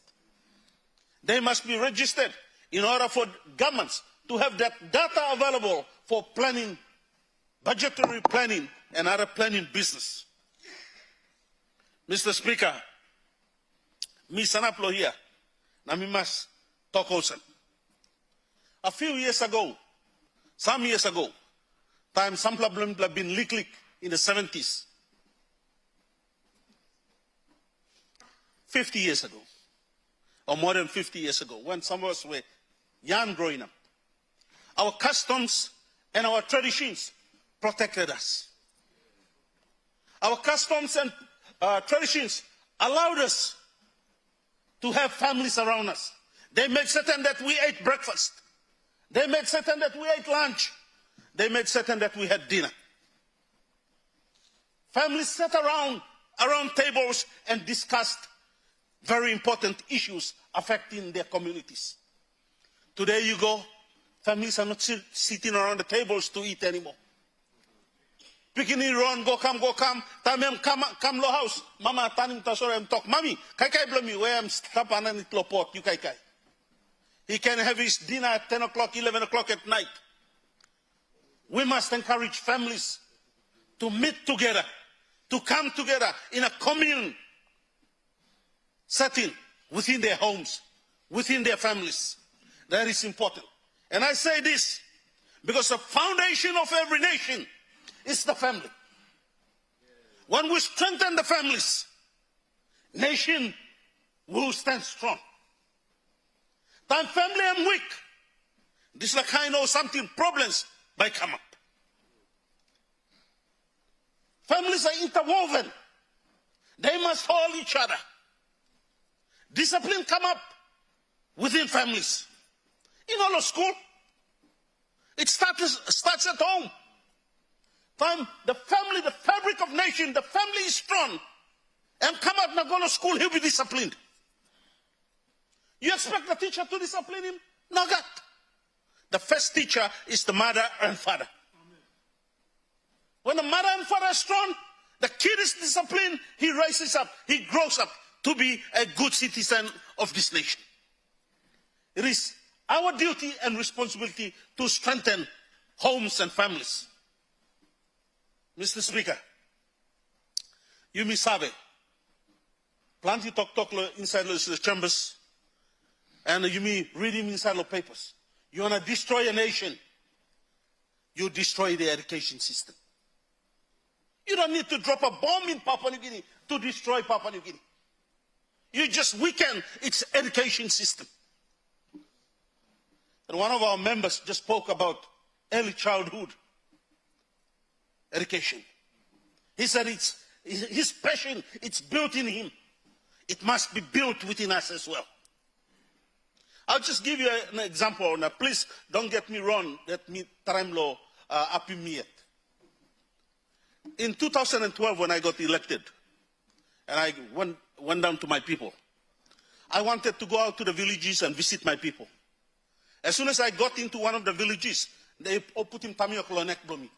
They must be registered in order for governments to have that data available for planning, budgetary planning, and other planning business. Mr. Speaker, mi sanaplo here, na mi mas talk also. A few years ago, some years ago, time some problem been leak in the 70s. 50 years ago, or more than 50 years ago, when some of us were young growing up, our customs and our traditions protected us. Our customs and traditions allowed us to have families around us. They made certain that we ate breakfast. They made certain that we ate lunch. They made certain that we had dinner. Families sat around tables and discussed very important issues affecting their communities. Today you go, families are not sitting around the tables to eat anymore. Pikini run, go come, tamem come lo house. Mama tanim tasore talk. Mami, kai blami where I'm tapanan it lo pot, you kai. He can have his dinner at 10 o'clock, 11 o'clock at night. We must encourage families to meet together, to come together in a commune setting within their homes, within their families. That is important. And I say this because the foundation of every nation is the family. When we strengthen the families, nation will stand strong. Time family am weak. This is the kind of something problems might come up. Families are interwoven. They must hold each other. Discipline come up within families. In all of school, it starts at home. From the family, the fabric of nation, the family is strong. And come out and go to school, he'll be disciplined. You expect the teacher to discipline him? No, God. The first teacher is the mother and father. When the mother and father are strong, the kid is disciplined, he rises up, he grows up to be a good citizen of this nation. It is our duty and responsibility to strengthen homes and families. Mr. Speaker, you may sabe, plenty talk inside the chambers, and you may read him inside the papers. You want to destroy a nation, you destroy the education system. You don't need to drop a bomb in Papua New Guinea to destroy Papua New Guinea. You just weaken its education system. And one of our members just spoke about early childhood education. He said it's his passion, it's built in him. It must be built within us as well. I'll just give you an example. Now, please don't get me wrong. Let me try to In 2012, when I got elected, and I went down to my people, I wanted to go out to the villages and visit my people. As soon as I got into one of the villages, they put him tamiok lo neck blomi.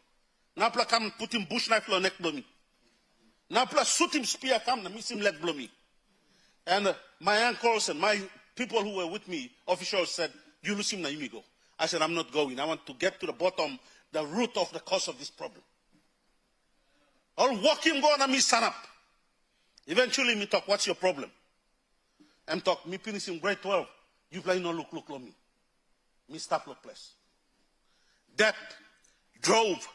Napla come put him bush knife lo neck blomi. Napla shoot him spear come na miss him leg blomi. And my uncles and my people who were with me, officials said, you lose him na you go. I said, I'm not going. I want to get to the bottom, the root of the cause of this problem. I'll walk him go na me stand up. Eventually me talk, what's your problem? I'm talk, me finish in grade 12. You play no look me. Me stop look place. That drove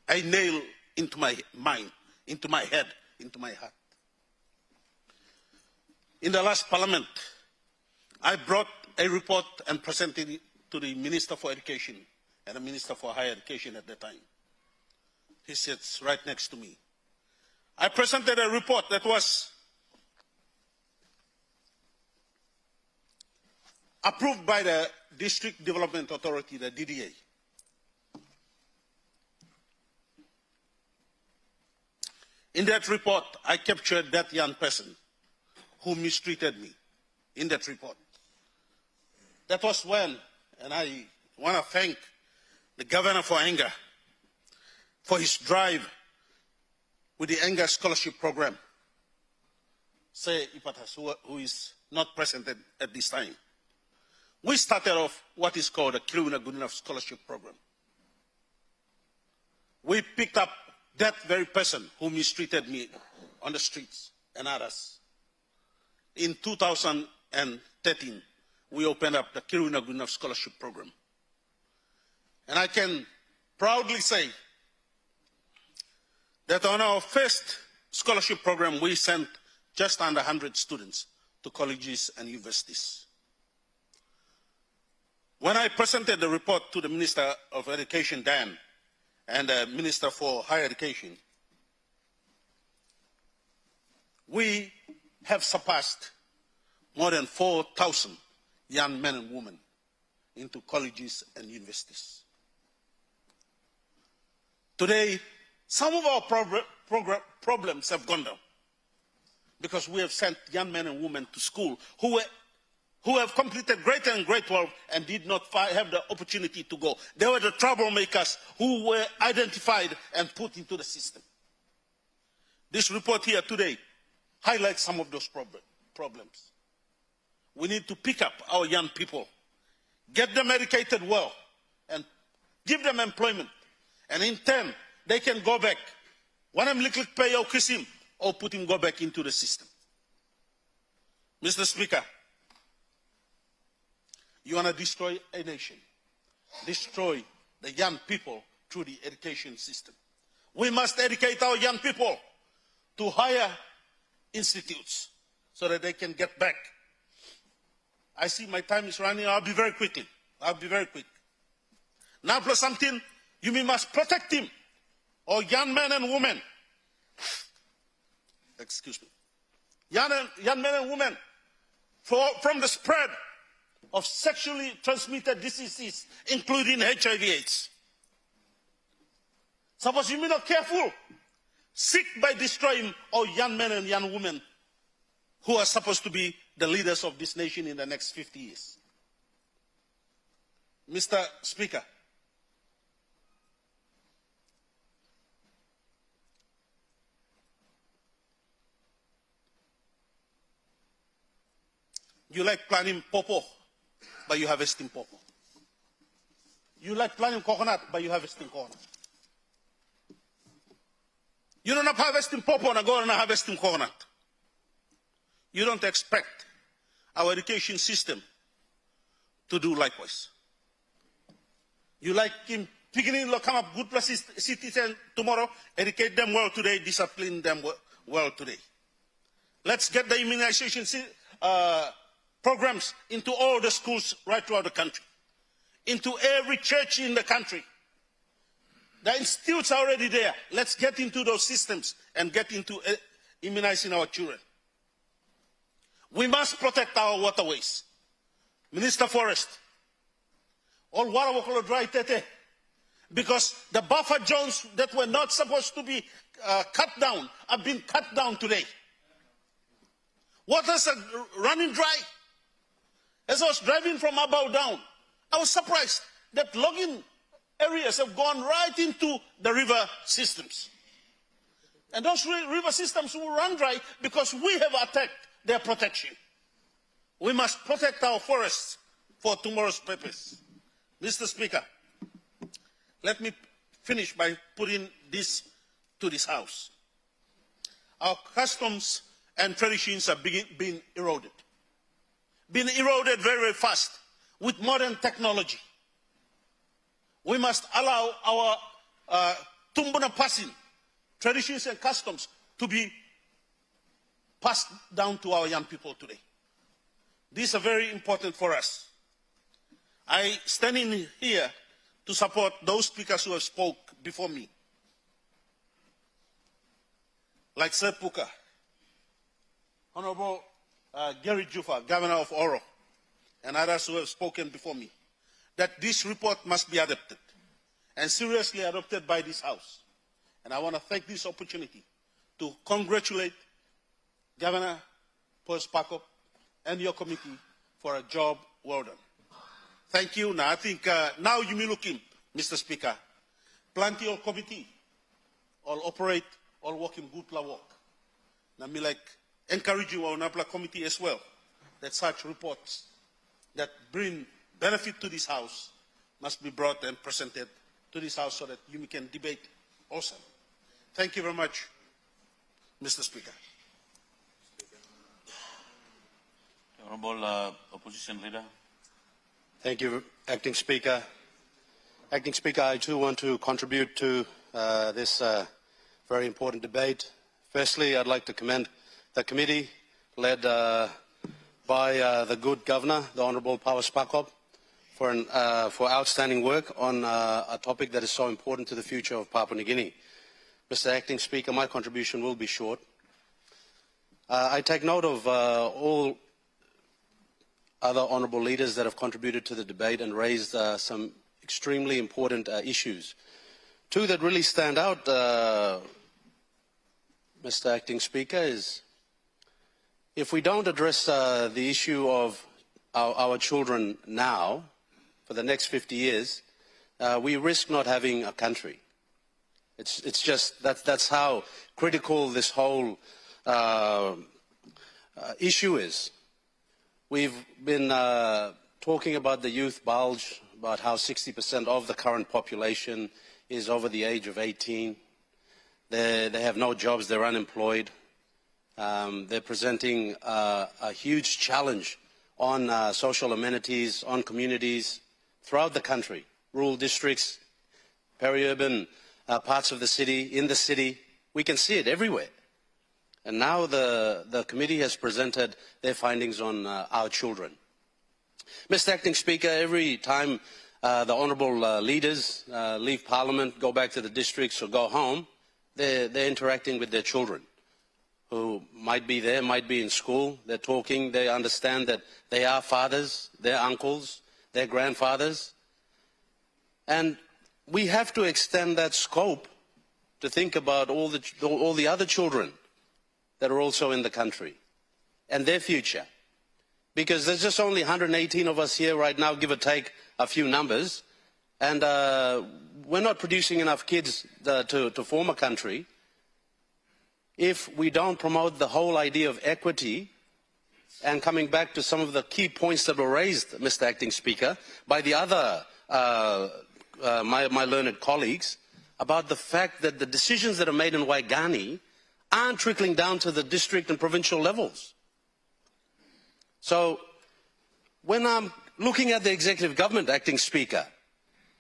a nail into my mind, into my head, into my heart. In the last parliament, I brought a report and presented it to the Minister for Education and the Minister for Higher Education at the time. He sits right next to me. I presented a report that was approved by the District Development Authority, the DDA. In that report, I captured that young person who mistreated me in that report. That was when, and I want to thank the Governor for Anger for his drive with the Anger Scholarship Program. Say Ipatas, who is not present at this time. We started off what is called a Kiruna Good Enough Scholarship Program. We picked up that very person who mistreated me on the streets and others. In 2013, we opened up the Kiruna Good Enough Scholarship Program. And I can proudly say that on our first scholarship program, we sent just under 100 students to colleges and universities. When I presented the report to the Minister of Education, Dan, and the Minister for Higher Education, we have surpassed more than 4,000 young men and women into colleges and universities. Today, some of our problems have gone down because we have sent young men and women to school who have completed grade 10 and grade 12 and did not have the opportunity to go. They were the troublemakers who were identified and put into the system. This report here today highlights some of those problems. We need to pick up our young people, get them educated well, and give them employment. And in turn, they can go back. When I'm little pay or kiss him, or put him go back into the system. Mr. Speaker, you want to destroy a nation. destroy the young people through the education system. We must educate our young people to higher institutes so that they can get back. I see my time is running. I'll be very quick. Now plus something, you must protect him, or young men and women. Excuse me. Young men and women from the spread of sexually transmitted diseases, including HIV/AIDS. Suppose you be not careful, sick by destroying all young men and young women who are supposed to be the leaders of this nation in the next 50 years. Mr. Speaker, you like planting pawpaw, but you harvesting pawpaw. You like planting coconut, but you harvesting coconut. You don't have harvesting pawpaw and go and harvesting coconut. You don't expect our education system to do likewise. You like him picking to come up good citizens tomorrow, educate them well today, discipline them well today. Let's get the immunization programs into all the schools right throughout the country, into every church in the country. The institutes are already there. Let's get into those systems and get into immunizing our children. We must protect our waterways. Minister Forest, all water will dry tete, because the buffer zones that were not supposed to be cut down have been cut down today. Waters are running dry. As I was driving from Abao down, I was surprised that logging areas have gone right into the river systems. And those river systems will run dry because we have attacked their protection. We must protect our forests for tomorrow's purpose. Mr. Speaker, let me finish by putting this to this House. Our customs and traditions are being eroded. Being eroded very, very fast with modern technology. We must allow our tumbuna passing traditions and customs to be passed down to our young people today. These are very important for us. I stand in here to support those speakers who have spoke before me, like Sir Puka, Honorable Gary Jufa, Governor of Oro, and others who have spoken before me, that this report must be adopted and seriously adopted by this House. And I want to take this opportunity to congratulate Governor Poes Pakop and your committee for a job well done. Thank you. Now I think now you may look in, Mr. Speaker. Plenty of committee, all operate, all work in good work. Now me like encourage you on APLA committee as well, that such reports that bring benefit to this House must be brought and presented to this House so that you can debate also. Thank you very much, Mr. Speaker. Honorable Opposition Leader. Thank you, Acting Speaker. Acting Speaker, I too want to contribute to this very important debate. Firstly, I'd like to commend the committee led by the good Governor, the Honourable Poes Pakop, for outstanding work on a topic that is so important to the future of Papua New Guinea. Mr. Acting Speaker, my contribution will be short. I take note of all other honourable leaders that have contributed to the debate and raised some extremely important issues. Two that really stand out, Mr. Acting Speaker, is if we don't address the issue of our children now, for the next 50 years, we risk not having a country. It's just, that's how critical this whole issue is. We've been talking about the youth bulge, about how 60% of the current population is over the age of 18. They have no jobs, they're unemployed. They're presenting a huge challenge on social amenities, on communities throughout the country. rural districts, peri-urban parts of the city, in the city. We can see it everywhere. And now the committee has presented their findings on our children. Mr. Acting Speaker, every time the honourable leaders leave Parliament, go back to the districts or go home, they're interacting with their children who might be there, might be in school. They're talking, they understand that they are fathers, they're uncles, they're grandfathers. And we have to extend that scope to think about all the other children that are also in the country and their future. Because there's just only 118 of us here right now, give or take a few numbers, and we're not producing enough kids to form a country if we don't promote the whole idea of equity. And coming back to some of the key points that were raised, Mr. Acting Speaker, by the other my learned colleagues, about the fact that the decisions that are made in Waigani aren't trickling down to the district and provincial levels. So when I'm looking at the executive government, Acting Speaker,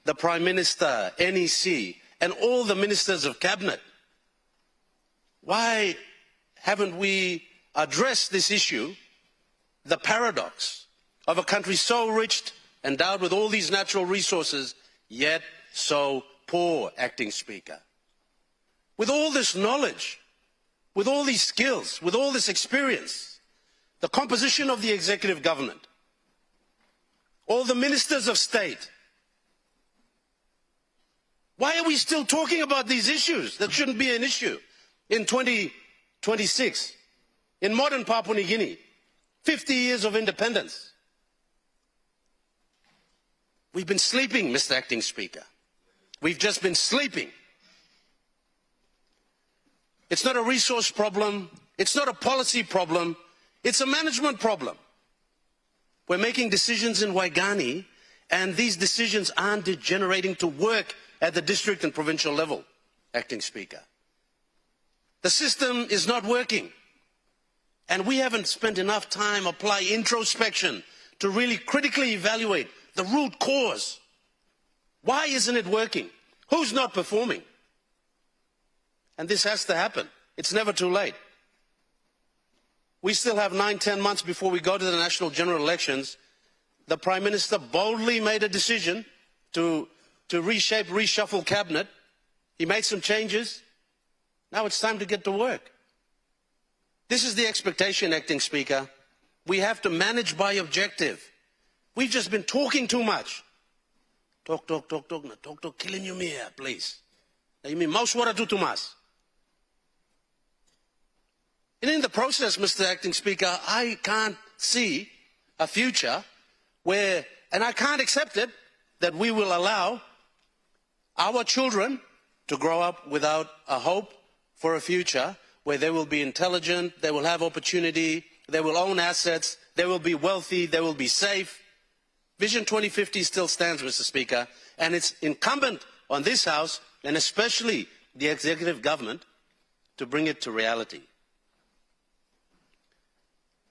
the Prime Minister, NEC, and all the ministers of cabinet, why haven't we addressed this issue, the paradox of a country so rich, endowed with all these natural resources, yet so poor, Acting Speaker? With all this knowledge, with all these skills, with all this experience, the composition of the executive government, all the ministers of state, why are we still talking about these issues that shouldn't be an issue in 2026, in modern Papua New Guinea, 50 years of independence? We've been sleeping, Mr. Acting Speaker. We've just been sleeping. It's not a resource problem. It's not a policy problem. It's a management problem. We're making decisions in Waigani, and these decisions aren't degenerating to work at the district and provincial level, Acting Speaker. The system is not working, and we haven't spent enough time applying introspection to really critically evaluate the root cause. Why isn't it working? Who's not performing? And this has to happen. It's never too late. We still have 9-10 months before we go to the national general elections. The Prime Minister boldly made a decision to reshape, reshuffle cabinet. He made some changes. Now it's time to get to work. This is the expectation, Acting Speaker. We have to manage by objective. We've just been talking too much. Talk, killing you here, please. You mean mouse water do too much. And in the process, Mr. Acting Speaker, I can't see a future where, and I can't accept it, that we will allow our children to grow up without a hope for a future where they will be intelligent, they will have opportunity, they will own assets, they will be wealthy, they will be safe. Vision 2050 still stands, Mr. Speaker, and it's incumbent on this House, and especially the executive government, to bring it to reality.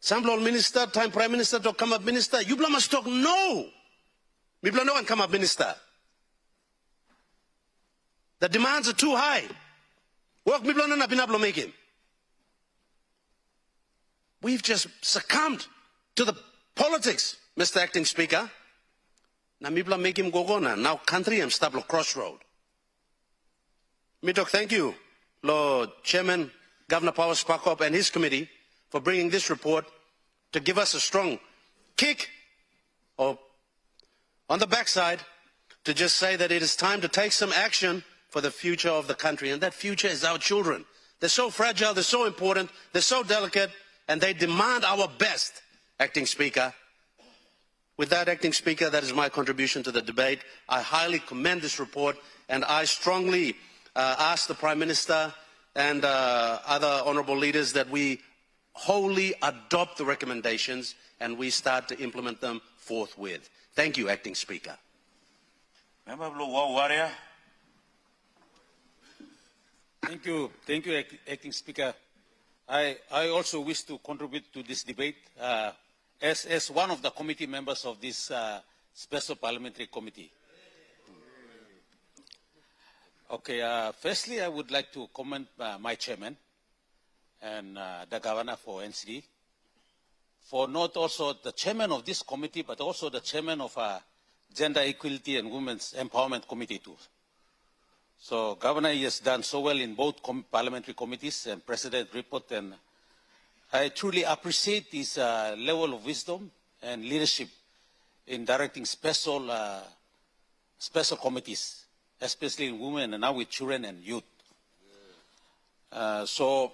Samblol Minister, time Prime Minister, to come up Minister, you must talk no. We no one come up Minister. The demands are too high. Work me na pinablo make him. We've just succumbed to the politics, Mr. Acting Speaker. Na mibla make him go na. Now country am stable crossroad. Mitok, thank you, Lord Chairman, Governor Powers Pakop and his committee for bringing this report to give us a strong kick or on the backside to just say that it is time to take some action for the future of the country. And that future is our children. They're so fragile, they're so important, they're so delicate, and they demand our best, Acting Speaker. With that, Acting Speaker, that is my contribution to the debate. I highly commend this report, and I strongly ask the Prime Minister and other honourable leaders that we wholly adopt the recommendations and we start to implement them forthwith. Thank you, Acting Speaker. Member of Wawaria. Thank you, Acting Speaker. I also wish to contribute to this debate as one of the committee members of this special parliamentary committee. Okay, firstly, I would like to commend my chairman and the governor for NCD, for not also the chairman of this committee, but also the chairman of Gender Equality and Women's Empowerment Committee too. So Governor has done so well in both parliamentary committees and President report, and I truly appreciate his level of wisdom and leadership in directing special committees, especially in women and now with children and youth. So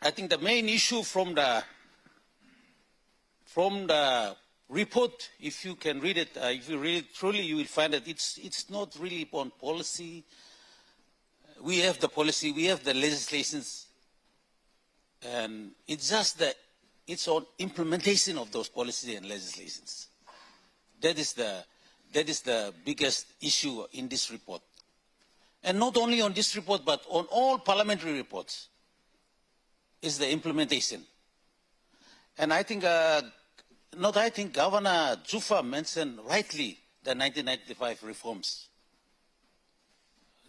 I think the main issue from the report, if you can read it, if you read it truly, you will find that it's not really on policy. We have the policy, we have the legislations, and it's just it's on implementation of those policies and legislations. That is the biggest issue in this report. And not only on this report, but on all parliamentary reports, is the implementation. And I think, Governor Jufa mentioned rightly the 1995 reforms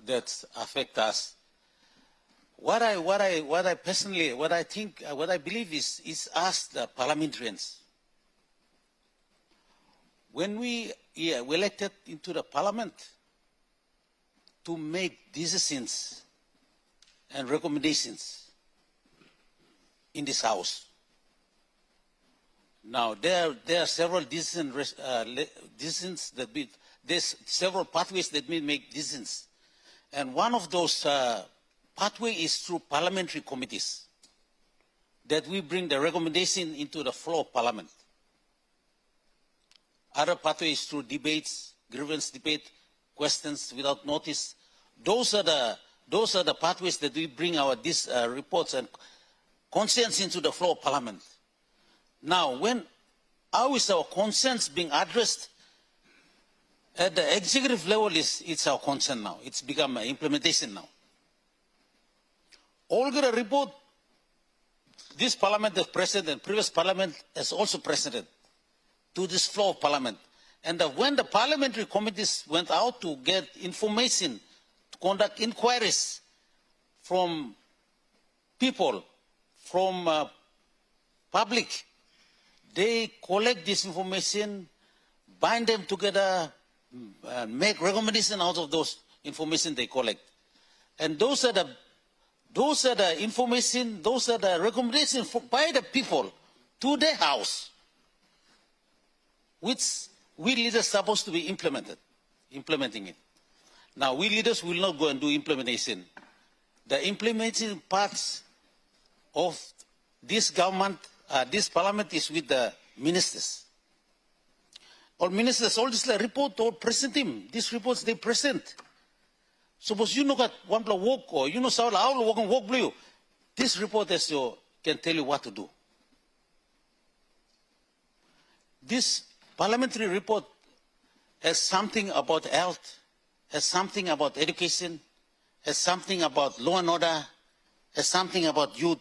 that affect us. What I believe is us, the parliamentarians. When we were elected into the parliament to make decisions and recommendations in this house. Now, there are several decisions that there's several pathways that we make decisions. And one of those pathways is through parliamentary committees, that we bring the recommendation into the floor of parliament. Other pathways through debates, grievance debate, questions without notice. Those are the pathways that we bring our reports and concerns into the floor of parliament. Now, how is our concerns being addressed at the executive level? It's our concern now. It's become an implementation now. All the report, this parliament has presented, and previous parliament has also presented to this floor of parliament. And when the parliamentary committees went out to get information, to conduct inquiries from people, from public, they collect this information, bind them together, make recommendations out of those information they collect. And those are the information, those are the recommendations by the people to the house, which we leaders are supposed to be implementing it. Now, we leaders will not go and do implementation. The implementing parts of this government, this parliament is with the ministers. All ministers, all this report or present him. These reports they present. Suppose you know that one block walk or you know how walk and walk blue. This report can tell you what to do. This parliamentary report has something about health, has something about education, has something about law and order, has something about youth.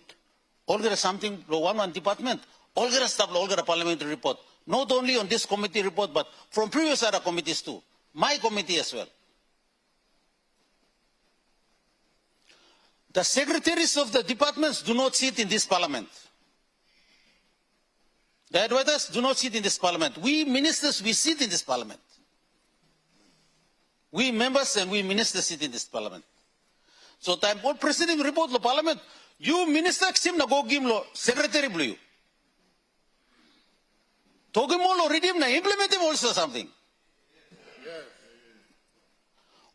All there is something, one department, all there is stuff, all there is parliamentary report. Not only on this committee report, but from previous other committees too. My committee as well. The secretaries of the departments do not sit in this parliament. The advisors do not sit in this parliament. We ministers, we sit in this parliament. We members and we ministers sit in this parliament. So time for president report lo parliament, you minister sim na go gim lo secretary blue. Togim lo redeem na implement him also something.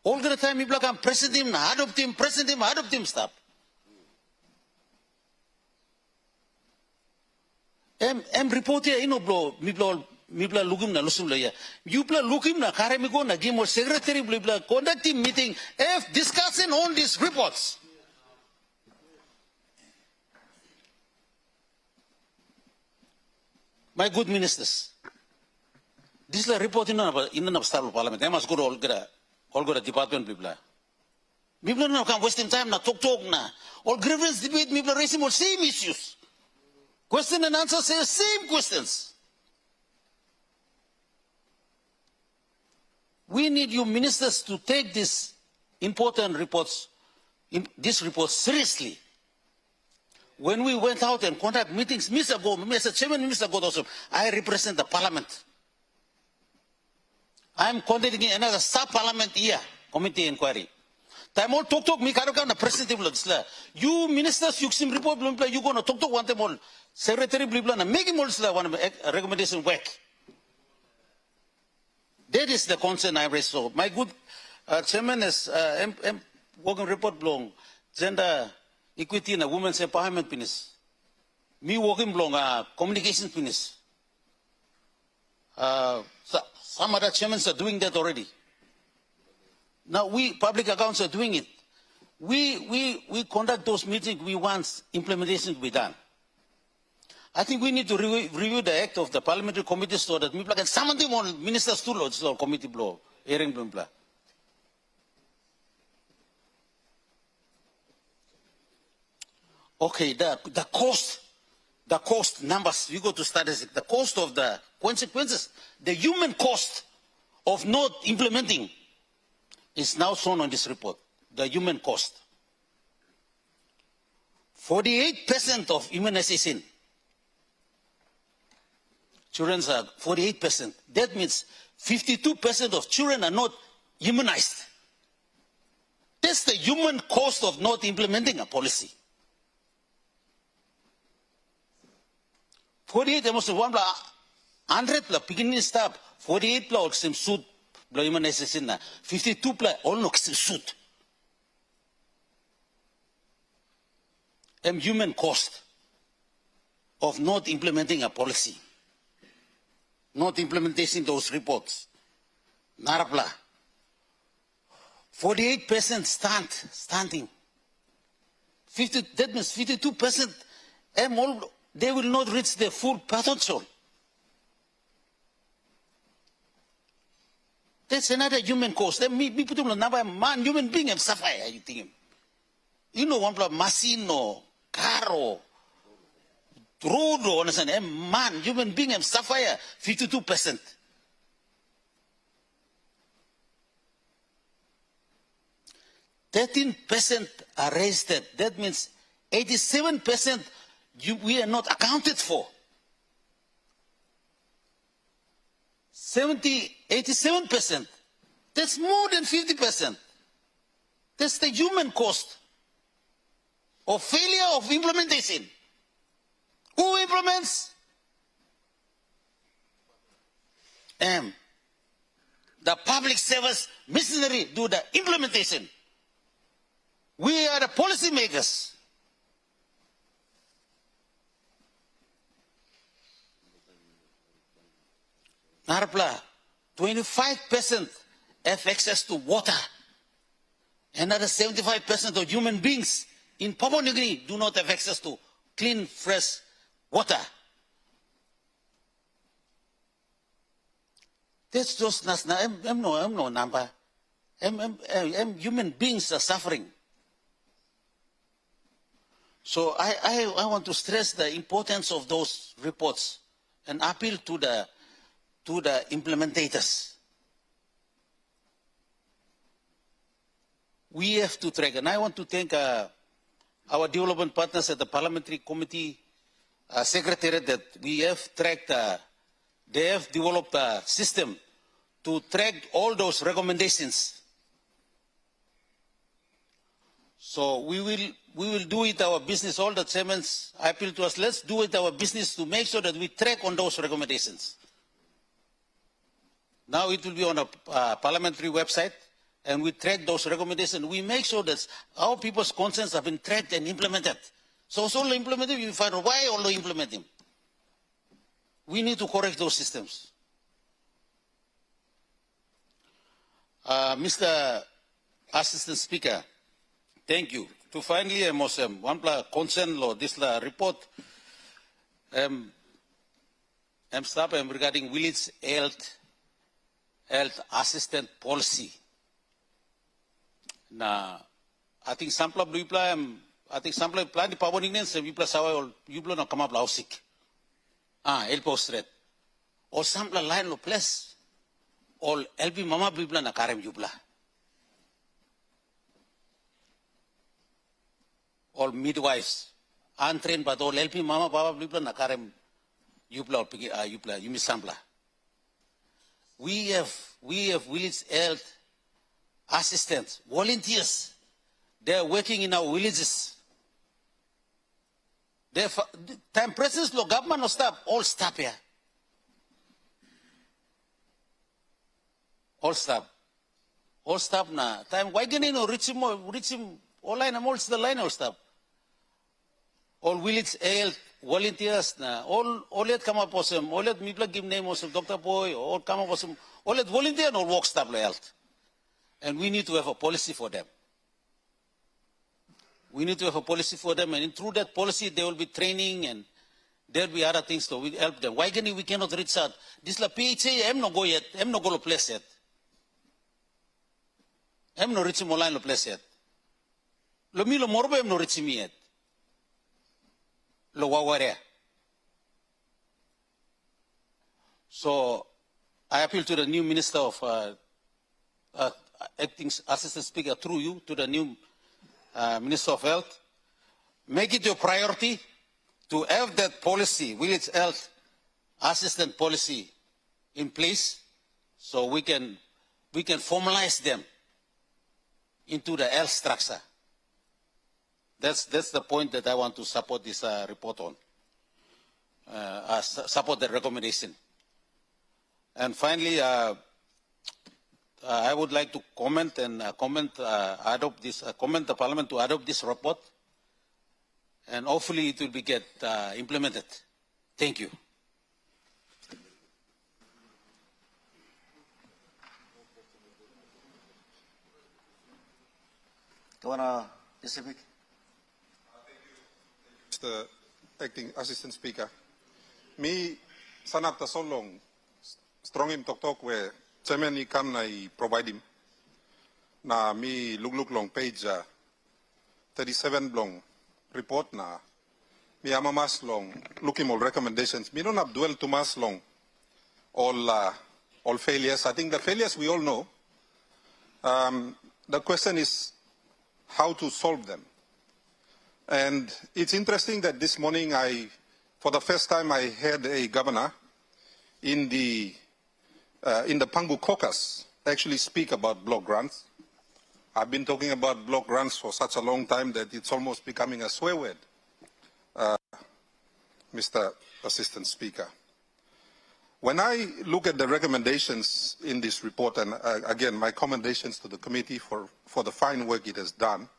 All the time people come president him na adopt him stuff. Em report here ino blo mibla lugim na lusum laya. You bla lookim na kare mi go na give more secretary bla conducting meeting if discussing on these reports. My good ministers, this is a report in the parliament. They must go to all the department people. People don't come wasting time na talk na. All grievance debate people raising all same issues. Question and answer say same questions. We need you ministers to take this important reports, this report seriously. When we went out and conduct meetings, Mr. Chairman, Mr. Godosum, I represent the Parliament. I'm conducting another sub-parliament here, committee inquiry. Time all talk me karukan the president blabla. You ministers you sim report blabla you gonna talk one time all secretary blabla na make him all one recommendation work. That is the concern I raised. So my good chairman is working report belong gender equity and women's empowerment penis. Me working belong communication penis. Some other chairmen are doing that already. Now we, public accounts, are doing it. We conduct those meetings, we want implementation to be done. I think we need to review the act of the parliamentary committee so that we can summon them on ministers to lodge or committee blow, hearing blah. Okay, the cost numbers, you go to statistics, the cost of the consequences, the human cost of not implementing is now shown on this report, the human cost. 48% of immunization. Children are 48%. That means 52% of children are not immunized. That's the human cost of not implementing a policy. 48 almost 100 beginning stop 48 or some suit immunization na 52 all no some suit. Human cost of not implementing a policy, not implementing those reports. Narapla. 48% standing. That means 52% they will not reach their full potential. That's another human cost. Man, human being and suffer, you think. You know, one machine or car or road or understand, man, human being and suffer 52%. %13% arrested. That means 87% we are not accounted for. 87%. That's more than 50%. That's the human cost of failure of implementation. Who implements? The public service missionary do the implementation. We are the policy makers. Narapla, 25% have access to water. Another 75% of human beings in Papua New Guinea do not have access to clean, fresh water. That's just I'm no number. Human beings are suffering. So I want to stress the importance of those reports and appeal to the implementators. We have to track, and I want to thank our development partners at the Parliamentary Committee Secretariat that we have tracked, they have developed a system to track all those recommendations. So we will do it our business, all the chairmen appeal to us, let's do it our business to make sure that we track on those recommendations. Now it will be on a parliamentary website, and we track those recommendations. We make sure that our people's concerns have been tracked and implemented. So it's all implemented, we find out why all implementing. We need to correct those systems. Mr. Assistant Speaker, thank you. To finally, one concern law, this report, regarding village health assistant policy. Na, I think some plan the Papua New Guineans we plus our you blow na come up lausik. El postret. Or some line lo plus. Or LP mama bibla na karem yubla. all midwives, untrained but all helping mama, papa, blipla, nakarem, yupla, yupla, yumisambla. We have village health assistants, volunteers. They are working in our villages. Time presence lo government no staff, all staff here. All staff. All staff na. Time why can you know reach him all line all the line all staff. All village health volunteers na all let come up posem all let mipla give name of Dr. Boy all come up posem all let volunteer no work staff lo health. And we need to have a policy for them. We need to have a policy for them, and through that policy, there will be training and there will be other things to help them. Why can we cannot reach out? This la PHA, I'm not go yet. I'm not go to place yet. I'm not reaching online to place yet. Lo mi lo morbo I'm not reaching me yet. Lo waware. So I appeal to the new Minister of Acting Assistant Speaker through you to the new Minister of Health, make it your priority to have that policy, village health assistant policy in place so we can formalize them into the health structure. That's the point that I want to support this report on, support the recommendation. And finally, I would like to comment and comment the Parliament to adopt this report, and hopefully it will be get implemented. Thank you. Governor Isibik. Mr. Acting Assistant Speaker, me sanap ta solong strong him talk where chairman ni kam na I provide him na mi look long page 37 long report na mi amamas long looking all recommendations. Me don't have dwell too much long all failures. I think the failures we all know. The question is how to solve them. And it's interesting that this morning for the first time I heard a governor in the Pangu caucus actually speak about block grants. I've been talking about block grants for such a long time that it's almost becoming a swear word, Mr. Assistant Speaker. When I look at the recommendations in this report, and again, my commendations to the committee for the fine work it has done,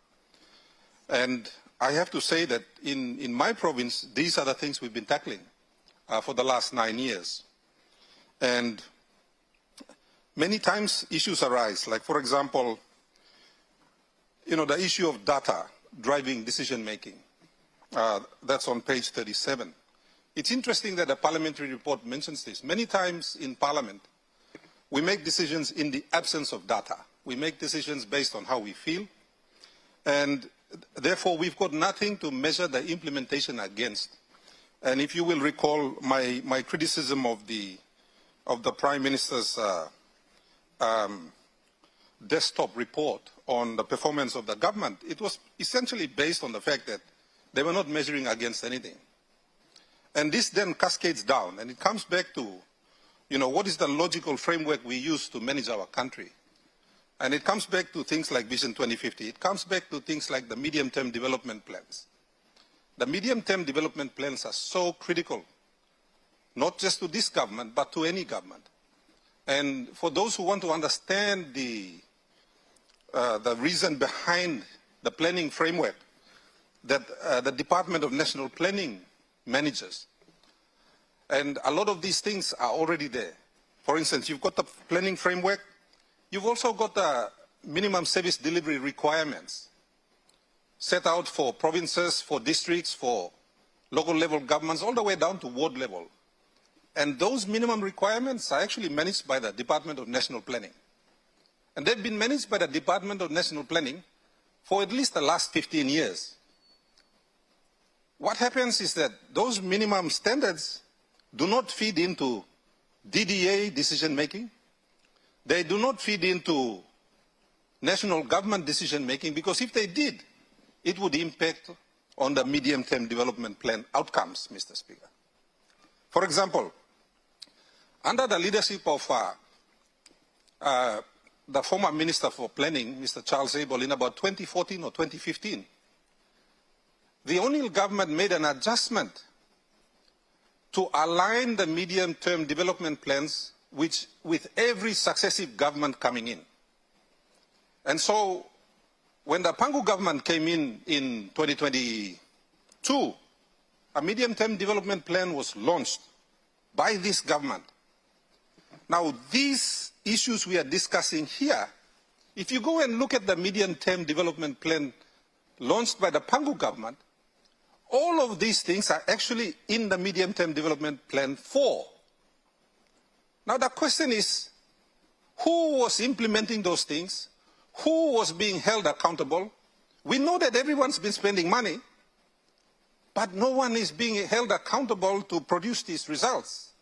and I have to say that in my province, these are the things we've been tackling for the last 9 years. And many times issues arise, like for example, the issue of data driving decision making. That's on page 37. It's interesting that a parliamentary report mentions this. Many times in Parliament, we make decisions in the absence of data. We make decisions based on how we feel, and therefore we've got nothing to measure the implementation against. And if you will recall my criticism of the Prime Minister's desktop report on the performance of the government, it was essentially based on the fact that they were not measuring against anything. And this then cascades down, and it comes back to, what is the logical framework we use to manage our country? And it comes back to things like Vision 2050. It comes back to things like the medium-term development plans. The medium-term development plans are so critical, not just to this government, but to any government. And for those who want to understand the reason behind the planning framework that the Department of National Planning manages, and a lot of these things are already there. For instance, you've got the planning framework. You've also got the minimum service delivery requirements set out for provinces, for districts, for local level governments, all the way down to ward level. And those minimum requirements are actually managed by the Department of National Planning. And they've been managed by the Department of National Planning for at least the last 15 years. What happens is that those minimum standards do not feed into DDA decision making. They do not feed into national government decision making, because if they did, it would impact on the medium-term development plan outcomes, Mr. Speaker. For example, under the leadership of the former Minister for Planning, Mr. Charles Abel, in about 2014 or 2015, the O'Neill government made an adjustment to align the medium-term development plans with every successive government coming in. And so, when the Pangu government came in 2022, a medium-term development plan was launched by this government. Now, these issues we are discussing here, if you go and look at the medium-term development plan launched by the Pangu government, all of these things are actually in the medium-term development plan 4. Now, the question is, who was implementing those things? Who was being held accountable? We know that everyone's been spending money, but no one is being held accountable to produce these results.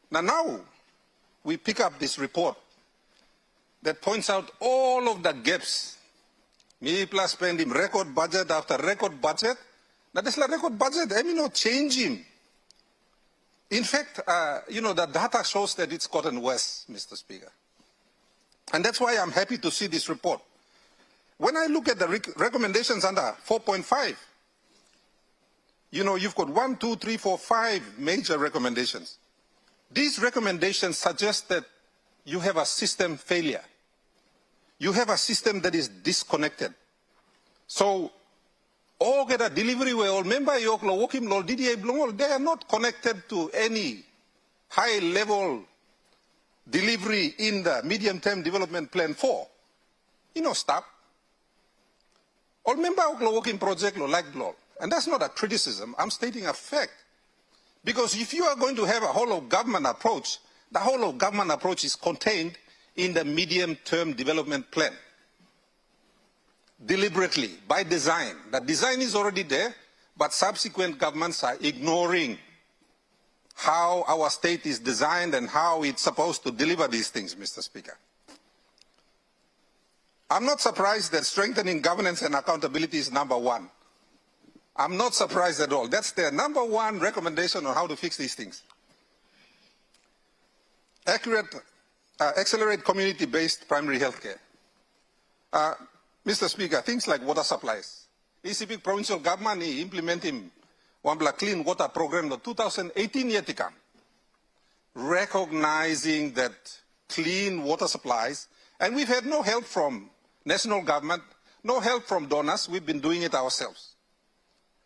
Now we pick up this report that points out all of the gaps. Mipla spending record budget after record budget. Now this record budget, I mean, not change him. In fact, the data shows that it's gotten worse, Mr. Speaker. And that's why I'm happy to see this report. When I look at the recommendations under 4.5, you've got 1, 2, 3, 4, 5 major recommendations. These recommendations suggest that you have a system failure. You have a system that is disconnected. So, all get a delivery way, all member yok lo wokim lo DDA blong, they are not connected to any high-level delivery in the medium-term development plan 4. Stop. All member yok lo wokim project lo like law. And that's not a criticism, I'm stating a fact. Because if you are going to have a whole-of-government approach, the whole-of-government approach is contained in the medium-term development plan. Deliberately, by design. The design is already there, but subsequent governments are ignoring how our state is designed and how it's supposed to deliver these things, Mr. Speaker. I'm not surprised that strengthening governance and accountability is number 1. I'm not surprised at all. That's their number 1 recommendation on how to fix these things. Accelerate community-based primary health care. Mr. Speaker, things like water supplies. ECP provincial government is implementing one clean water program in 2018 year to come. Recognizing that clean water supplies, and we've had no help from national government, no help from donors, we've been doing it ourselves.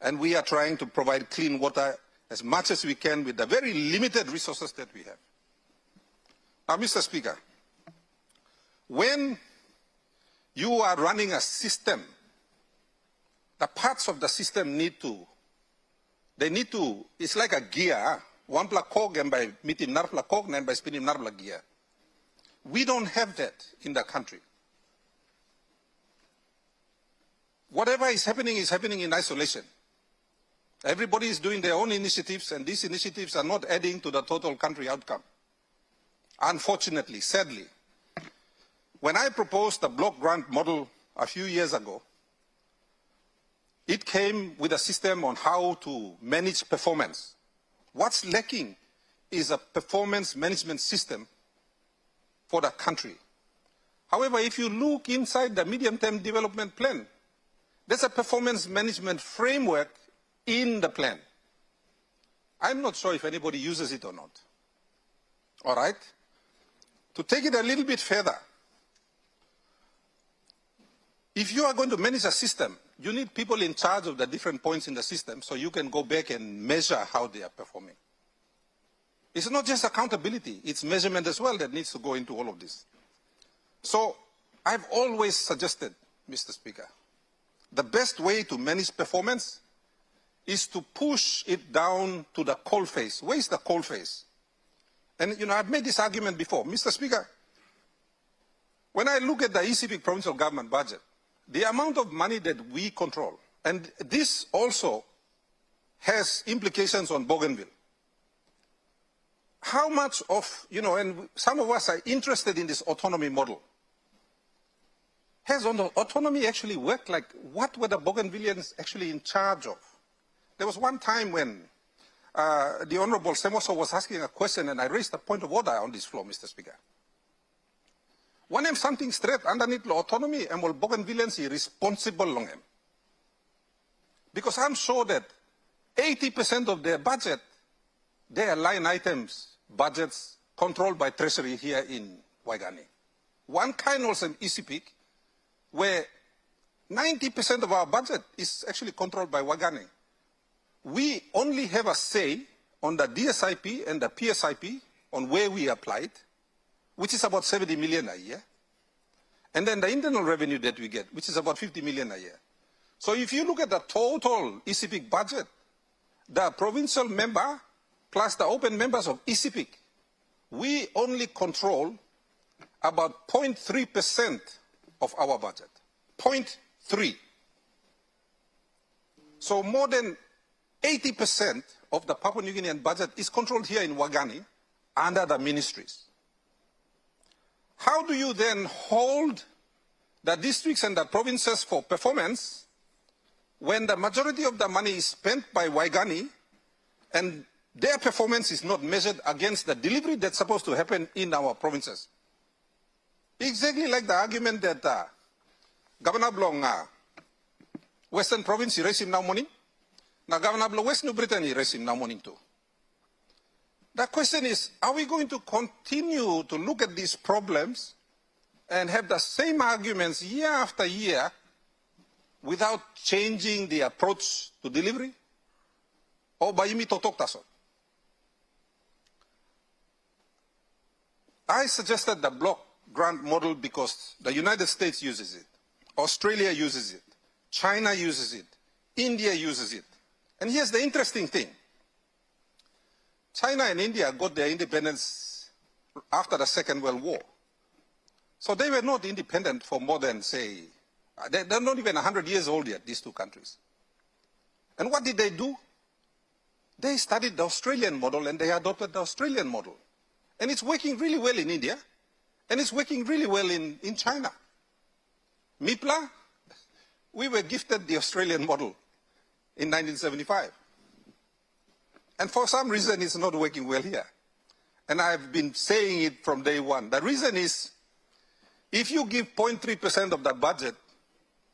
And we are trying to provide clean water as much as we can with the very limited resources that we have. Now, Mr. Speaker, when you are running a system, the parts of the system it's like a gear. One plug cog and by meeting narpla cog and by spinning narpla gear. We don't have that in the country. Whatever is happening in isolation. Everybody is doing their own initiatives, and these initiatives are not adding to the total country outcome. Unfortunately, sadly, when I proposed the block grant model a few years ago, it came with a system on how to manage performance. What's lacking is a performance management system for the country. However, if you look inside the medium-term development plan, there's a performance management framework in the plan. I'm not sure if anybody uses it or not. All right? To take it a little bit further, if you are going to manage a system, you need people in charge of the different points in the system so you can go back and measure how they are performing. It's not just accountability, it's measurement as well that needs to go into all of this. So I've always suggested, Mr. Speaker, the best way to manage performance is to push it down to the coalface. Where is the coalface? And I've made this argument before. Mr. Speaker, when I look at the ECP provincial government budget, the amount of money that we control, and this also has implications on Bougainville. How much of, and some of us are interested in this autonomy model. Has autonomy actually worked? Like, what were the Bougainvilleans actually in charge of? There was one time when the Honorable Semoso was asking a question and I raised a point of order on this floor, Mr. Speaker. One am something straight underneath the autonomy and will Bougainvilleans is responsible long him. Because I'm sure that 80% of their budget, their line items, budgets controlled by Treasury here in Waigani. One kind also ECP, where 90% of our budget is actually controlled by Waigani. We only have a say on the DSIP and the PSIP on where we apply it, which is about 70 million a year. And then the internal revenue that we get, which is about 50 million a year. So if you look at the total ECP budget, the provincial member plus the open members of ECP, we only control about 0.3% of our budget. 0.3. So more than 80% of the Papua New Guinean budget is controlled here in Waigani under the ministries. How do you then hold the districts and the provinces for performance when the majority of the money is spent by Waigani and their performance is not measured against the delivery that's supposed to happen in our provinces? Exactly like the argument that Governor Blong, Western Province, he raised him now morning. Now Governor Blong, West New Britain, he raised him now morning too. The question is, are we going to continue to look at these problems and have the same arguments year after year without changing the approach to delivery? Or bayimi totok taso? I suggested the block grant model because the United States uses it, Australia uses it, China uses it, India uses it. And here's the interesting thing. China and India got their independence after the Second World War. So they were not independent for more than, say, they're not even 100 years old yet, these two countries. And what did they do? They studied the Australian model and they adopted the Australian model. And it's working really well in India, and it's working really well in China. MIPLA, we were gifted the Australian model in 1975. And for some reason, it's not working well here. And I've been saying it from day one. The reason is, if you give 0.3% of the budget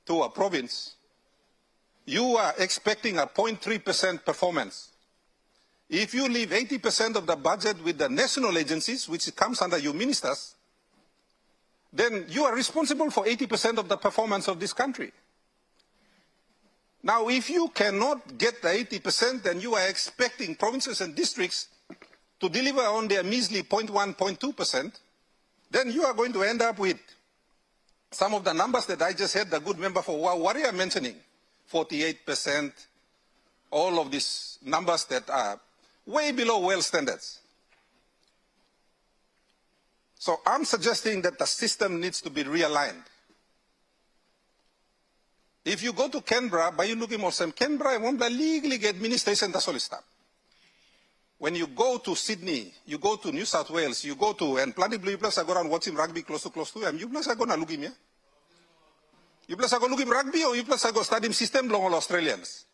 to a province, you are expecting a 0.3% performance. If you leave 80% of the budget with the national agencies, which comes under your ministers, then you are responsible for 80% of the performance of this country. Now, if you cannot get the 80%, then you are expecting provinces and districts to deliver on their measly 0.1, 0.2%, then you are going to end up with some of the numbers that I just had the good member for Warrior mentioning, 48%, all of these numbers that are way below world standards. So I'm suggesting that the system needs to be realigned. If you go to Canberra, Canberra won't legally get administration the solicitor. When you go to Sydney, you go to New South Wales, you go to, and Plenty Blue Plus, I go around watching rugby close to him. You plus are going to look him, yeah? You plus are going to look him rugby, or you plus are going to study system long all Australians.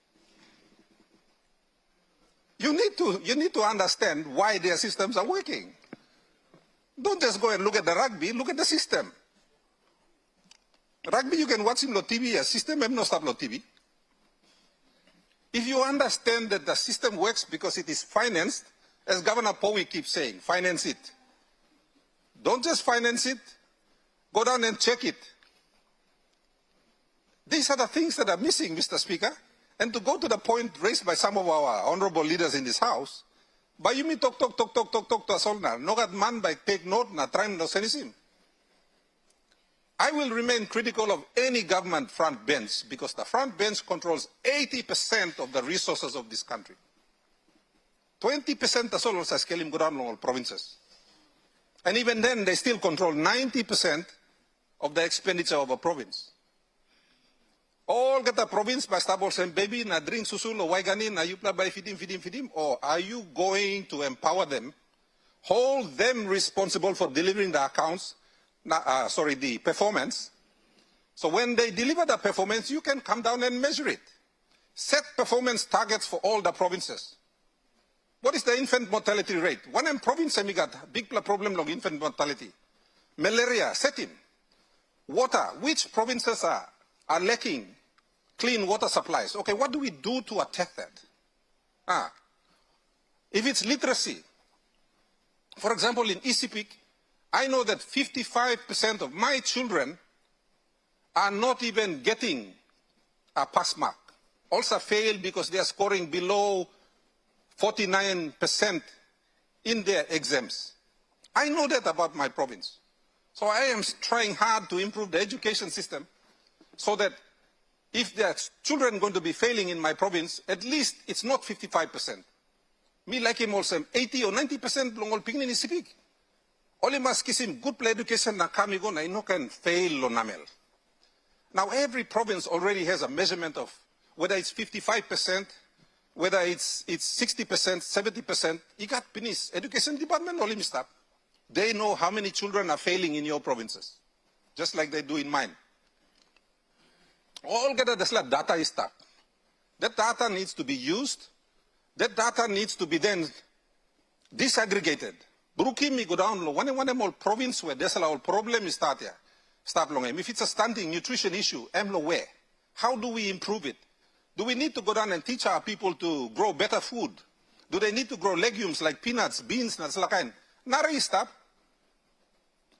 You need to understand why their systems are working. Don't just go and look at the rugby, look at the system. Rugby, you can watch him on TV, a system have no stop on TV. If you understand that the system works because it is financed, as Governor Powie keeps saying, finance it. Don't just finance it, go down and check it. These are the things that are missing, Mr. Speaker. And to go to the point raised by some of our honorable leaders in this house, by you me talk to Asolna, nogat man by take note na try no senisim. I will remain critical of any government front bench because the front bench controls 80% of the resources of this country. 20% as well as Kelim Guran all provinces. And even then, they still control 90% of the expenditure of a province. All get a province by stabbles and baby na drink susul or waigani na yupla by feed him, or are you going to empower them, hold them responsible for delivering the accounts, the performance, So when they deliver the performance, you can come down and measure it. Set performance targets for all the provinces. What is the infant mortality rate? One province we got big problem of infant mortality. Malaria, set in. Water, which provinces are lacking clean water supplies? Okay, what do we do to attack that? If it's literacy, for example, in Isipik, I know that 55% of my children are not even getting a pass mark. Also fail because they are scoring below 49% in their exams. I know that about my province. So I am trying hard to improve the education system so that if there are children going to be failing in my province, at least it's not 55%. Me like him also 80 or 90% long all pingin in Isipik. Only must kiss him good play education na kami go na ino can fail lo namel. Now every province already has a measurement of whether it's 55%, whether it's 60%, 70%. You got Pinis education department only stop. They know how many children are failing in your provinces, just like they do in mine. All get the data is stuck. That data needs to be used. That data needs to be then disaggregated. Brukimi go down low. One more province where there's a lot of problem is start here. Start long. If it's a stunting nutrition issue, where? How do we improve it? Do we need to go down and teach our people to grow better food? Do they need to grow legumes like peanuts, beans, and Nari stop.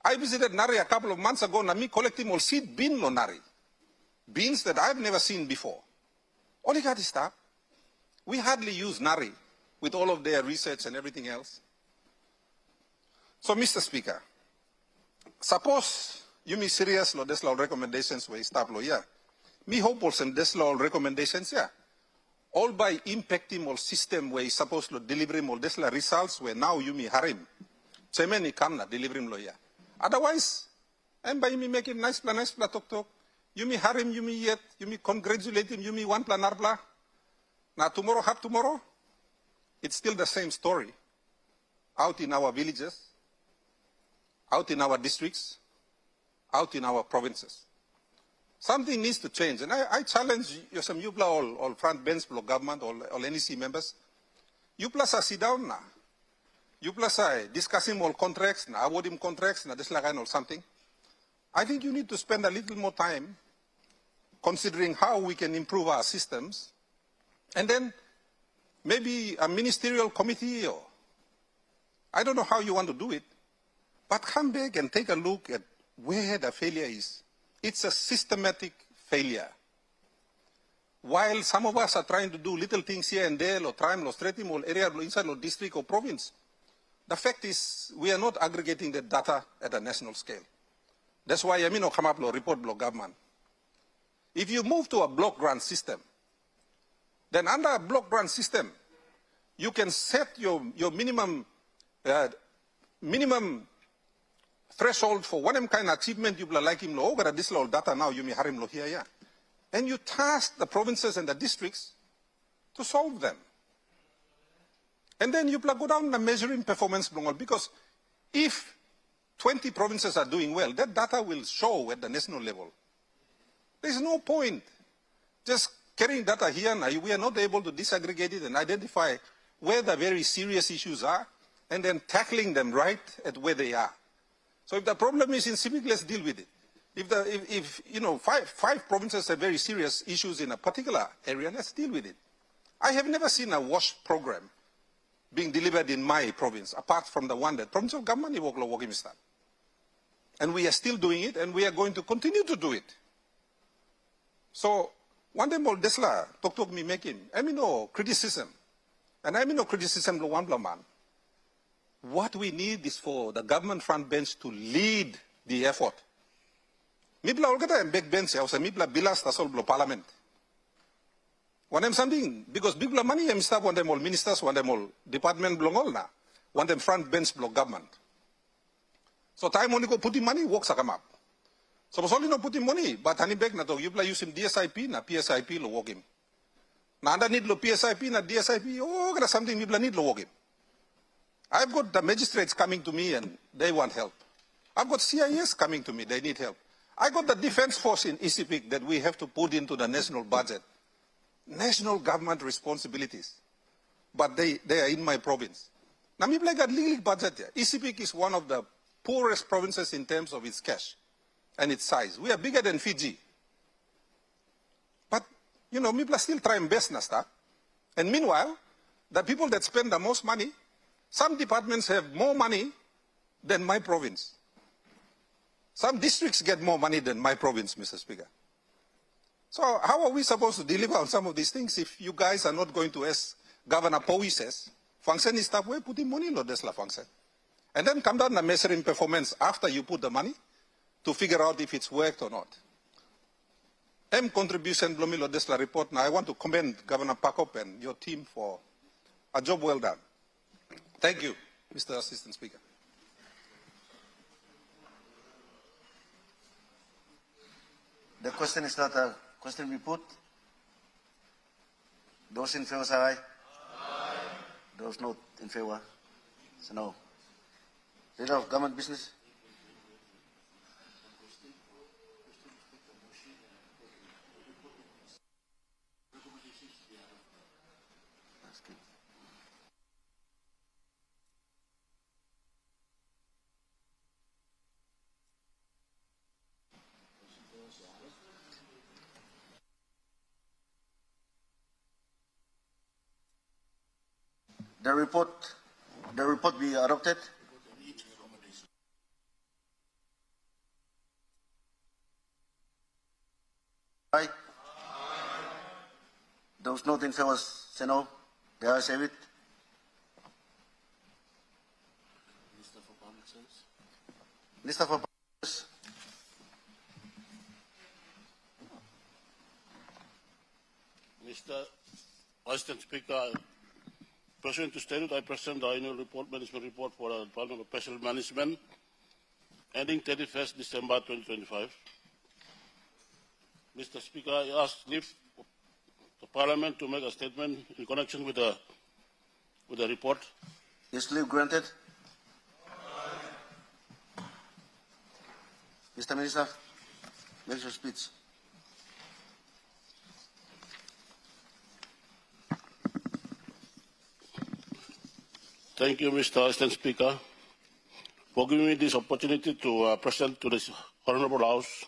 I visited Nari a couple of months ago, and me collecting all seed bean lo Nari. Beans that I've never seen before. All you got is stop. We hardly use Nari with all of their research and everything else. So, Mr. Speaker, suppose you me serious lo des law recommendations where stop lo yeah. Me hope also des law recommendations yeah. All by impacting all system where is supposed to deliver all des law results where now you me harim. Chemeni kamna deliver him lo yeah. Otherwise, and by me making nice plan talk. You me harim, you me yet, you me congratulate him, you me one plan arbla. Now tomorrow have tomorrow, it's still the same story. Out in our villages, out in our districts, out in our provinces. Something needs to change. And I challenge you, some UPLA, all front bench block government, all NEC members. UPLA sa sit down na. UPLA sa discussing all contracts, na awarding contracts, na deslagan or something. I think you need to spend a little more time considering how we can improve our systems. And then maybe a ministerial committee or I don't know how you want to do it, but come back and take a look at where the failure is. It's a systematic failure. While some of us are trying to do little things here and there, or try to straighten all area inside or district or province, the fact is we are not aggregating the data at a national scale. That's why I mean come up report block government. If you move to a block grant system, then under a block grant system, you can set your minimum threshold for one kind of achievement you like him lo over this law data now you may harim lo here yeah. And you task the provinces and the districts to solve them. And then you go down and measuring performance because if 20 provinces are doing well, that data will show at the national level. There's no point just carrying data here now. We are not able to disaggregate it and identify where the very serious issues are and then tackling them right at where they are. So if the problem is in civic, let's deal with it. If you know, five provinces have very serious issues in a particular area, let's deal with it. I have never seen a WASH program being delivered in my province, apart from the one that provincial government is working. And we are still doing it, and we are going to continue to do it. So, one day more, Desla, talk me making, I mean, no criticism. And I mean, no criticism, no one man. What we need is for the government front bench to lead the effort. Mibla olgata and backbench, I was a Mibla bilas tasol parliament. One them something, because big money, I'm staff, one them all ministers, one them all department blongol na, one them front bench block government. So time only go putting money, works a come up. So was only not putting money, but honey back na to, you play using DSIP, na PSIP lo work him. Na anda need lo PSIP, na DSIP, oh, got something Mibla need lo work him. I've got the magistrates coming to me and they want help. I've got CIS coming to me, they need help. I got the defense force in ECPIC that we have to put into the national budget. National government responsibilities. But they are in my province. Namibia got legal budget here. ECPIC is one of the poorest provinces in terms of its cash and its size. We are bigger than Fiji. But, people are still trying best, Nasta. And meanwhile, the people that spend the most money, some departments have more money than my province. Some districts get more money than my province, Mr. Speaker. So how are we supposed to deliver on some of these things if you guys are not going to, as Governor Powie says, function is stuff where putting money in Desla function. And then come down and measuring performance after you put the money to figure out if it's worked or not. Contribution Blomilo Desla report. Now I want to commend Governor Pakop and your team for a job well done. Thank you, Mr. Assistant Speaker. The question is not a question we put. Those in favor say aye. Aye. Those not in favor say no. Leader of Government Business. The report be adopted. Aye. Those not in favor say no. The ayes have it. Minister for Public Service. Mr. Assistant Speaker, pursuant to statute, I present the annual management report for the Department of Special Management ending 31st December 2025. Mr. Speaker, I ask leave the Parliament to make a statement in connection with the report. Is leave granted? Mr. Minister, make your speech. Thank you, Mr. Assistant Speaker, for giving me this opportunity to present to this Honorable House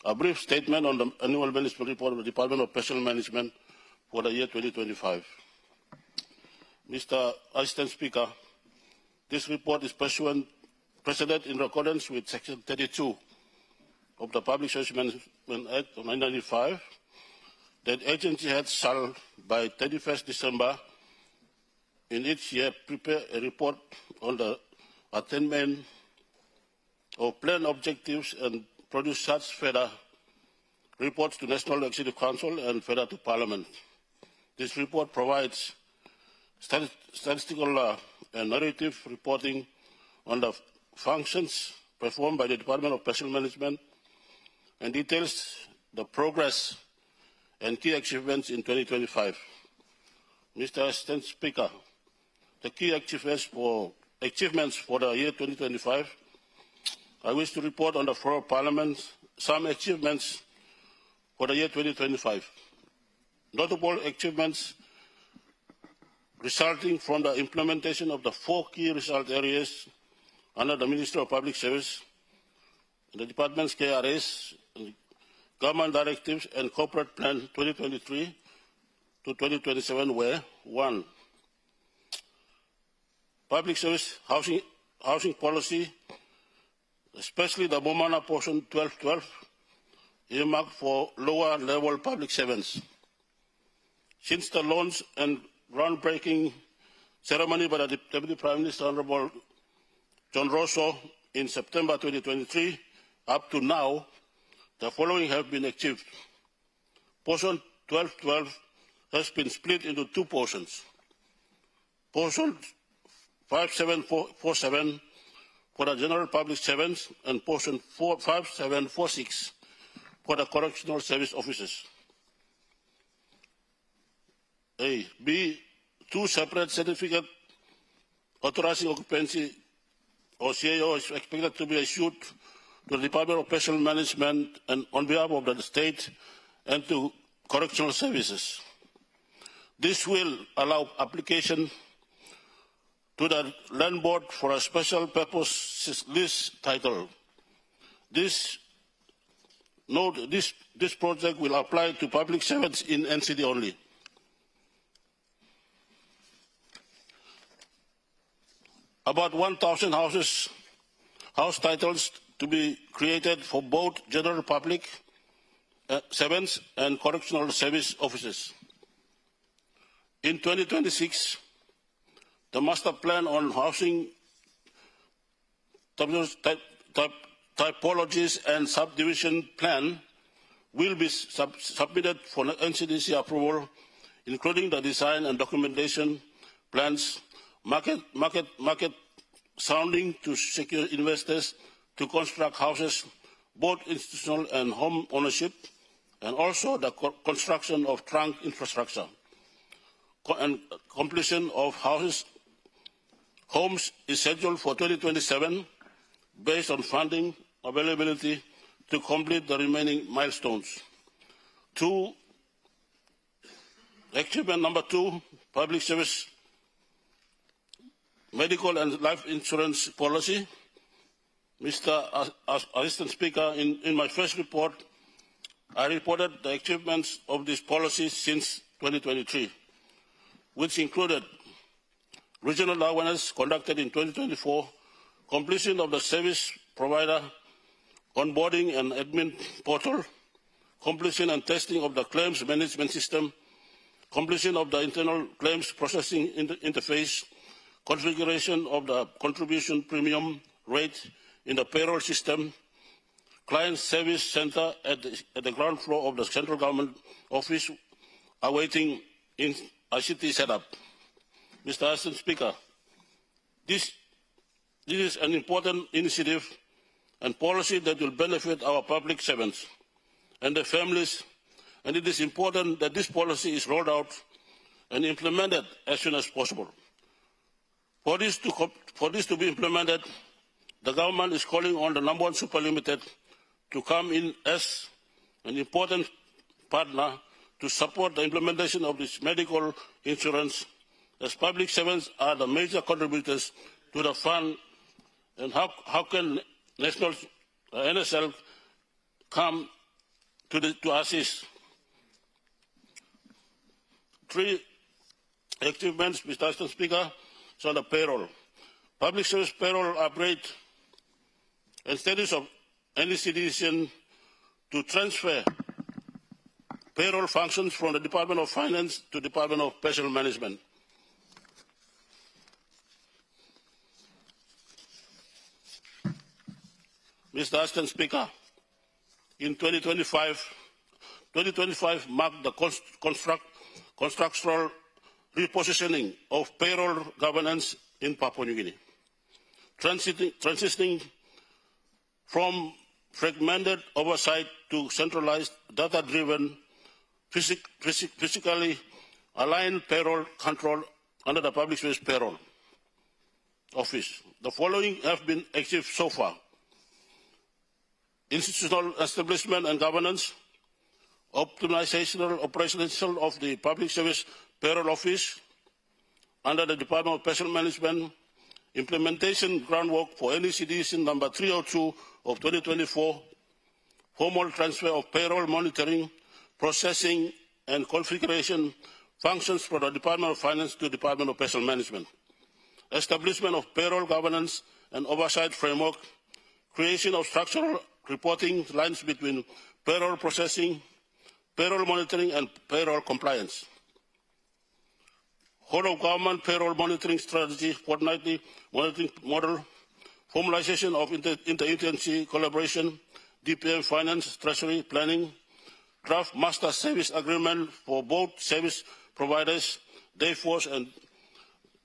a brief statement on the annual management report of the Department of Special Management for the year 2025. Mr. Assistant Speaker, this report is presented in accordance with Section 32 of the Public Service Management Act of 1995, that agency heads shall, by 31st December in each year, prepare a report on the attainment of planned objectives and produce such further reports to National Executive Council and further to Parliament. This report provides statistical and narrative reporting on the functions performed by the Department of Special Management and details the progress and key achievements in 2025. Mr. Assistant Speaker, the key achievements for the year 2025, I wish to report on the floor of Parliament some achievements for the year 2025. Notable achievements resulting from the implementation of the 4 key result areas under the Ministry of Public Service, the Department's KRS, Government Directives and Corporate Plan 2023 to 2027 were: 1. Public Service housing policy, especially the Bomana Portion 1212, earmarked for lower level public servants. Since the launch and groundbreaking ceremony by the Deputy Prime Minister Honorable John Rosso in September 2023, up to now, the following have been achieved. Portion 1212 has been split into 2 portions. Portion 5747 for the general public servants and portion 5746 for the correctional service officers. A. B. 2 separate certificate authorizing occupancy or CAO is expected to be issued to the Department of Personnel Management and on behalf of the state and to correctional services. This will allow application to the Land Board for a special purpose list title. This project will apply to public servants in NCD only. About 1,000 house titles to be created for both general public servants and correctional service officers. In 2026, the master plan on housing typologies and subdivision plan will be submitted for NCDC approval, including the design and documentation plans, market sounding to secure investors to construct houses, both institutional and home ownership, and also the construction of trunk infrastructure and completion of homes is scheduled for 2027 based on funding availability to complete the remaining milestones. Achievement number 2, public service medical and life insurance policy. Mr. Assistant Speaker, in my first report, I reported the achievements of this policy since 2023, which included regional awareness conducted in 2024, completion of the service provider onboarding and admin portal, completion and testing of the claims management system, completion of the internal claims processing interface, configuration of the contribution premium rate in the payroll system, client service center at the ground floor of the central government office awaiting in ICT setup. Mr. Assistant Speaker, this is an important initiative and policy that will benefit our public servants and their families, and it is important that this policy is rolled out and implemented as soon as possible. For this to be implemented, the government is calling on the number 1 Super Limited to come in as an important partner to support the implementation of this medical insurance, as public servants are the major contributors to the fund. And how can NSL come to assist? 3 achievements, Mr. Assistant Speaker, on the payroll. Public service payroll upgrade and status of any citizen to transfer payroll functions from the Department of Finance to Department of Personnel Management. Mr. Assistant Speaker, in 2025 marked the constructural repositioning of payroll governance in Papua New Guinea, transitioning from fragmented oversight to centralized, data-driven, physically aligned payroll control under the Public Service Payroll Office. The following have been achieved so far: institutional establishment and governance, optimization operational of the Public Service Payroll Office under the Department of Personnel Management, implementation groundwork for NECDC number 302 of 2024, formal transfer of payroll monitoring, processing and configuration functions from the Department of Finance to the Department of Personnel Management, establishment of payroll governance and oversight framework, creation of structural reporting lines between payroll processing, payroll monitoring and payroll compliance. Whole of government payroll monitoring strategy, fortnightly monitoring model, formalization of interagency collaboration, DPM finance, treasury, planning, draft master service agreement for both service providers, Dayforce and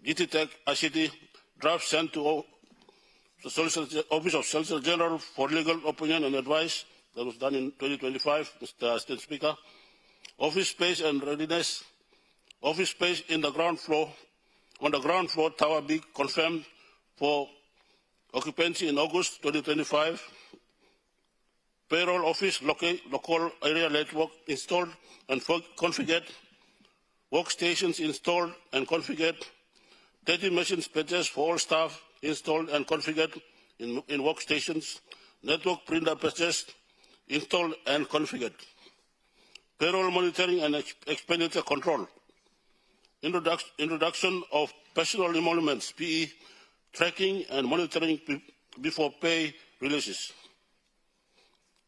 GTTech ICT, draft sent to the Office of Solicitor General for legal opinion and advice. That was done in 2025, Mr. Assistant Speaker. Office space and readiness. Office space in the ground floor, on the ground floor, Tower B confirmed for occupancy in August 2025. payroll office local area network installed and configured, workstations installed and configured, 30 machines purchased for all staff installed and configured in workstations, network printer purchased, installed and configured, payroll monitoring and expenditure control, introduction of personal emoluments, PE, tracking and monitoring before pay releases,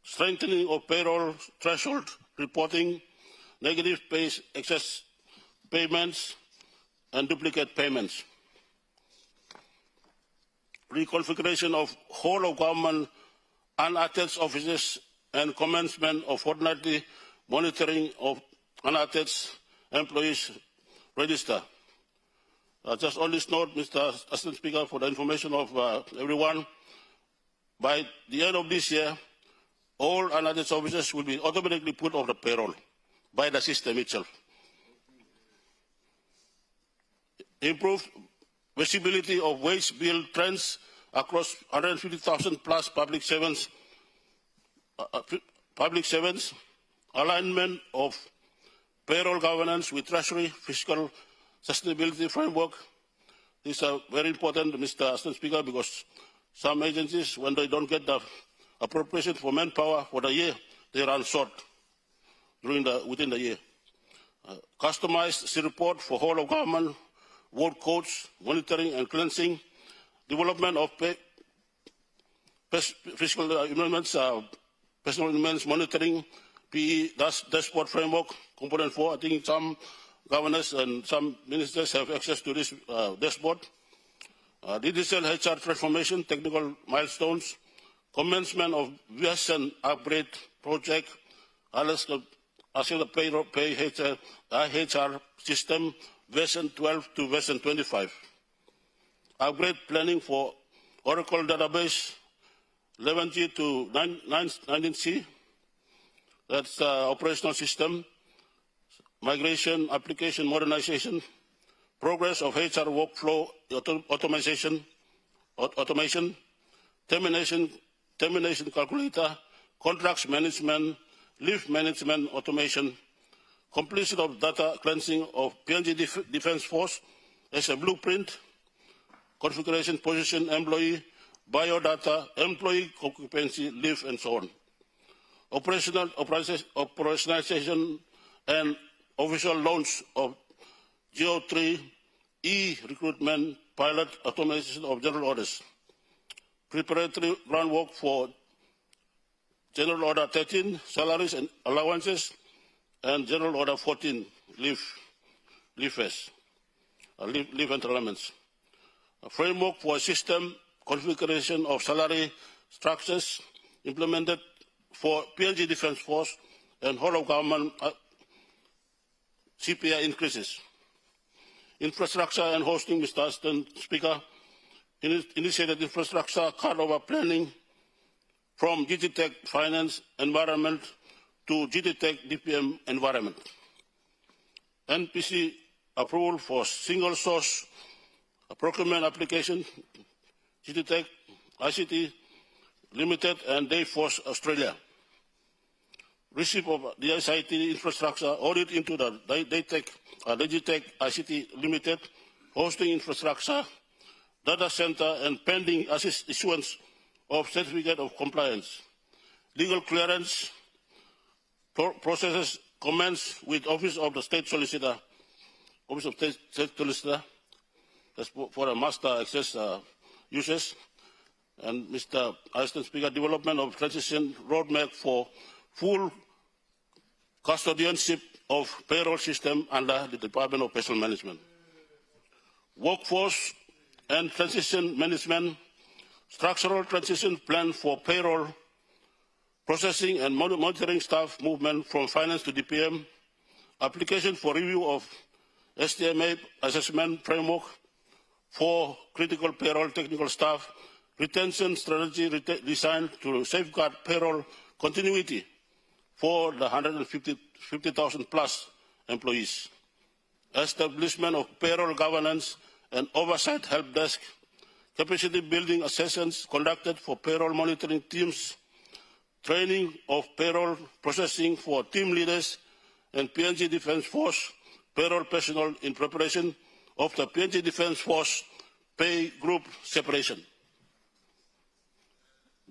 strengthening of payroll threshold reporting, negative pay excess payments and duplicate payments, reconfiguration of whole of government unattached offices and commencement of fortnightly monitoring of unattached employees register. Just on this note, Mr. Assistant Speaker, for the information of everyone, by the end of this year, all unattached officers will be automatically put on the payroll by the system itself. Improved visibility of wage bill trends across 150,000 plus public servants, alignment of payroll governance with Treasury fiscal sustainability framework. These are very important, Mr. Assistant Speaker, because some agencies, when they don't get the appropriation for manpower for the year, they run short within the year. Customized report for whole of government, work codes, monitoring and cleansing, development of fiscal amendments, personal amendments monitoring, PE dashboard framework, component 4. I think some governors and some ministers have access to this dashboard. Digital HR transformation, technical milestones, commencement of VSN upgrade project, pay HR system, version 12 to version 25. Upgrade planning for Oracle database, 11G to 19C. That's operational system, migration, application modernization, progress of HR workflow automation, termination calculator, contracts management, leave management automation, completion of data cleansing of PNG Defense Force as a blueprint, configuration, position, employee, biodata, employee occupancy, leave, and so on. Operationalization and official launch of GO3 e-recruitment pilot automation of general orders. Preparatory groundwork for General Order 13, salaries and allowances, and General Order 14, leave entitlements. A framework for a system configuration of salary structures implemented for PNG Defense Force and whole of government CPI increases. Infrastructure and hosting, Mr. Assistant Speaker, initiated infrastructure cut-over planning from GTTech Finance Environment to GTTech DPM Environment. NPC approval for single source procurement application, GTTech, ICT Limited and Dayforce Australia. Receipt of the ICT infrastructure audit into the Digitech ICT Limited, hosting infrastructure, data center, and pending issuance of certificate of compliance. Legal clearance processes commence with Office of the State Solicitor, Office of State Solicitor, that's for the master access users. And Mr. Assistant Speaker, development of transition roadmap for full custodianship of payroll system under the Department of Personnel Management. Workforce and transition management, structural transition plan for payroll, processing and monitoring staff movement from finance to DPM, application for review of STMA assessment framework for critical payroll technical staff, retention strategy designed to safeguard payroll continuity for the 150,000 plus employees. Establishment of payroll governance and oversight help desk, capacity building sessions conducted for payroll monitoring teams, training of payroll processing for team leaders and PNG Defence Force payroll personnel in preparation of the PNG Defence Force pay group separation.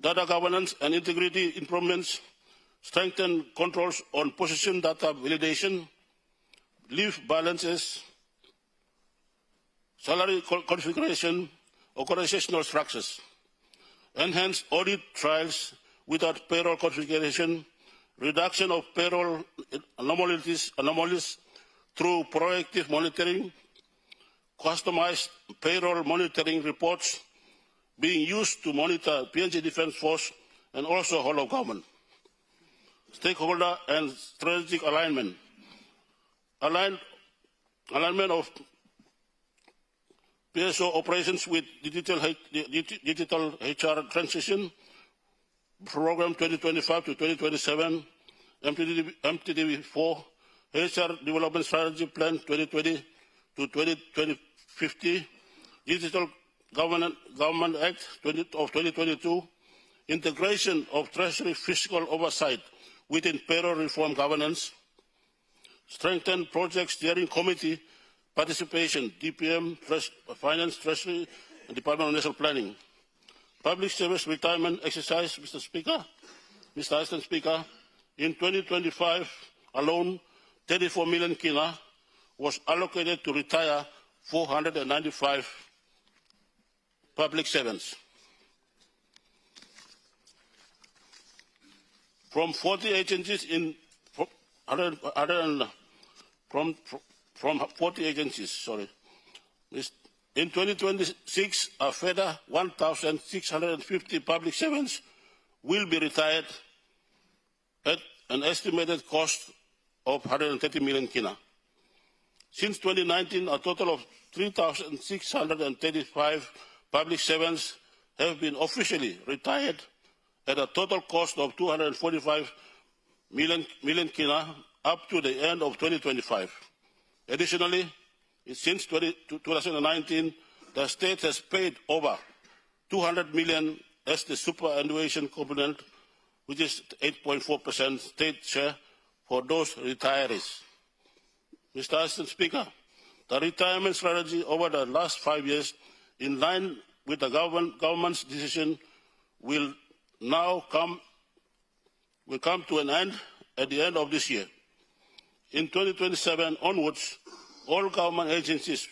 Data governance and integrity improvements, strengthen controls on position data validation, leave balances, salary configuration, organizational structures, enhanced audit trials without payroll configuration, reduction of payroll anomalies through proactive monitoring, customized payroll monitoring reports being used to monitor PNG Defence Force and also whole of government. Stakeholder and strategic alignment. Alignment of PSO operations with digital HR transition, program 2025 to 2027, MTDV4, HR development strategy plan 2020 to 2050, Digital Government Act of 2022, integration of Treasury fiscal oversight within payroll reform governance, strengthen project steering committee participation, DPM, Finance, Treasury, and Department of National Planning. Public service retirement exercise, Mr. Speaker, Mr. Assistant Speaker, in 2025 alone, 34 million kina was allocated to retire 495 public servants. From 40 agencies from 40 agencies, sorry. In 2026, a further 1,650 public servants will be retired at an estimated cost of 130 million kina. Since 2019, a total of 3,635 public servants have been officially retired at a total cost of 245 million kina up to the end of 2025. Additionally, since 2019, the state has paid over 200 million as the superannuation component, which is 8.4% state share for those retirees. Mr. Assistant Speaker, the retirement strategy over the last 5 years, in line with the government's decision, will come to an end at the end of this year. In 2027 onwards, all government agencies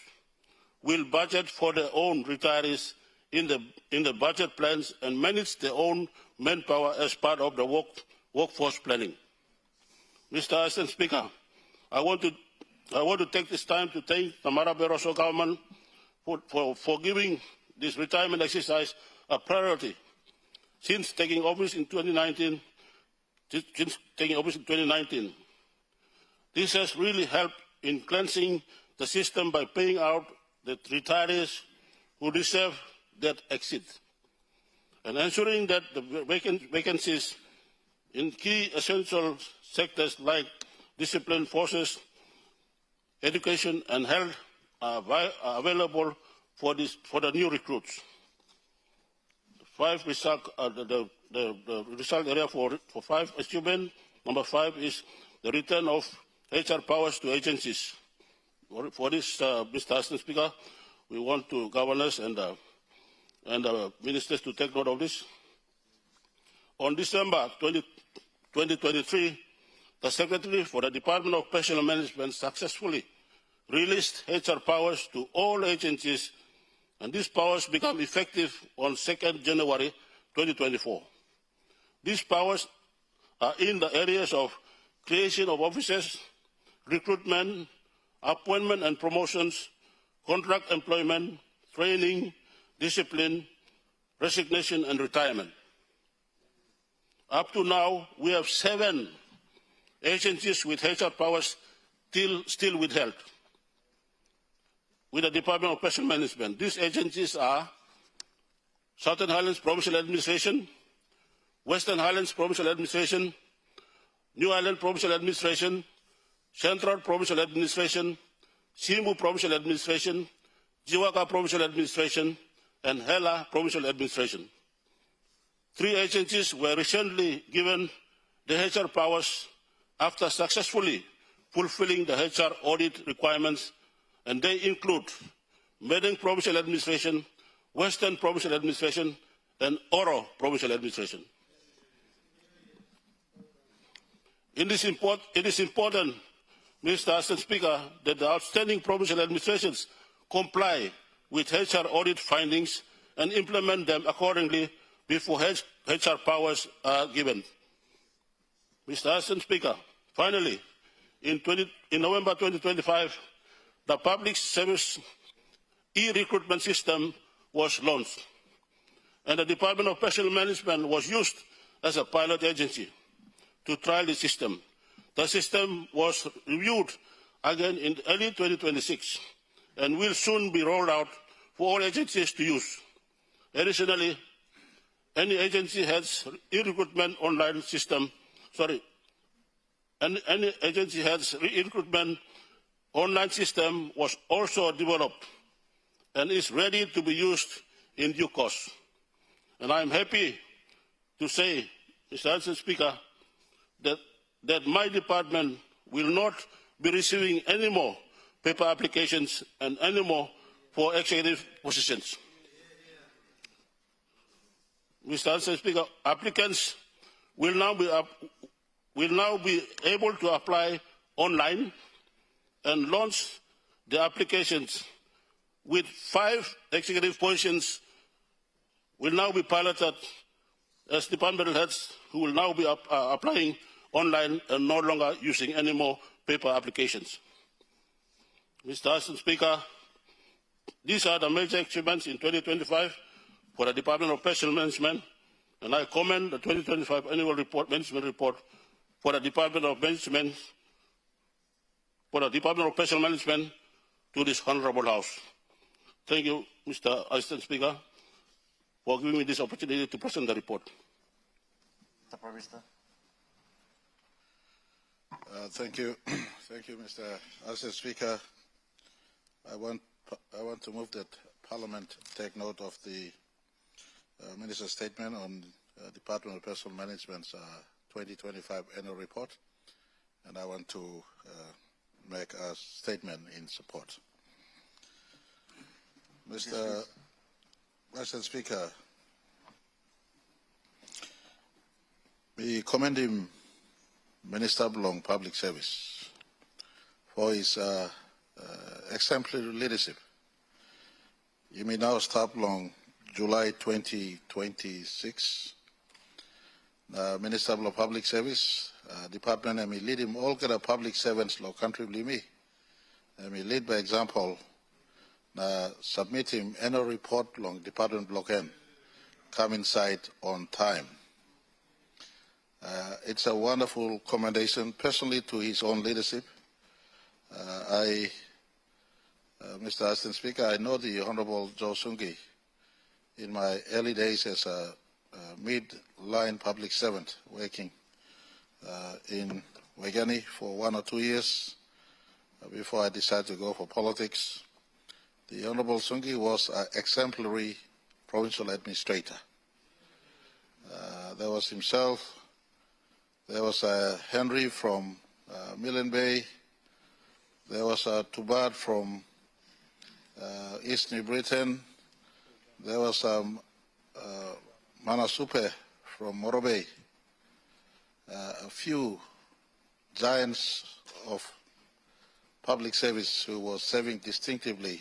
will budget for their own retirees in the budget plans and manage their own manpower as part of the workforce planning. Mr. Assistant Speaker, I want to take this time to thank the Mara Barroso government for giving this retirement exercise a priority since taking office in 2019. This has really helped in cleansing the system by paying out the retirees who deserve that exit and ensuring that the vacancies in key essential sectors like discipline forces, education and health are available for the new recruits. The result area for 5 achievement, number 5 is the return of HR powers to agencies. For this, Mr. Assistant Speaker, we want to governors and ministers to take note of this. On December 2023, the Secretary for the Department of Personnel Management successfully released HR powers to all agencies, and these powers become effective on 2nd January 2024. These powers are in the areas of creation of offices, recruitment, appointment and promotions, contract employment, training, discipline, resignation and retirement. Up to now, we have 7 agencies with HR powers still withheld with the Department of Personnel Management. These agencies are Southern Highlands Provincial Administration, Western Highlands Provincial Administration, New Island Provincial Administration, Central Provincial Administration, Simbu Provincial Administration, Jiwaka Provincial Administration, and Hela Provincial Administration. 3 agencies were recently given the HR powers after successfully fulfilling the HR audit requirements, and they include Meding Provincial Administration, Western Provincial Administration, and Oro Provincial Administration. It is important, Mr. Assistant Speaker, that the outstanding provincial administrations comply with HR audit findings and implement them accordingly before HR powers are given. Mr. Assistant Speaker, finally, in November 2025, the public service e-recruitment system was launched, and the Department of Personnel Management was used as a pilot agency to trial the system. The system was reviewed again in early 2026 and will soon be rolled out for all agencies to use. Additionally, any agency has e-recruitment online system, any agency has e-recruitment online system was also developed and is ready to be used in due course. And I am happy to say, Mr. Assistant Speaker, that my department will not be receiving any more paper applications and any more for executive positions. Mr. Assistant Speaker, applicants will now be able to apply online and launch the applications with 5 executive positions will now be piloted as departmental heads who will now be applying online and no longer using any more paper applications. Mr. Assistant Speaker, these are the major achievements in 2025 for the Department of Personnel Management, and I commend the 2025 Annual Report, Management Report for the Department of Management, for the Department of Personnel Management to this Honourable House. Thank you, Mr. Assistant Speaker, for giving me this opportunity to present the report. Mr. Prime Minister. Thank you. Thank you, Mr. Assistant Speaker. I want to move that Parliament take note of the Minister's statement on Department of Personnel Management's 2025 annual report, and I want to make a statement in support. Mr. Assistant Speaker, we commend him, Minister Blong Public Service, for his exemplary leadership. You may now start long July 2026. Minister of Public Service, Department, and me lead him all kind of public servants law country believe me. And we lead by example, submit him annual report long Department Block N, come inside on time. It's a wonderful commendation, personally to his own leadership. Mr. Assistant Speaker, I know the Honourable Joe Sungi in my early days as a mid-line public servant working in Wagani for 1 or 2 years before I decided to go for politics. The Honourable Sungi was an exemplary provincial administrator. There was himself, there was Henry from Millen Bay, there was Tubad from East New Britain, there was Manasupe from Morobe, a few giants of public service who was serving distinctively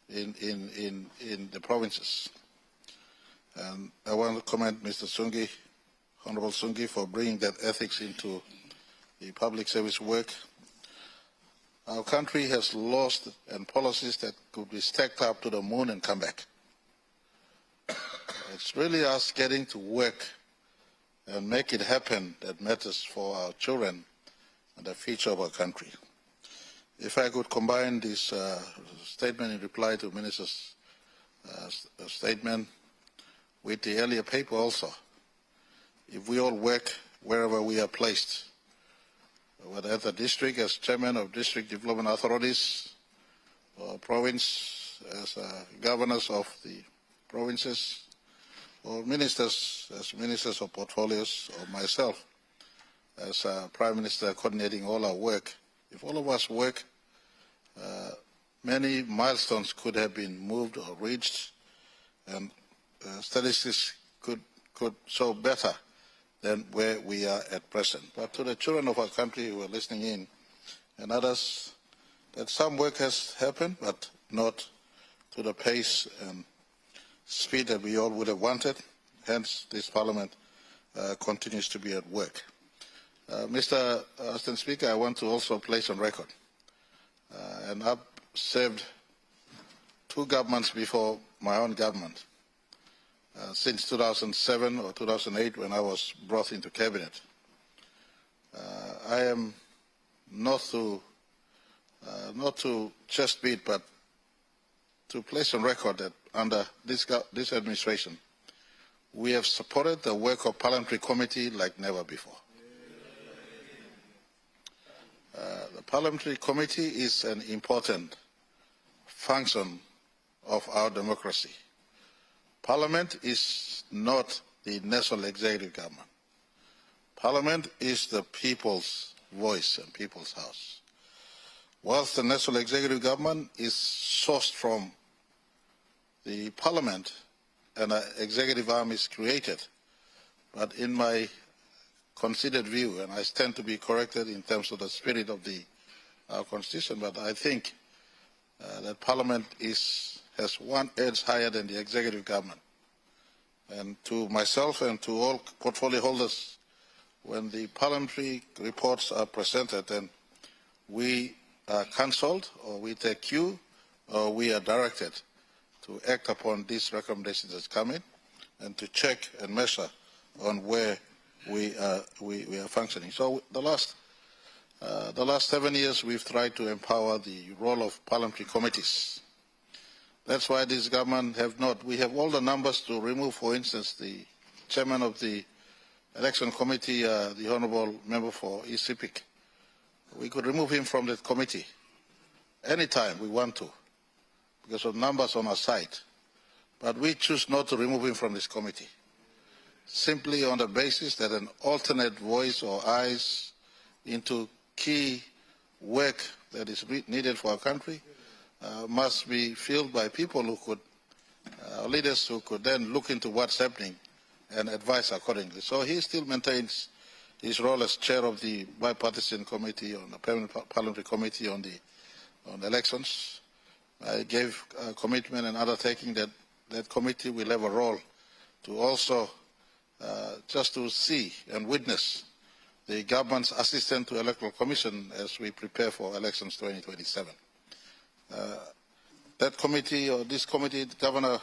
in the provinces. And I want to commend Mr. Sungi, Honourable Sungi, for bringing that ethics into the public service work. Our country has lost and policies that could be stacked up to the moon and come back. It's really us getting to work and make it happen that matters for our children and the future of our country. If I could combine this statement in reply to the Minister's statement with the earlier paper also, if we all work wherever we are placed, whether at the district as chairman of district development authorities, or province as governors of the provinces, for ministers, as ministers of portfolios, or myself, as Prime Minister coordinating all our work, if all of us work, many milestones could have been moved or reached, and statistics could show better than where we are at present. But to the children of our country who are listening in, and others, that some work has happened, but not to the pace and speed that we all would have wanted. Hence, this Parliament continues to be at work. Mr. Assistant Speaker, I want to also place on record, and I've served 2 governments before my own government, since 2007 or 2008 when I was brought into cabinet. I am not to chest beat, but to place on record that under this administration, we have supported the work of Parliamentary Committee like never before. The Parliamentary Committee is an important function of our democracy. Parliament is not the national executive government. Parliament is the people's voice and people's house. Whilst the national executive government is sourced from the Parliament and an executive arm is created, but in my considered view, and I stand to be corrected in terms of the spirit of our Constitution, but I think that Parliament has one edge higher than the executive government. And to myself and to all portfolio holders, when the parliamentary reports are presented, then we are counselled, or we take cue, or we are directed to act upon these recommendations that come in, and to check and measure on where we are functioning. So the last 7 years, we've tried to empower the role of parliamentary committees. That's why this government we have all the numbers to remove, for instance, the chairman of the election committee, the honourable member for East Sepik. We could remove him from that committee anytime we want to, because of numbers on our side. But we choose not to remove him from this committee, simply on the basis that an alternate voice or eyes into key work that is needed for our country must be filled by people who could, leaders who could then look into what's happening and advise accordingly. So he still maintains his role as chair of the bipartisan committee, on the permanent parliamentary committee on elections. I gave a commitment and undertaking that that committee will have a role to also just to see and witness the government's assistance to Electoral Commission as we prepare for elections 2027. That committee, or this committee, Governor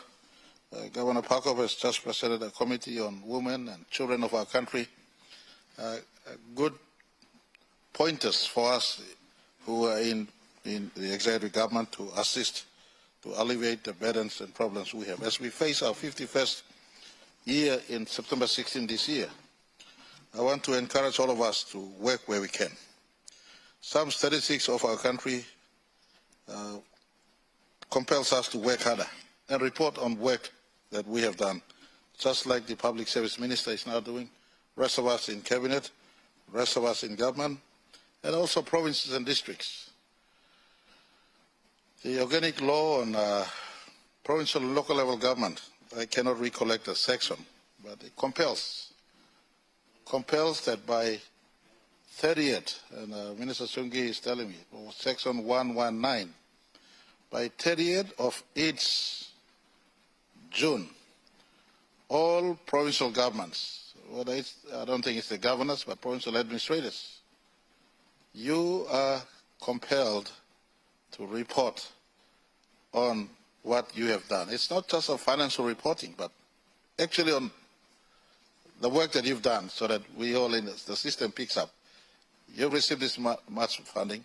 Parkov has just presented a committee on women and children of our country. Good pointers for us who are in the executive government to assist to alleviate the burdens and problems we have. As we face our 51st year in September 16 this year, I want to encourage all of us to work where we can. Some statistics of our country compels us to work harder and report on work that we have done, just like the Public Service Minister is now doing, rest of us in Cabinet, rest of us in government, and also provinces and districts. The organic law on provincial and local level government, I cannot recollect the section, but it compels that by 30th, and Minister Sungi is telling me, section 119, by 30th of each June, all provincial governments, I don't think it's the governors, but provincial administrators, you are compelled to report on what you have done. It's not just a financial reporting, but actually on the work that you've done, so that we all in the system picks up. You've received this much funding,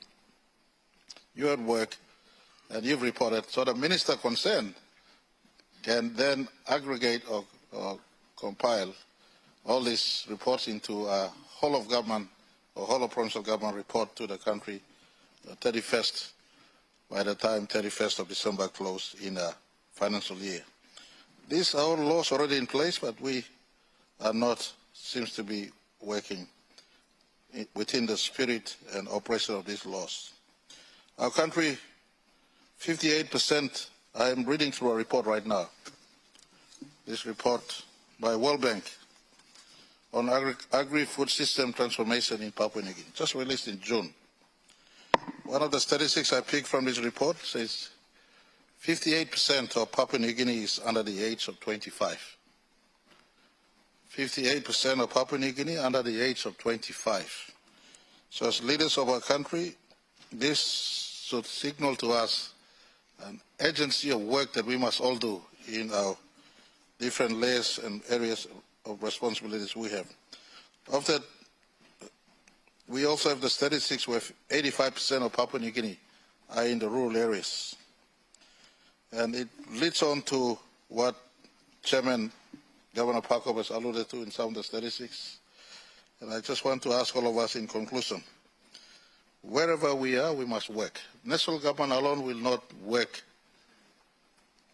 you had work, and you've reported, so the minister concerned can then aggregate or compile all these reports into a whole of government or whole of provincial government report to the country 31st, by the time 31st of December closed in a financial year. These are all laws already in place, but we are not, seems to be working within the spirit and operation of these laws. Our country, 58%, I am reading through a report right now, this report by World Bank on agri-food system transformation in Papua New Guinea, just released in June. One of the statistics I picked from this report says 58% of Papua New Guinea is under the age of 25. 58% of Papua New Guinea under the age of 25. So as leaders of our country, this should signal to us an urgency of work that we must all do in our different layers and areas of responsibilities we have. Of that, we also have the statistics where 85% of Papua New Guinea are in the rural areas. And it leads on to what Chairman Governor Pakop has alluded to in some of the statistics. And I just want to ask all of us in conclusion, wherever we are, we must work. National government alone will not work.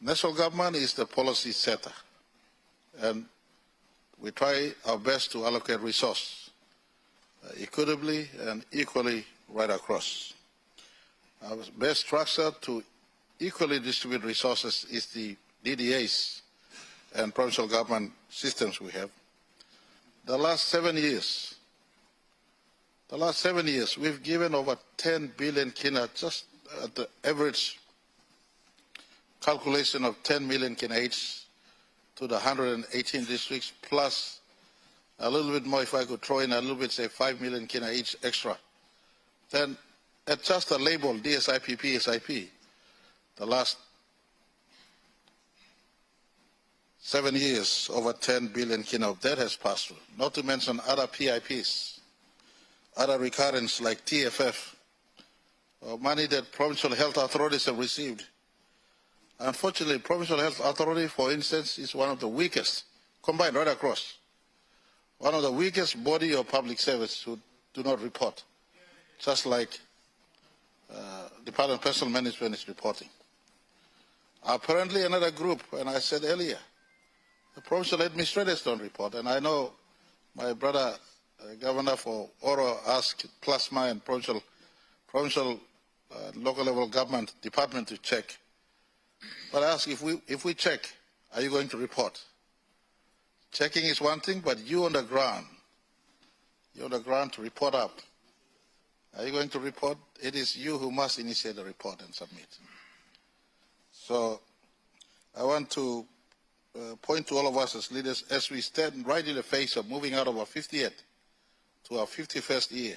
National government is the policy setter. And we try our best to allocate resources equitably and equally right across. Our best structure to equally distribute resources is the DDAs and provincial government systems we have. The last 7 years, we've given over 10 billion kina, just at the average calculation of 10 million kina each to the 118 districts, plus a little bit more, if I could throw in a little bit, say 5 million kina each extra. Then at just a label, DSIP, PSIP, the last 7 years, over 10 billion kina of that has passed through, not to mention other PIPs, other recurrents like TFF, or money that provincial health authorities have received. Unfortunately, Provincial Health Authority, for instance, is one of the weakest, combined right across, one of the weakest body of public service who do not report, just like Department of Personal Management is reporting. Apparently another group, and I said earlier, the provincial administrators don't report, and I know my brother, Governor for Oro, asked Plasma and provincial local level government department to check. But I ask, if we check, are you going to report? Checking is one thing, but you on the ground to report up. Are you going to report? It is you who must initiate the report and submit. So I want to point to all of us as leaders as we stand right in the face of moving out of our 50th to our 51st year.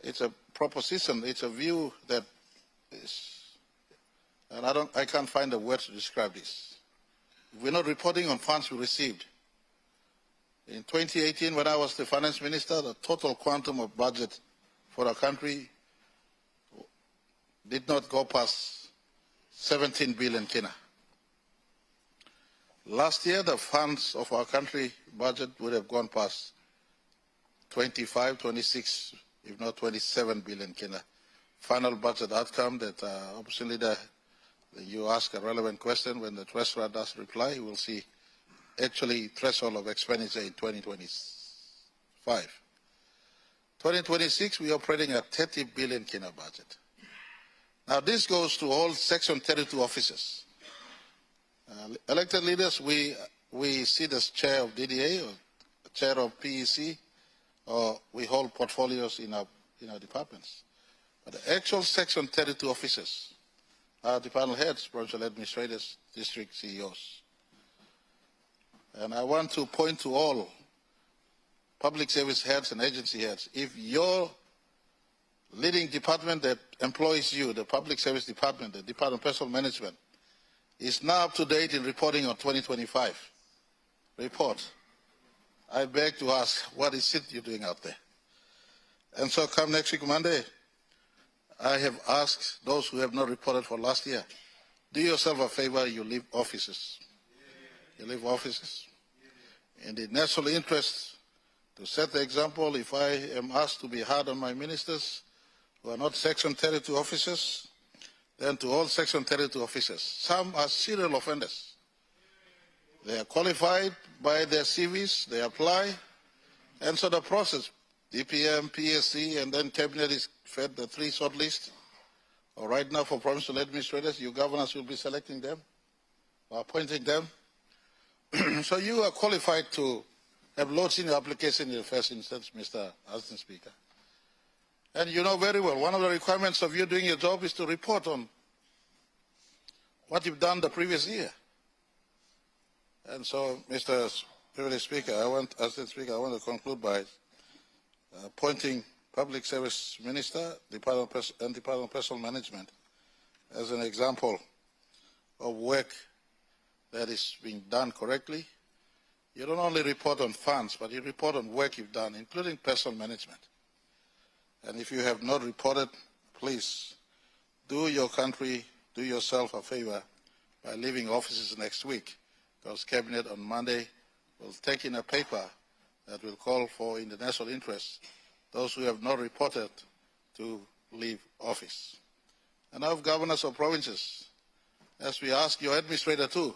It's a proposition, it's a view that is, and I can't find a word to describe this. If we're not reporting on funds we received. In 2018, when I was the finance minister, the total quantum of budget for our country did not go past 17 billion kina. Last year, the funds of our country budget would have gone past 25, 26, if not 27 billion kina. Final budget outcome that obviously you ask a relevant question, when the treasurer does reply, you will see actually threshold of expenditure in 2025. 2026, we are operating at 30 billion kina budget. Now this goes to all Section 32 officers. Elected leaders, we sit as chair of DDA or chair of PEC, or we hold portfolios in our departments. But the actual Section 32 officers are department heads, provincial administrators, district CEOs. And I want to point to all public service heads and agency heads. If your leading department that employs you, the public service department, the Department of Personal Management, is now up to date in reporting on 2025 report, I beg to ask, what is it you're doing out there? And so come next week, Monday, I have asked those who have not reported for last year, do yourself a favor, you leave offices. You leave offices. In the national interest, to set the example, if I am asked to be hard on my ministers who are not Section 32 officers, then to all Section 32 officers. Some are serial offenders. They are qualified by their CVs, they apply, and so the process, DPM, PSC, and then Cabinet is fed the 3 shortlists. Right now for provincial administrators, you governors will be selecting them, or appointing them. So you are qualified to have lodged in your application in the first instance, Mr. Acting Speaker. And you know very well, one of the requirements of you doing your job is to report on what you've done the previous year. And so, Mr. Speaker, I want to conclude by appointing Public Service Minister, Department of Personnel Management as an example of work that is being done correctly. You don't only report on funds, but you report on work you've done, including personnel management. And if you have not reported, please do your country, do yourself a favor by leaving offices next week, because Cabinet on Monday will take in a paper that will call for, in the national interest, those who have not reported to leave office. And now, governors of provinces, as we ask your administrator too,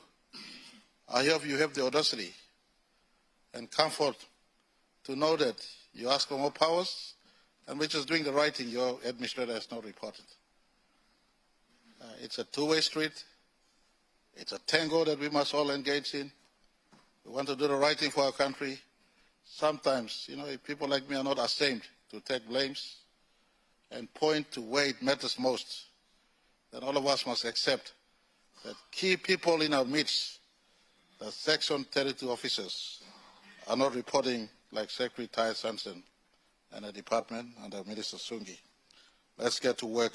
I hope you have the audacity and comfort to know that you ask for more powers, and which is doing the right thing, your administrator has not reported. It's a two-way street. It's a tango that we must all engage in. We want to do the right thing for our country. Sometimes, if people like me are not ashamed to take blames and point to where it matters most, then all of us must accept that key people in our midst, the Section 32 officers, are not reporting like Secretary Ty Sanson and the department under Minister Sungi. Let's get to work,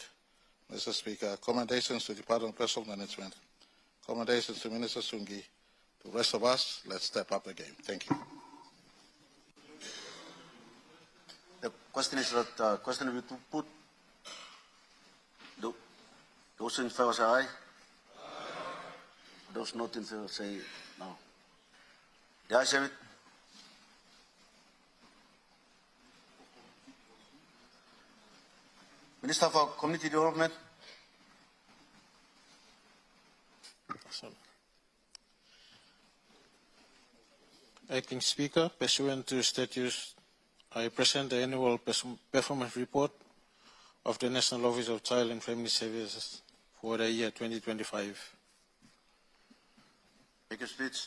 Mr. Speaker. Commendations to the Department of Personnel Management. Commendations to Minister Sungi. To the rest of us, let's step up the game. Thank you. The question is that question will be put. Those in favor say aye. Aye. Those not in favor say no. The ayes have it. Minister for Community Development. Acting Speaker, pursuant to statutes, I present the annual performance report of the National Office of Child and Family Services for the year 2025. Make your speech.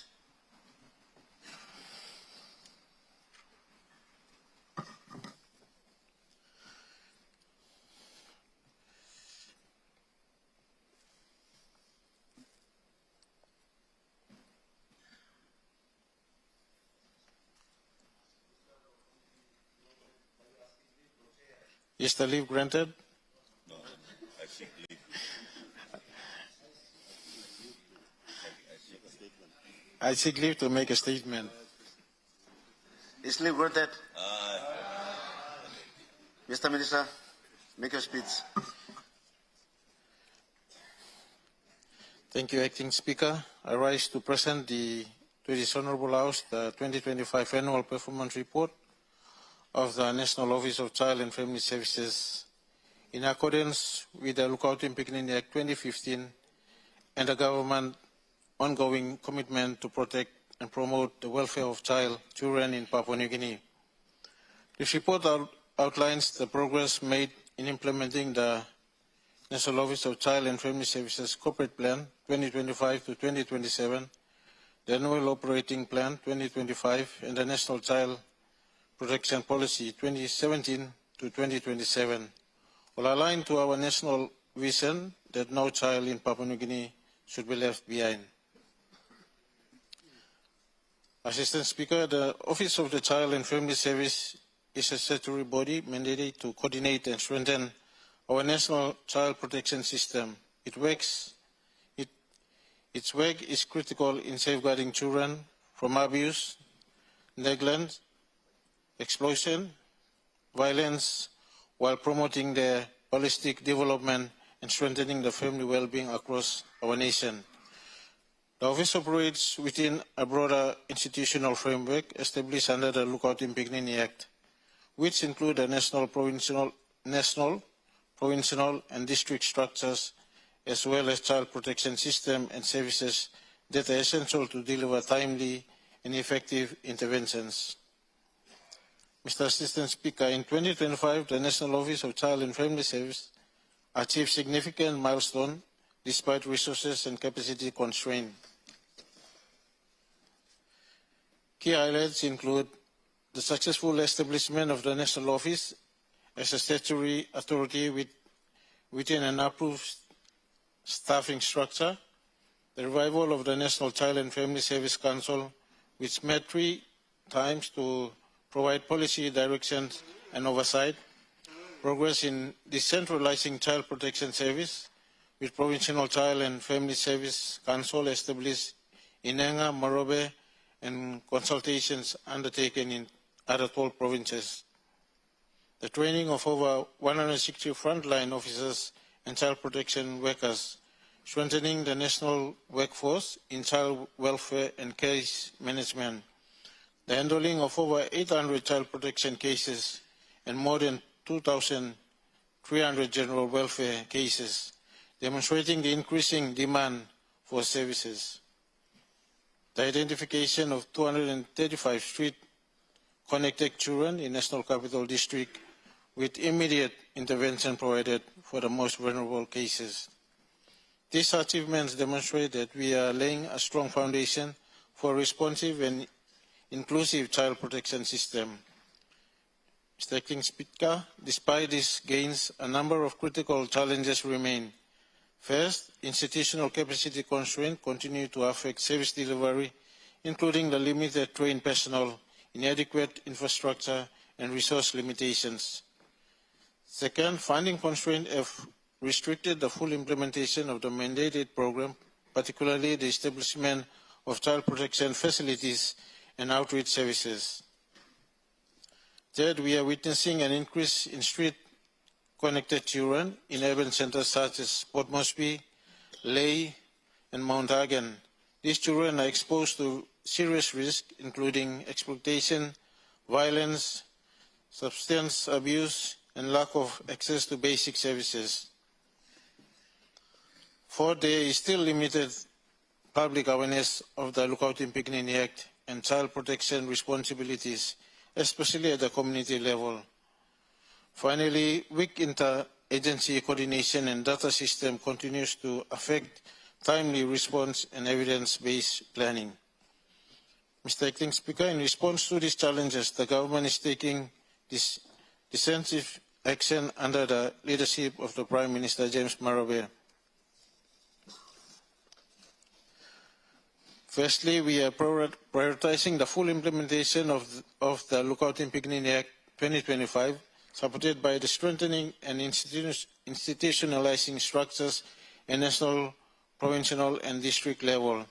Is the leave granted? No, I seek leave. I seek leave to make a statement. Is leave granted? Mr. Minister, make your speech. Thank you, Acting Speaker. I rise to present to this Honourable House the 2025 Annual Performance Report of the National Office of Child and Family Services in accordance with the Lookout in Piccaninny Act 2015 and the government ongoing commitment to protect and promote the welfare of children in Papua New Guinea. This report outlines the progress made in implementing the National Office of Child and Family Services Corporate Plan 2025 to 2027, the Annual Operating Plan 2025, and the National Child Protection Policy 2017 to 2027, all aligned to our national vision that no child in Papua New Guinea should be left behind. Assistant Speaker, the Office of the Child and Family Service is a statutory body mandated to coordinate and strengthen our national child protection system. Its work is critical in safeguarding children from abuse, neglect, exploitation, violence, while promoting their holistic development and strengthening the family well-being across our nation. The Office operates within a broader institutional framework established under the Lookout in Piccaninny Act, which include the national, provincial and district structures, as well as child protection system and services that are essential to deliver timely and effective interventions. Mr. Assistant Speaker, in 2025, the National Office of Child and Family Services achieved significant milestone despite resources and capacity constraints. Key highlights include the successful establishment of the National Office as a statutory authority within an approved staffing structure, the revival of the National Child and Family Service Council, which met 3 times to provide policy directions and oversight, progress in decentralizing child protection service, with Provincial Child and Family Service Council established in Enga, Morobe, and consultations undertaken in other 12 provinces. The training of over 160 frontline officers and child protection workers, strengthening the national workforce in child welfare and case management. The handling of over 800 child protection cases and more than 2,300 general welfare cases, demonstrating the increasing demand for services. The identification of 235 street-connected children in National Capital District with immediate intervention provided for the most vulnerable cases. These achievements demonstrate that we are laying a strong foundation for a responsive and inclusive child protection system. Mr. Acting Speaker, despite these gains, a number of critical challenges remain. First, institutional capacity constraints continue to affect service delivery, including the limited trained personnel, inadequate infrastructure, and resource limitations. Second, funding constraints have restricted the full implementation of the mandated program, particularly the establishment of child protection facilities and outreach services. Third, we are witnessing an increase in street-connected children in urban centers such as Port Moresby, Lae, and Mount Hagen. These children are exposed to serious risks, including exploitation, violence, substance abuse, and lack of access to basic services. Fourth, there is still limited public awareness of the Lookout in Pickney Act and child protection responsibilities, especially at the community level. Finally, weak interagency coordination and data system continues to affect timely response and evidence-based planning. Mr. Acting Speaker, in response to these challenges, the government is taking this decisive action under the leadership of the Prime Minister James Marape. Firstly, we are prioritizing the full implementation of the Lookout in Pickney Act 2025, supported by the strengthening and institutionalizing structures at national, provincial, and district level.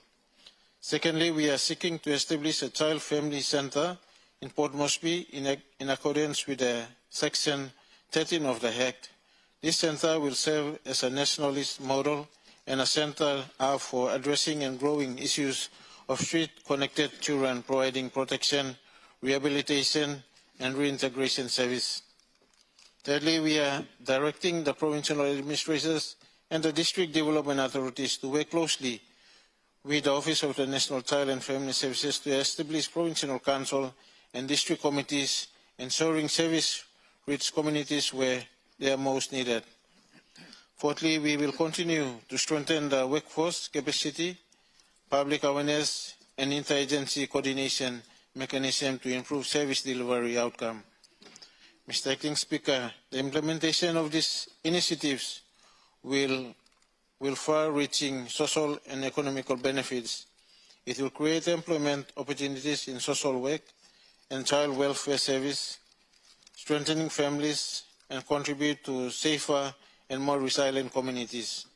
Secondly, we are seeking to establish a child family center in Port Moresby in accordance with Section 13 of the Act. This center will serve as a nationalist model and a central hub for addressing and growing issues of street-connected children, providing protection, rehabilitation, and reintegration service. Thirdly, we are directing the provincial administrators and the district development authorities to work closely with the Office of the National Child and Family Services to establish provincial council and district committees, ensuring service reach communities where they are most needed. Fourthly, we will continue to strengthen the workforce capacity, public awareness, and interagency coordination mechanism to improve service delivery outcome. Mr. Acting Speaker, the implementation of these initiatives will far-reaching social and economical benefits. It will create employment opportunities in social work and child welfare service, strengthening families, and contribute to safer and more resilient communities.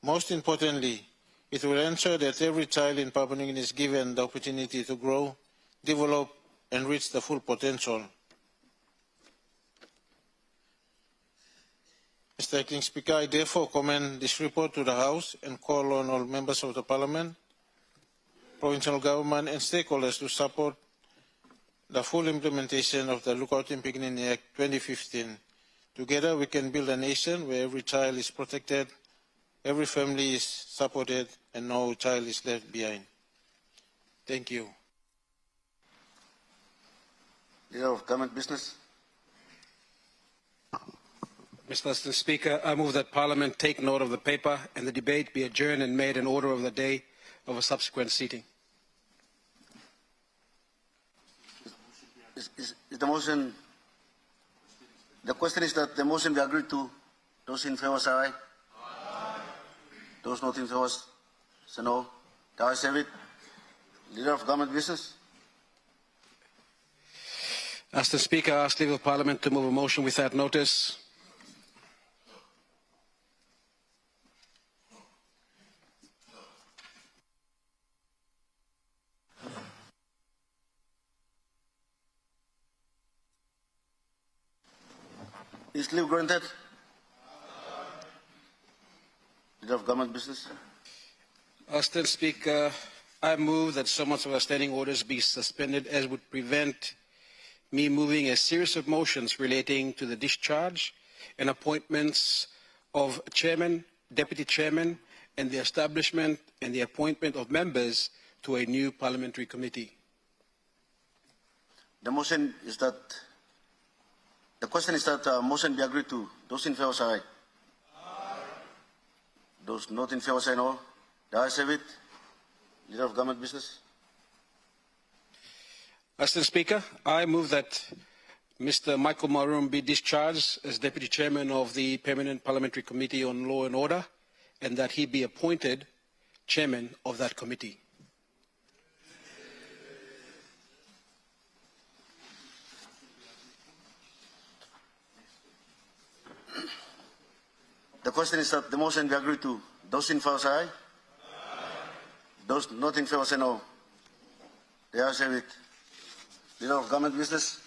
Most importantly, it will ensure that every child in Papua New Guinea is given the opportunity to grow, develop, and reach the full potential. Mr. Acting Speaker, I therefore commend this report to the House and call on all members of the Parliament, provincial government, and stakeholders to support the full implementation of the Lookout in Pickney Act 2015. Together we can build a nation where every child is protected, every family is supported, and no child is left behind. Thank you. Leader of Government Business. Mr. Assistant Speaker, I move that Parliament take note of the paper and the debate be adjourned and made an order of the day of a subsequent sitting. Is the motion, the question is that the motion be agreed to. Those in favor say aye. Aye. Those not in favor say no. The ayes have it. Leader of Government Business. Assistant Speaker, I ask Leader of Parliament to move a motion without notice. Is leave granted? Leader of Government Business. Assistant Speaker, I move that some of our standing orders be suspended as would prevent me moving a series of motions relating to the discharge and appointments of chairman, deputy chairman, and the establishment and the appointment of members to a new parliamentary committee. The motion is that, the question is that motion be agreed to. Those in favor say aye. Aye. Those not in favor say no. The ayes have it. Leader of Government Business. Assistant Speaker, I move that Mr. Michael Maroon be discharged as Deputy Chairman of the Permanent Parliamentary Committee on Law and Order and that he be appointed Chairman of that committee. The question is that the motion be agreed to. Those in favor say aye. Aye. Those not in favor say no. The ayes have it. Leader of Government Business.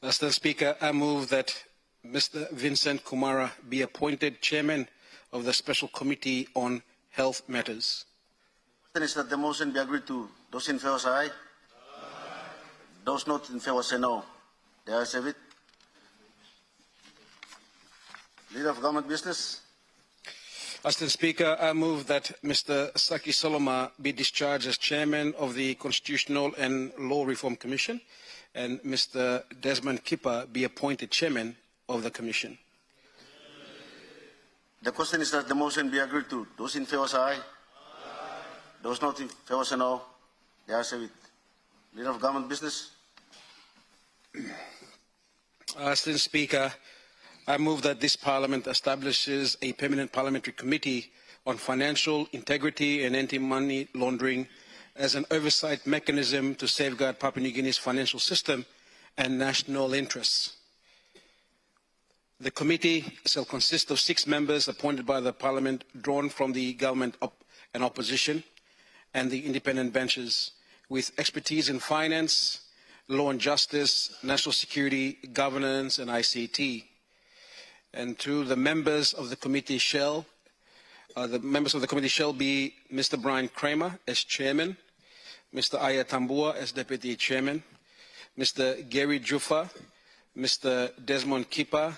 Mr. Speaker, I move that Mr. Vincent Kumara be appointed Chairman of the Special Committee on Health Matters. The question is that the motion be agreed to. Those in favor say aye. Aye. Those not in favor say no. The ayes have it. Leader of Government Business. Assistant Speaker, I move that Mr. Saki Soloma be discharged as Chairman of the Constitutional and Law Reform Commission and Mr. Desmond Kipper be appointed Chairman of the Commission. The question is that the motion be agreed to. Those in favor say aye. Aye. Those not in favor say no. The ayes have it. Leader of Government Business. Assistant Speaker, I move that this Parliament establishes a permanent parliamentary committee on financial integrity and anti-money laundering as an oversight mechanism to safeguard Papua New Guinea's financial system and national interests. The committee shall consist of 6 members appointed by the Parliament drawn from the government and opposition and the independent benches with expertise in finance, law and justice, national security, governance and ICT. And the members of the committee shall be Mr. Brian Kramer as Chairman, Mr. Aya Tambua as Deputy Chairman, Mr. Gary Juffa, Mr. Desmond Kipper,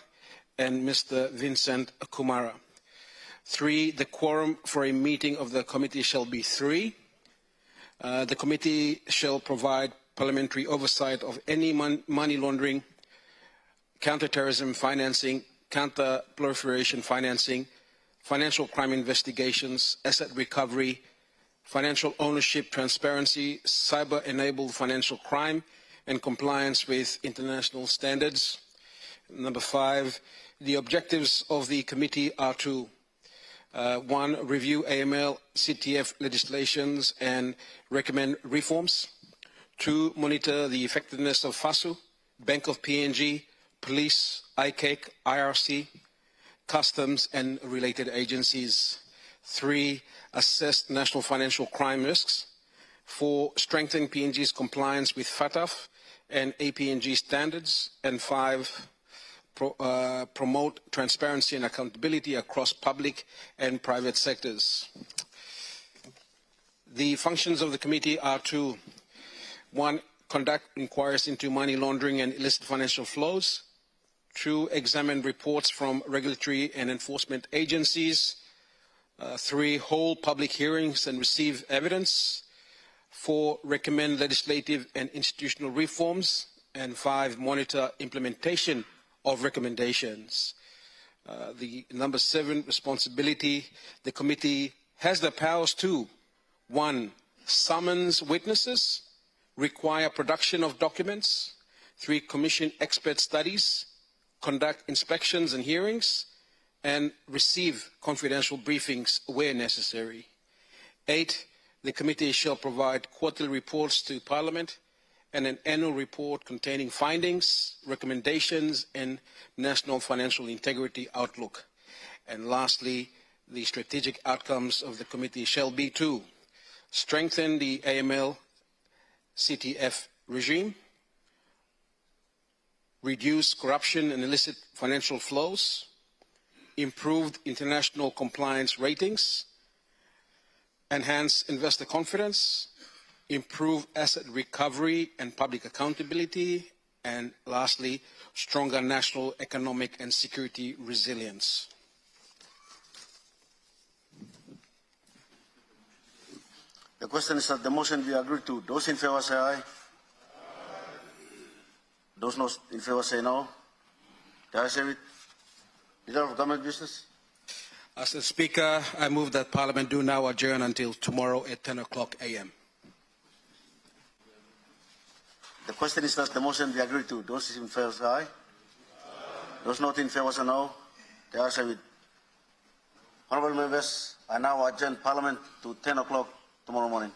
and Mr. Vincent Kumara. 3, the quorum for a meeting of the committee shall be 3. The committee shall provide parliamentary oversight of any money laundering, counter-terrorism financing, counter-proliferation financing, financial crime investigations, asset recovery, financial ownership transparency, cyber-enabled financial crime, and compliance with international standards. Number 5, the objectives of the committee are to 1, review AML, CTF legislations and recommend reforms. 2, monitor the effectiveness of FASU, Bank of PNG, Police, ICAC, IRC, Customs and related agencies. 3, assess national financial crime risks. 4, strengthen PNG's compliance with FATF and APNG standards. And 5, promote transparency and accountability across public and private sectors. The functions of the committee are to 1, conduct inquiries into money laundering and illicit financial flows. 2, examine reports from regulatory and enforcement agencies. 3, hold public hearings and receive evidence. 4, recommend legislative and institutional reforms. And 5, monitor implementation of recommendations. The number 7, responsibility. The committee has the powers to 1, summons witnesses, require production of documents. 3, commission expert studies, conduct inspections and hearings, and receive confidential briefings where necessary. 8, the committee shall provide quarterly reports to Parliament and an annual report containing findings, recommendations, and national financial integrity outlook. And lastly, the strategic outcomes of the committee shall be to strengthen the AML-CTF regime, reduce corruption and illicit financial flows, improved international compliance ratings, enhance investor confidence, improve asset recovery and public accountability, and lastly, stronger national economic and security resilience. The question is that the motion be agreed to. Those in favor say aye. Those not in favor say no. The ayes have it. Leader of Government Business. Mr. Speaker, I move that Parliament do now adjourn until tomorrow at 10 o'clock a.m. The question is that the motion be agreed to. Those in favor say aye. Those not in favor say no. The ayes have it. Honourable members, I now adjourn Parliament to 10 o'clock tomorrow morning.